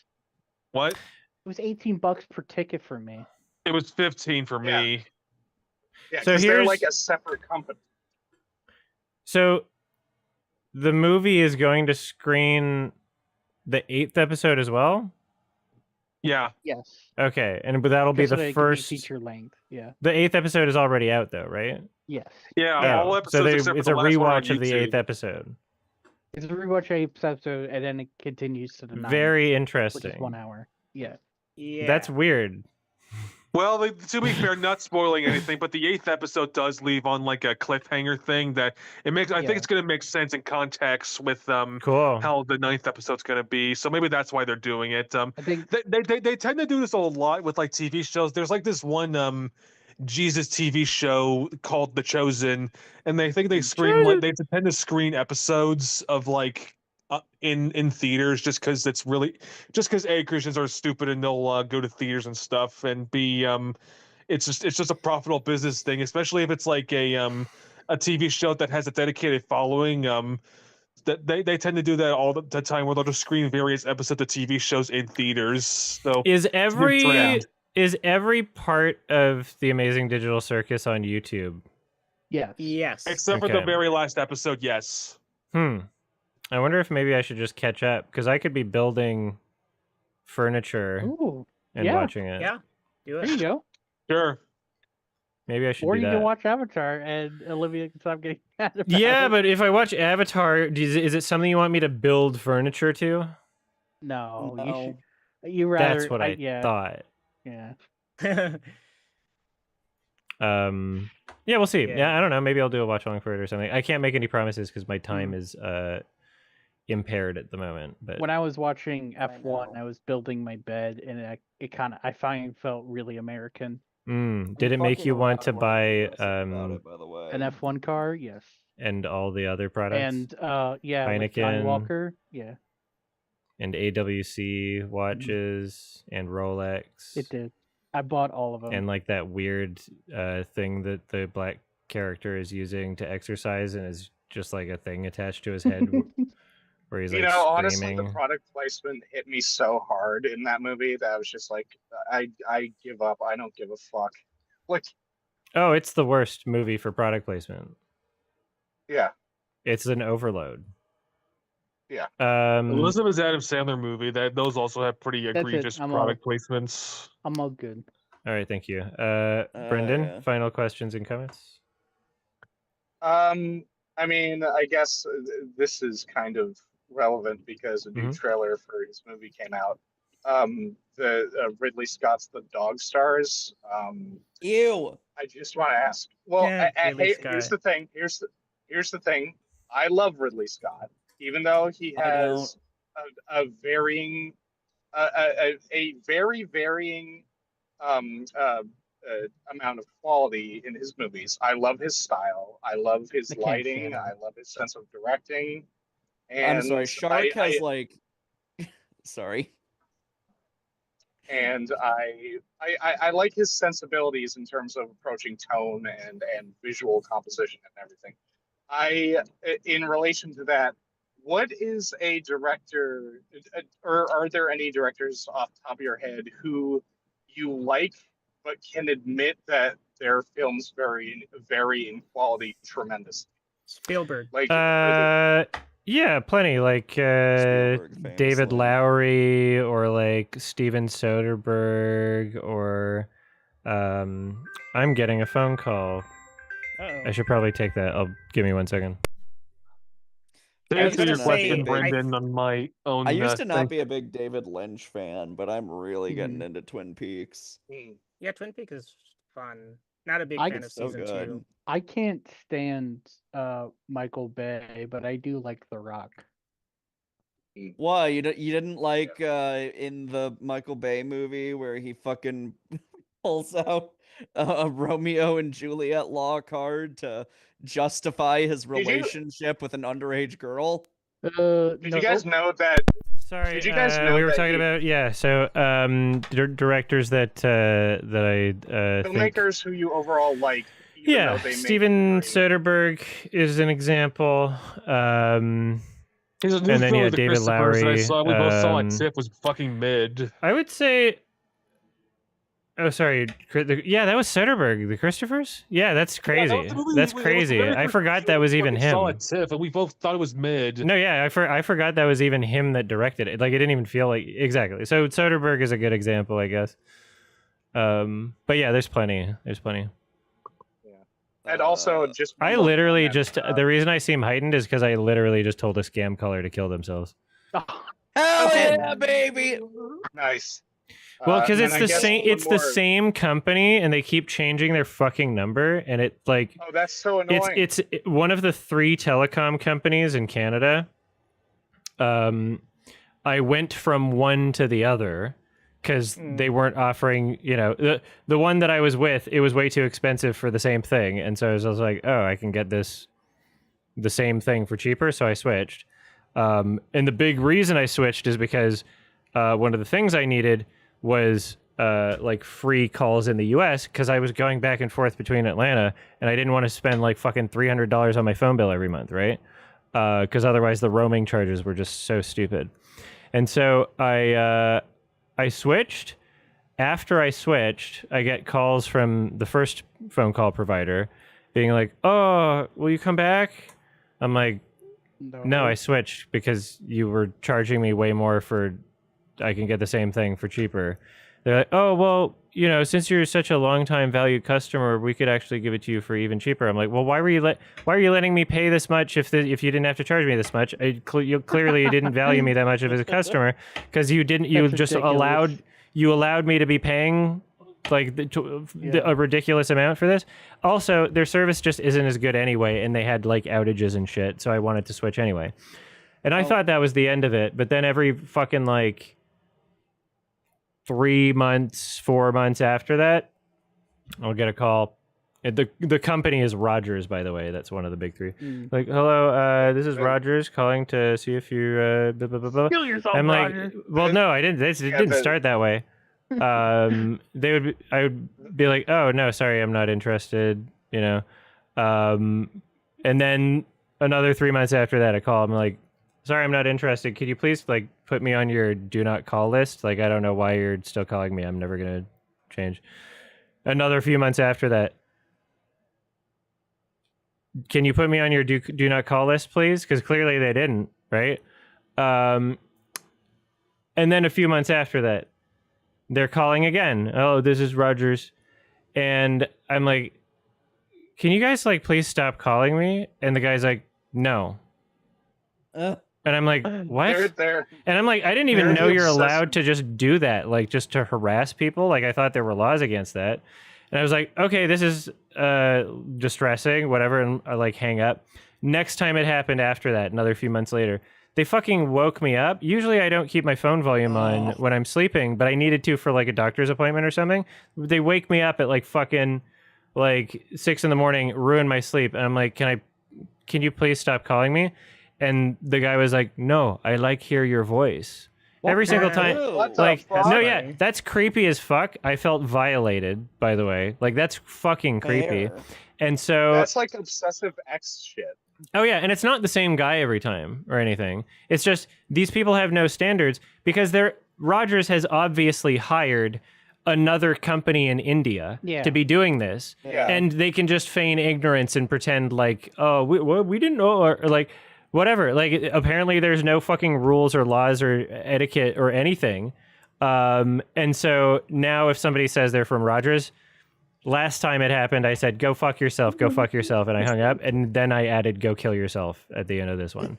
What? It was $18 per ticket for me. It was 15 for me. Yeah, so they're like a separate company. So the movie is going to screen the 8th episode as well? Yeah. Yes. Okay, but that'll be the first feature length. Yeah. The 8th episode is already out though, right? Yes. Yeah, all episodes. So it's a rewatch of the 8th episode. It's a rewatch of 8th episode, and then it continues to the 9th. Very interesting. Which is 1 hour. Yeah. Yeah. That's weird. Well, to be fair, not spoiling anything, but the 8th episode does leave on like a cliffhanger thing that it makes. I think it's going to make sense in context with how the 9th episode's going to be. So maybe that's why they're doing it. I think they tend to do this a lot with like TV shows. There's like this one Jesus TV show called The Chosen, and they think they screen like they tend to screen episodes of like. In theaters, just because A, Christians are stupid and they'll go to theaters and stuff, and B, it's just a profitable business thing, especially if it's like a TV show that has a dedicated following. That they tend to do that all the time, where they'll just screen various episodes of TV shows in theaters. So is every part of the Amazing Digital Circus on YouTube? Yes. Except for the very last episode, yes. I wonder if maybe I should just catch up, because I could be building furniture and watching it. Yeah, do it. There you go. Sure. Maybe I should or do you that. can watch Avatar, and Olivia can stop getting mad about Yeah, it. but if I watch Avatar, is it something you want me to build furniture to? No. You should. You rather. That's what I thought. Yeah. Yeah, we'll see. Yeah, I don't know. Maybe I'll do a watch along for it or something. I can't make any promises because my time is impaired at the moment. But when I was watching F1, I was building my bed, and I finally felt really American. Did it make you want to buy by the way. An F1 car? Yes. and all the other products. And like Johnny Heineken. Walker. Yeah. And AWC watches and Rolex. It did. I bought all of them. And like that weird thing that the black character is using to exercise, and is just like a thing attached to his head where he's like screaming. Honestly, the product placement hit me so hard in that movie that I was just like, I give up. I don't give a fuck. Like, oh, it's the worst movie for product placement. Yeah. It's an overload. Yeah. Elizabeth's Adam Sandler movie, those also have pretty egregious product placements. I'm all good. All right, thank you. Brendan, final questions and comments? I mean, I guess this is kind of relevant because a new trailer for his movie came out. The Ridley Scott's The Dog Stars. Ew. I just want to ask. Well, here's the thing. Here's the thing. I love Ridley Scott, even though he has a very varying amount of quality in his movies. I love his style. I love his lighting. I love his sense of directing. And I'm sorry, Shark has like. Sorry. And I like his sensibilities in terms of approaching tone and visual composition and everything. In relation to that, what is a director, or are there any directors off the top of your head who you like but can admit that their films vary in quality tremendously? Spielberg. Like, yeah, plenty. Like David Lowery, or like Steven Soderbergh, or I'm getting a phone call. I should probably take that. Give me 1 second. To answer your question, Brendan, on my own. I used to not be a big David Lynch fan, but I'm really getting into Twin Peaks. Yeah, Twin Peaks is fun. Not a big fan of season 2. I can't stand Michael Bay, but I do like The Rock. Why? You didn't like in the Michael Bay movie where he fucking pulls out a Romeo and Juliet law card to justify his relationship with an underage girl? Did you guys know that? Sorry, did you guys know we were talking about so directors that I filmmakers who you overall like. Yeah, Steven Soderbergh is an example. He's a new and then film with David Lowery. I saw, we both saw it. Tip was fucking mid. I would say. Oh, sorry. Yeah, that was Soderbergh. The Christophers? Yeah, that's crazy. Yeah, that's crazy. I forgot that was even him. Saw it, Tiff, and we both thought it was mid. No, yeah, I forgot that was even him that directed it. Like, it didn't even feel like exactly. So Soderbergh is a good example, I guess. But yeah, there's plenty. There's plenty. And also, just I literally just the reason I seem heightened is because I literally just told a scam caller to kill themselves. Hell yeah, baby! Nice. Well, because it's the same. It's the same company, and they keep changing their fucking number, and it like. Oh, that's so annoying. It's one of the 3 telecom companies in Canada. I went from one to the other because they weren't offering. You know, the one that I was with, it was way too expensive for the same thing, and so I was like, oh, I can get the same thing for cheaper, so I switched. And the big reason I switched is because one of the things I needed was like free calls in the US, because I was going back and forth between Atlanta, and I didn't want to spend like fucking $300 on my phone bill every month, right? Because otherwise the roaming charges were just so stupid. And so I switched. After I switched, I get calls from the first phone call provider being like, oh, will you come back? I'm like, no, I switched because you were charging me way more for I can get the same thing for cheaper. They're like, oh, well, you know, since you're such a long-time valued customer, we could actually give it to you for even cheaper. I'm like, well, why are you letting me pay this much if you didn't have to charge me this much? You clearly didn't value me that much as a customer, because you allowed me to be paying like a ridiculous amount for this. Also, their service just isn't as good anyway, and they had like outages and shit, so I wanted to switch anyway. And I thought that was the end of it, but then every fucking like 3 months, 4 months after that, I'll get a call. The company is Rogers, by the way. That's one of the big three. Like, hello, this is Rogers calling to see if you blah, blah, blah, blah. Kill yourself, I'm like, Rogers. well, no, I didn't. It didn't start that way. I would be like, oh no, sorry, I'm not interested. You know, and then another 3 months after that, I call. I'm like, sorry, I'm not interested. Could you please like put me on your do not call list? Like, I don't know why you're still calling me. I'm never gonna change. Another few months after that, can you put me on your do not call list, please? Because clearly they didn't, right? And then a few months after that, they're calling again. Oh, this is Rogers. And I'm like, can you guys like please stop calling me? And the guy's like, no. And I'm like, what? They're, and I'm like, I didn't even know you're allowed to just do that, like just to harass people. Like I thought there were laws against that. And I was like, okay, this is distressing, whatever, and I like hang up. Next time it happened after that, another few months later, they fucking woke me up. Usually I don't keep my phone volume on when I'm sleeping, but I needed to for like a doctor's appointment or something. They wake me up at like fucking like 6 a.m, ruin my sleep. And I'm like, can you please stop calling me? And the guy was like, no, I like hear your voice. Every single time. Like, no, yeah, that's creepy as fuck. I felt violated, by the way. Like, that's fucking creepy. And so... That's like obsessive X shit. Oh, yeah, and it's not the same guy every time or anything. It's just these people have no standards because Rogers has obviously hired another company in India to be doing this. Yeah. And they can just feign ignorance and pretend like, oh, we didn't know, or like... Whatever, like apparently there's no fucking rules or laws or etiquette or anything. And so now if somebody says they're from Rogers, last time it happened, I said, go fuck yourself, and I hung up. And then I added, go kill yourself at the end of this one.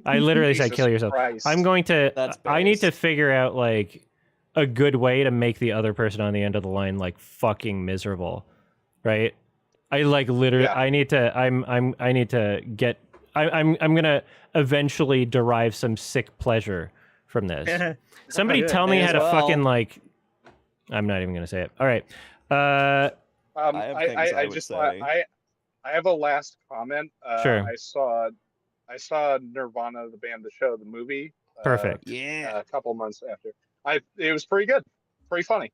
I literally said, kill yourself. Christ. I'm going to, I need to figure out like a good way to make the other person on the end of the line like fucking miserable, right? I like literally, I need to get, I'm gonna eventually derive some sick pleasure from this. Somebody tell me how to fucking like. I'm not even gonna say it. All right. I have a last comment. Sure. I saw Nirvana, the band, the show, the movie. Perfect. A couple months after. It was pretty good, pretty funny.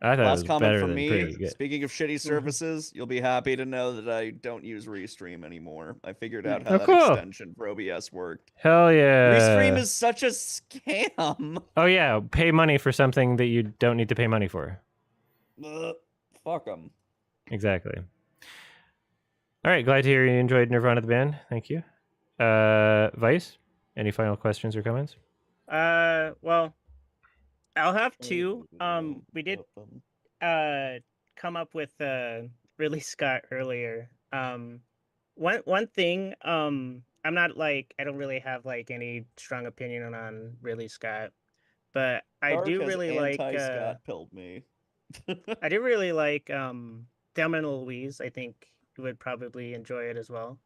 I thought Last comment from me. Good. Speaking of shitty services, you'll be happy to know that I don't use Restream anymore. I figured out how that extension for OBS worked. Hell yeah. Restream is such a scam. Oh yeah, pay money for something that you don't need to pay money for. Fuck them. Exactly. All right, glad to hear you enjoyed Nirvana the band. Thank you. Vice, any final questions or comments? Well, I'll have two. We did come up with Ridley Scott earlier. One thing, I'm not like, I don't really have like any strong opinion on Ridley Scott, but I do really like Scott pilled me. I do really like Thelma and Louise. I think you would probably enjoy it as well,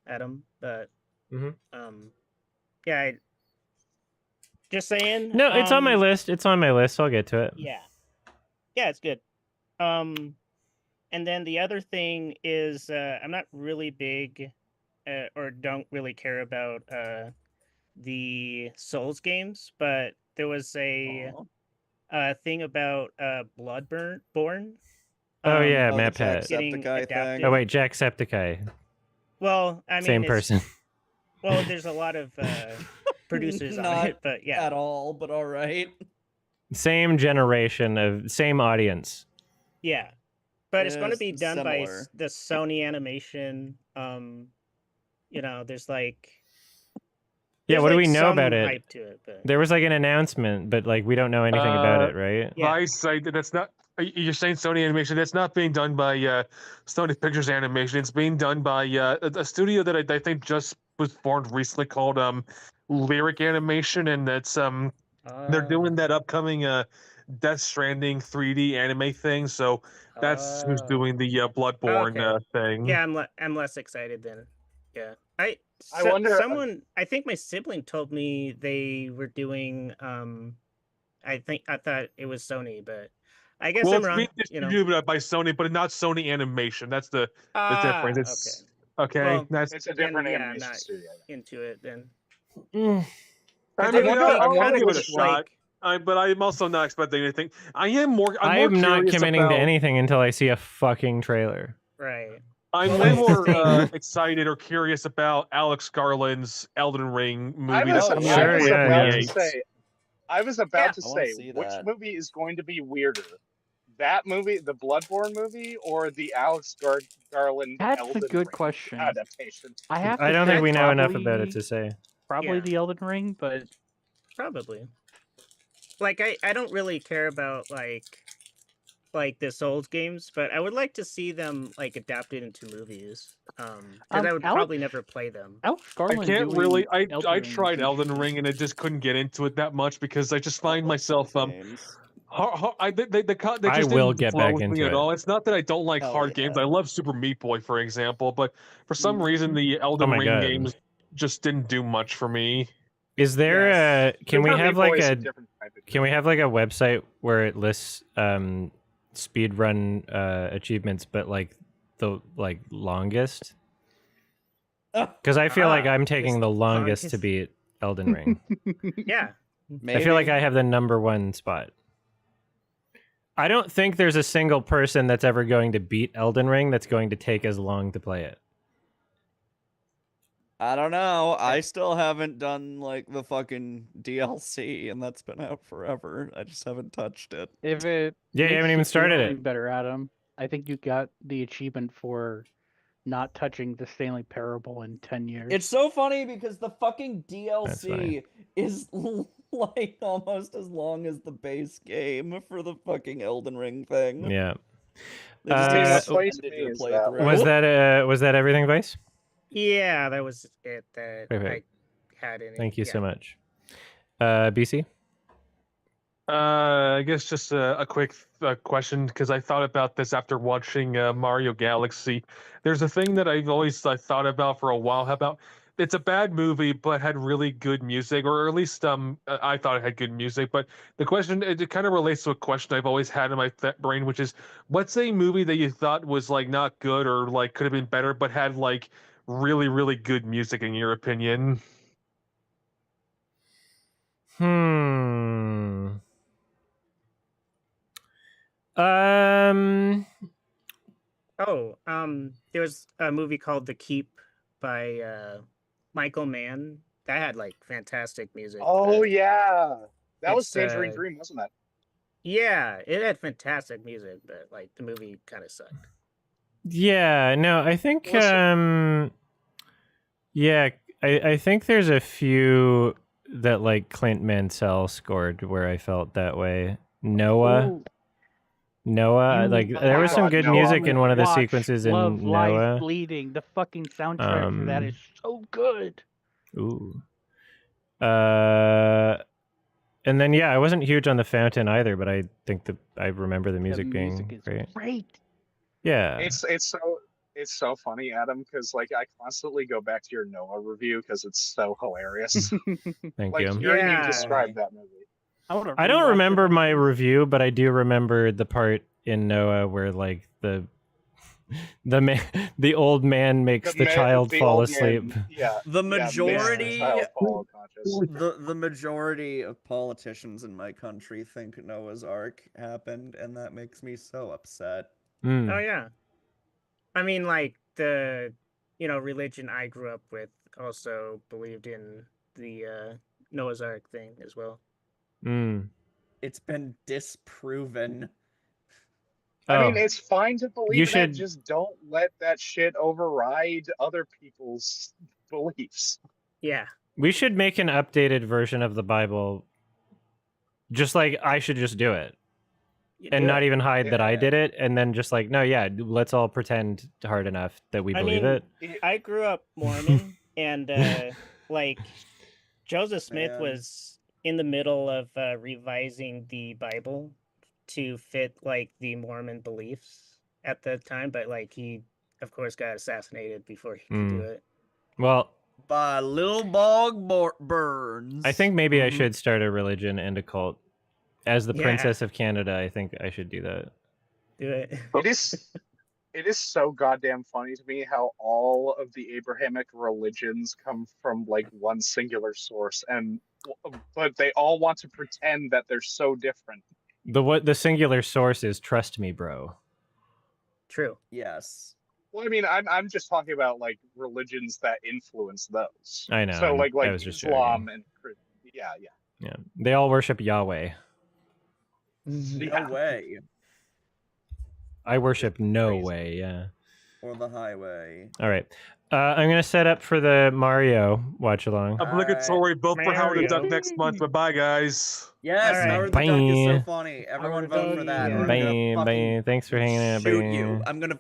Adam. But yeah, just saying. No, it's on my list. It's on my list. I'll get to it. Yeah, it's good. And then the other thing is, I'm not really big, or don't really care about the Souls games, but there was a thing about Bloodborne. Oh yeah, Matt Pat. Thing. Oh wait, Jacksepticeye. Well, I mean, same person. Well, there's a lot of producers on it, but yeah, at all. But all right. Same generation of same audience. Yeah, but it's going to be done by the Sony Animation. You know, there's like. Yeah, what do we know about it? Hype to it, but... There was like an announcement, but like we don't know anything about it, right? Yeah. That's not. You're saying Sony Animation? That's not being done by Sony Pictures Animation. It's being done by a studio that I think just was formed recently called Lyric Animation, and that's they're doing that upcoming Death Stranding 3D anime thing. So that's who's doing the Bloodborne thing. Yeah, I'm less excited then. Yeah, I wonder. I think my sibling told me they were doing. I thought it was Sony, but I guess well, I'm it's wrong. being distributed by Sony, but not Sony Animation. That's the difference. It's okay. Well, that's It's a different yeah, I'm animation not studio. into it then. I It mean, would I'm be gonna kind give of it a just shot. like. But I'm also not expecting anything. I'm more not curious committing to about. anything until I see a fucking trailer. Right. I'm Well, way that's the more thing. excited or curious about Alex Garland's Elden Ring movie. I That's was, coming I out was in about to 2028. say, I was Yeah. about to I wanna say, see which that. movie is going to be weirder? That movie, the Bloodborne movie, or the Garland That's Elden a good Ring question. adaptation? I have to I don't say think we know enough about it probably- to say. Probably Yeah. the Elden Ring, but Probably. Like I don't really care about like the Souls games, but I would like to see them like adapted into movies. Because I would probably never play them. Alex I Garland can't doing really. Elden I Ring tried is Elden interesting. Ring and I just couldn't get into it that much because I just find love myself those games. they I just will didn't get flow back with me into at it. all. It's not that I don't like Hell hard games. yeah. I love Super Meat Boy, for example, but for some reason the Elden my Ring God. games just didn't do much for me. Is there Yes. can we Super have Meat Boy like is a different type of can we have like a website where it lists speed run achievements, but like the longest? Because I feel like I'm taking the longest to beat Elden Ring. Yeah. Maybe. I feel like I have the #1 spot. I don't think there's a single person that's ever going to beat Elden Ring that's going to take as long to play it. I don't know. I still haven't done like the fucking DLC, and that's been out forever. I just haven't touched it. If it Yeah, you makes haven't even started feel it. any better, Adam, I think you got the achievement for not touching the Stanley Parable in 10 years. It's so funny because the fucking That's funny. DLC is like almost as long as the base game for the fucking Elden Ring thing. Yeah. They just what's funny to extended me your is that, playthrough. Was that everything, Vice? Yeah, that was it that Perfect. I had in it. Thank you Yeah. so much. BC? I guess just a quick question because I thought about this after watching Mario Galaxy. There's a thing that I've always thought about for a while. How about it's a bad movie but had really good music, or at least I thought it had good music. But the question it kind of relates to a question I've always had in my brain, which is, what's a movie that you thought was like not good or like could have been better but had like really really good music in your opinion? There was a movie called The Keep by Michael Mann that had like fantastic music. Oh yeah, that was it's, Tangerine Dream, wasn't that? Yeah, it had fantastic music, but like the movie kind of sucked. Yeah, no, I think yeah, I think there's a few that like Clint Mansell scored where I felt that way. Noah, like there was some good music in one of the sequences in Love Noah. Lies Bleeding. The fucking soundtrack for that is so good. Ooh. And then yeah, I wasn't huge on The Fountain either, but I think that I remember the music being is great. Yeah. It's so funny, Adam, because like I constantly go back to your Noah review because it's so hilarious. Thank like you. hearing you describe that movie. I don't remember my review, but I do remember the part in Noah where like the old man makes the child fall asleep. Yeah. The majority the majority of politicians in my country think Noah's Ark happened, and that makes me so upset. Oh yeah. I mean, like the religion I grew up with also believed in the Noah's Ark thing as well. It's been disproven. I mean, it's fine to believe should... that, just don't let that shit override other people's beliefs. Yeah. We should make an updated version of the Bible. Just like I should just do it. And not even hide that I did it, and then just like, no, yeah, let's all pretend hard enough that we believe it. I grew up Mormon, and like Joseph Smith was in the middle of revising the Bible to fit like the Mormon beliefs at the time, but like he, of course, got assassinated before he could do it. Well, by Lil Bog Burns. I think maybe I should start a religion and a cult As the Princess of Canada, I think I should do that. Do it. It is so goddamn funny to me how all of the Abrahamic religions come from like one singular source, but they all want to pretend that they're so different. The singular source is trust me, bro. True. Yes. Well, I mean, I'm just talking about like religions that influence those. I know. So like I was just Islam joking. and Yeah. They all worship Yahweh. No way. I worship no way, yeah. Or the highway. All right. I'm going to set up for the Mario watch along. Obligatory vote for Howard the Duck next month. But bye, guys. Yes, All right. Howard the Duck is so funny. Everyone vote for that. Or I'm gonna Bye. fucking Thanks for hanging out. shoot Bye. you. I'm gonna